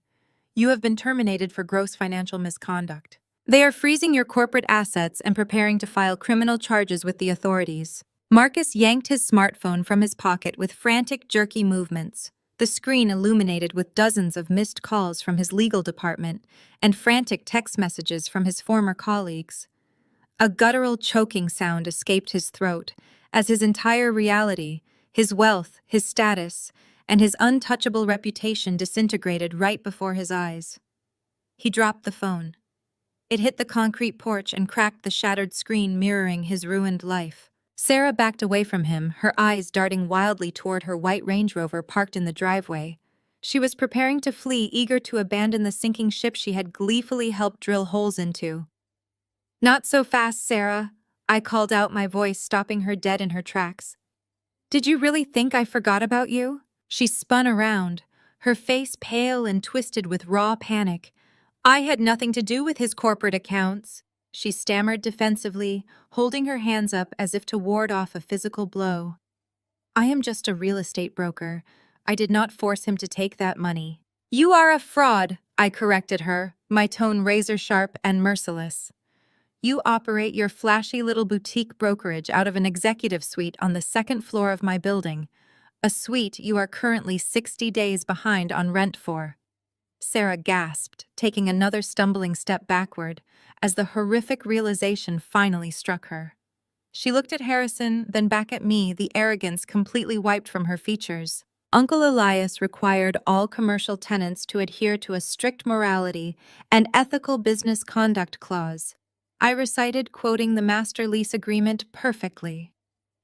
"You have been terminated for gross financial misconduct. They are freezing your corporate assets and preparing to file criminal charges with the authorities." Marcus yanked his smartphone from his pocket with frantic, jerky movements, the screen illuminated with dozens of missed calls from his legal department and frantic text messages from his former colleagues. A guttural choking sound escaped his throat as his entire reality, his wealth, his status, and his untouchable reputation disintegrated right before his eyes. He dropped the phone. It hit the concrete porch and cracked the shattered screen mirroring his ruined life. Sarah backed away from him, her eyes darting wildly toward her white Range Rover parked in the driveway. She was preparing to flee, eager to abandon the sinking ship she had gleefully helped drill holes into. "Not so fast, Sarah," I called out, my voice stopping her dead in her tracks. "Did you really think I forgot about you?" She spun around, her face pale and twisted with raw panic. "I had nothing to do with his corporate accounts," she stammered defensively, holding her hands up as if to ward off a physical blow. "I am just a real estate broker. I did not force him to take that money." "You are a fraud," I corrected her, my tone razor-sharp and merciless. "You operate your flashy little boutique brokerage out of an executive suite on the second floor of my building, a suite you are currently 60 days behind on rent for." Sarah gasped, taking another stumbling step backward, as the horrific realization finally struck her. She looked at Harrison, then back at me, the arrogance completely wiped from her features. Uncle Elias required all commercial tenants to adhere to a strict morality and ethical business conduct clause. I recited, quoting the master lease agreement perfectly.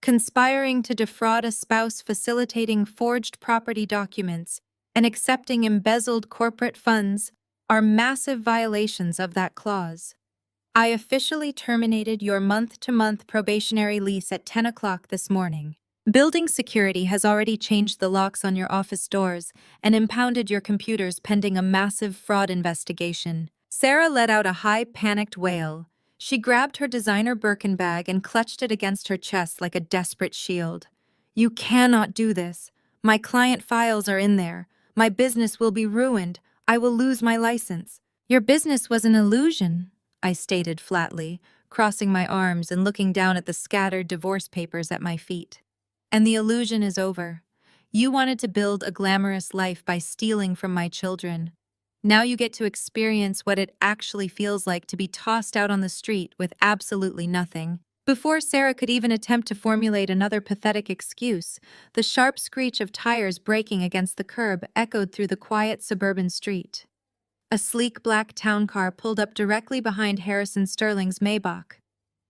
Conspiring to defraud a spouse, facilitating forged property documents, and accepting embezzled corporate funds are massive violations of that clause. I officially terminated your month-to-month probationary lease at 10 o'clock this morning. Building security has already changed the locks on your office doors and impounded your computers pending a massive fraud investigation. Sarah let out a high, panicked wail, She grabbed her designer Birkin bag and clutched it against her chest like a desperate shield. "You cannot do this. My client files are in there. My business will be ruined. I will lose my license." "Your business was an illusion," I stated flatly, crossing my arms and looking down at the scattered divorce papers at my feet. "And the illusion is over. You wanted to build a glamorous life by stealing from my children. Now you get to experience what it actually feels like to be tossed out on the street with absolutely nothing." Before Sarah could even attempt to formulate another pathetic excuse, the sharp screech of tires braking against the curb echoed through the quiet suburban street. A sleek black town car pulled up directly behind Harrison Sterling's Maybach.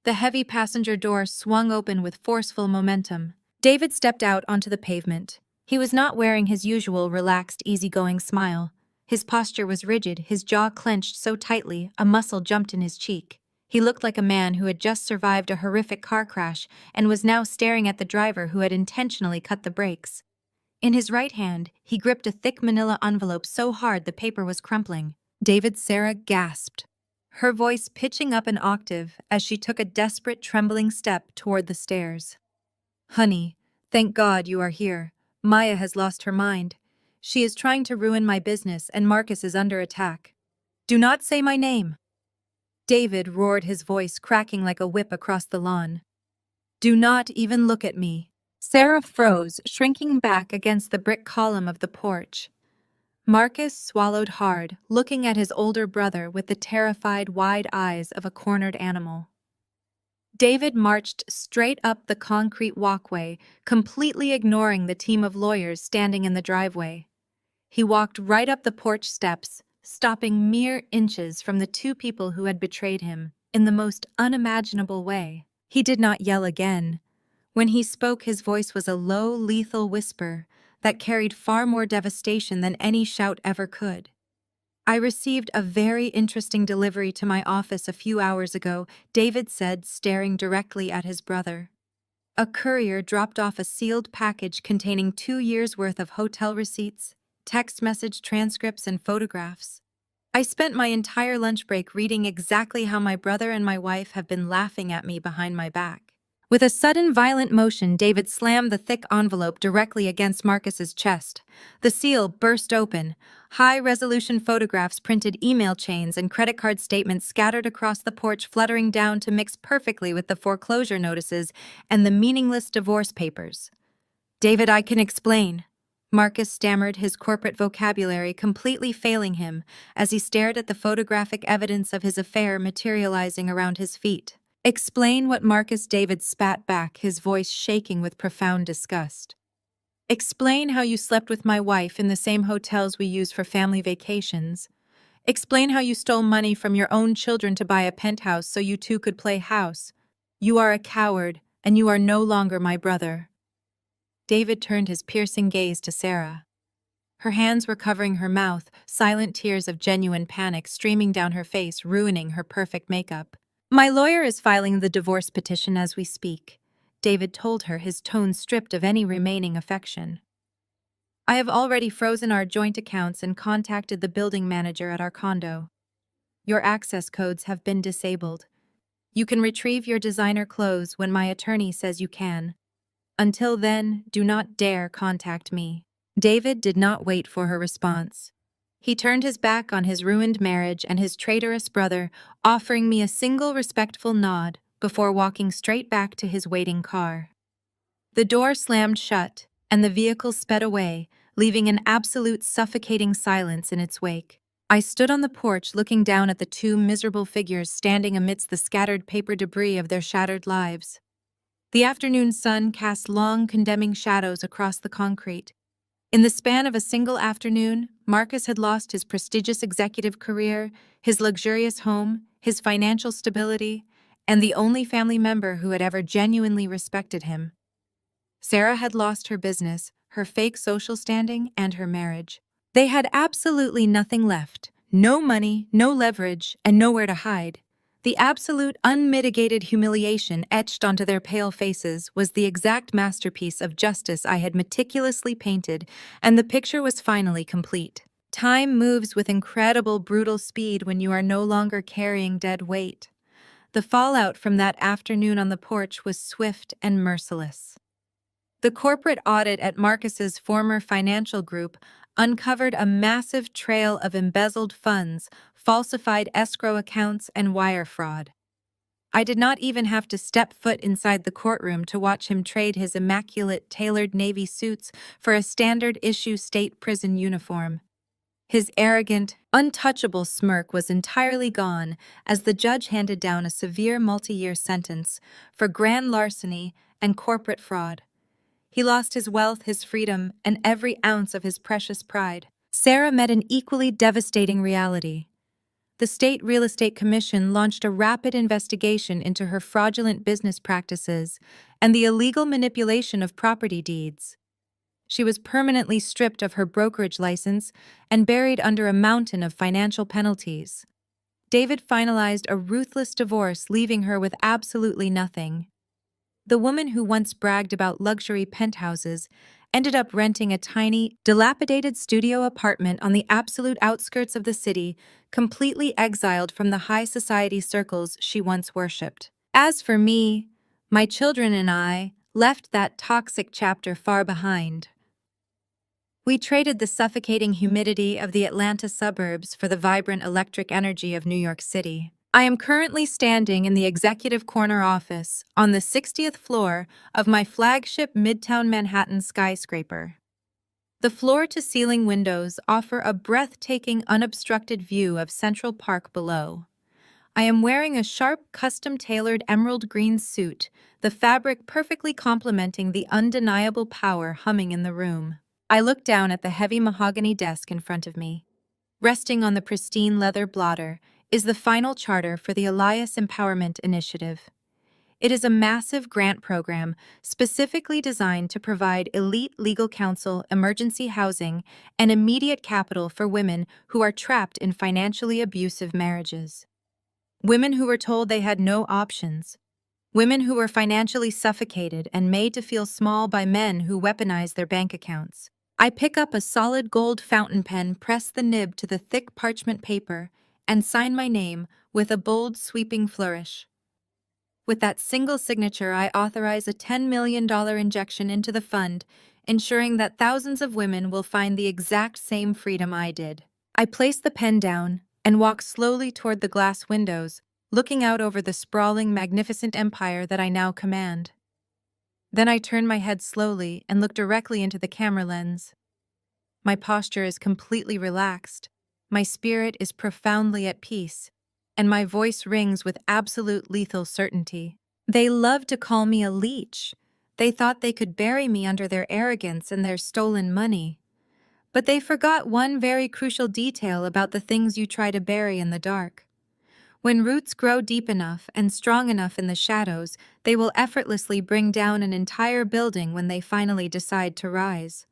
The heavy passenger door swung open with forceful momentum. David stepped out onto the pavement. He was not wearing his usual relaxed, easygoing smile. His posture was rigid, his jaw clenched so tightly a muscle jumped in his cheek. He looked like a man who had just survived a horrific car crash and was now staring at the driver who had intentionally cut the brakes. In his right hand, he gripped a thick manila envelope so hard the paper was crumpling. Sarah gasped, her voice pitching up an octave as she took a desperate, trembling step toward the stairs. "Honey, thank God you are here. Maya has lost her mind. She is trying to ruin my business and Marcus is under attack." "Do not say my name!" David roared, his voice cracking like a whip across the lawn. "Do not even look at me." Sarah froze, shrinking back against the brick column of the porch. Marcus swallowed hard, looking at his older brother with the terrified, wide eyes of a cornered animal. David marched straight up the concrete walkway, completely ignoring the team of lawyers standing in the driveway. He walked right up the porch steps, stopping mere inches from the two people who had betrayed him, in the most unimaginable way. He did not yell again. When he spoke, his voice was a low, lethal whisper that carried far more devastation than any shout ever could. "I received a very interesting delivery to my office a few hours ago," David said, staring directly at his brother. A courier dropped off a sealed package containing 2 years' worth of hotel receipts, text message transcripts, and photographs. "I spent my entire lunch break reading exactly how my brother and my wife have been laughing at me behind my back." With a sudden violent motion, David slammed the thick envelope directly against Marcus's chest. The seal burst open. High-resolution photographs, printed email chains, and credit card statements scattered across the porch, fluttering down to mix perfectly with the foreclosure notices and the meaningless divorce papers. "David, I can explain." Marcus stammered, his corporate vocabulary completely failing him as he stared at the photographic evidence of his affair materializing around his feet. "Explain what?" Marcus. David spat back, his voice shaking with profound disgust. "Explain how you slept with my wife in the same hotels we use for family vacations. Explain how you stole money from your own children to buy a penthouse so you two could play house. You are a coward, and you are no longer my brother." David turned his piercing gaze to Sarah. Her hands were covering her mouth, silent tears of genuine panic streaming down her face, ruining her perfect makeup. "My lawyer is filing the divorce petition as we speak," David told her, his tone stripped of any remaining affection. "I have already frozen our joint accounts and contacted the building manager at our condo. Your access codes have been disabled. You can retrieve your designer clothes when my attorney says you can. Until then, do not dare contact me." David did not wait for her response. He turned his back on his ruined marriage and his traitorous brother, offering me a single respectful nod before walking straight back to his waiting car. The door slammed shut, and the vehicle sped away, leaving an absolute suffocating silence in its wake. I stood on the porch looking down at the two miserable figures standing amidst the scattered paper debris of their shattered lives. The afternoon sun cast long, condemning shadows across the concrete. In the span of a single afternoon, Marcus had lost his prestigious executive career, his luxurious home, his financial stability, and the only family member who had ever genuinely respected him. Sarah had lost her business, her fake social standing, and her marriage. They had absolutely nothing left. No money, no leverage, and nowhere to hide. The absolute, unmitigated humiliation etched onto their pale faces was the exact masterpiece of justice I had meticulously painted, and the picture was finally complete. Time moves with incredible, brutal speed when you are no longer carrying dead weight. The fallout from that afternoon on the porch was swift and merciless. The corporate audit at Marcus's former financial group uncovered a massive trail of embezzled funds, falsified escrow accounts, and wire fraud. I did not even have to step foot inside the courtroom to watch him trade his immaculate tailored navy suits for a standard-issue state prison uniform. His arrogant, untouchable smirk was entirely gone as the judge handed down a severe multi-year sentence for grand larceny and corporate fraud. He lost his wealth, his freedom, and every ounce of his precious pride. Sarah met an equally devastating reality. The State Real Estate Commission launched a rapid investigation into her fraudulent business practices and the illegal manipulation of property deeds. She was permanently stripped of her brokerage license and buried under a mountain of financial penalties. David finalized a ruthless divorce, leaving her with absolutely nothing. The woman who once bragged about luxury penthouses ended up renting a tiny, dilapidated studio apartment on the absolute outskirts of the city, completely exiled from the high society circles she once worshipped. As for me, my children and I left that toxic chapter far behind. We traded the suffocating humidity of the Atlanta suburbs for the vibrant electric energy of New York City. I am currently standing in the executive corner office on the 60th floor of my flagship Midtown Manhattan skyscraper. The floor-to-ceiling windows offer a breathtaking, unobstructed view of Central Park below. I am wearing a sharp, custom-tailored emerald green suit, the fabric perfectly complementing the undeniable power humming in the room. I look down at the heavy mahogany desk in front of me. Resting on the pristine leather blotter is the final charter for the Elias Empowerment Initiative. It is a massive grant program specifically designed to provide elite legal counsel, emergency housing, and immediate capital for women who are trapped in financially abusive marriages. Women who were told they had no options. Women who were financially suffocated and made to feel small by men who weaponized their bank accounts. I pick up a solid gold fountain pen, press the nib to the thick parchment paper, and sign my name with a bold, sweeping flourish. With that single signature, I authorize a $10 million injection into the fund, ensuring that thousands of women will find the exact same freedom I did. I place the pen down and walk slowly toward the glass windows, looking out over the sprawling, magnificent empire that I now command. Then I turn my head slowly and look directly into the camera lens. My posture is completely relaxed, my spirit is profoundly at peace, and my voice rings with absolute lethal certainty. They loved to call me a leech. They thought they could bury me under their arrogance and their stolen money. But they forgot one very crucial detail about the things you try to bury in the dark. When roots grow deep enough and strong enough in the shadows, they will effortlessly bring down an entire building when they finally decide to rise.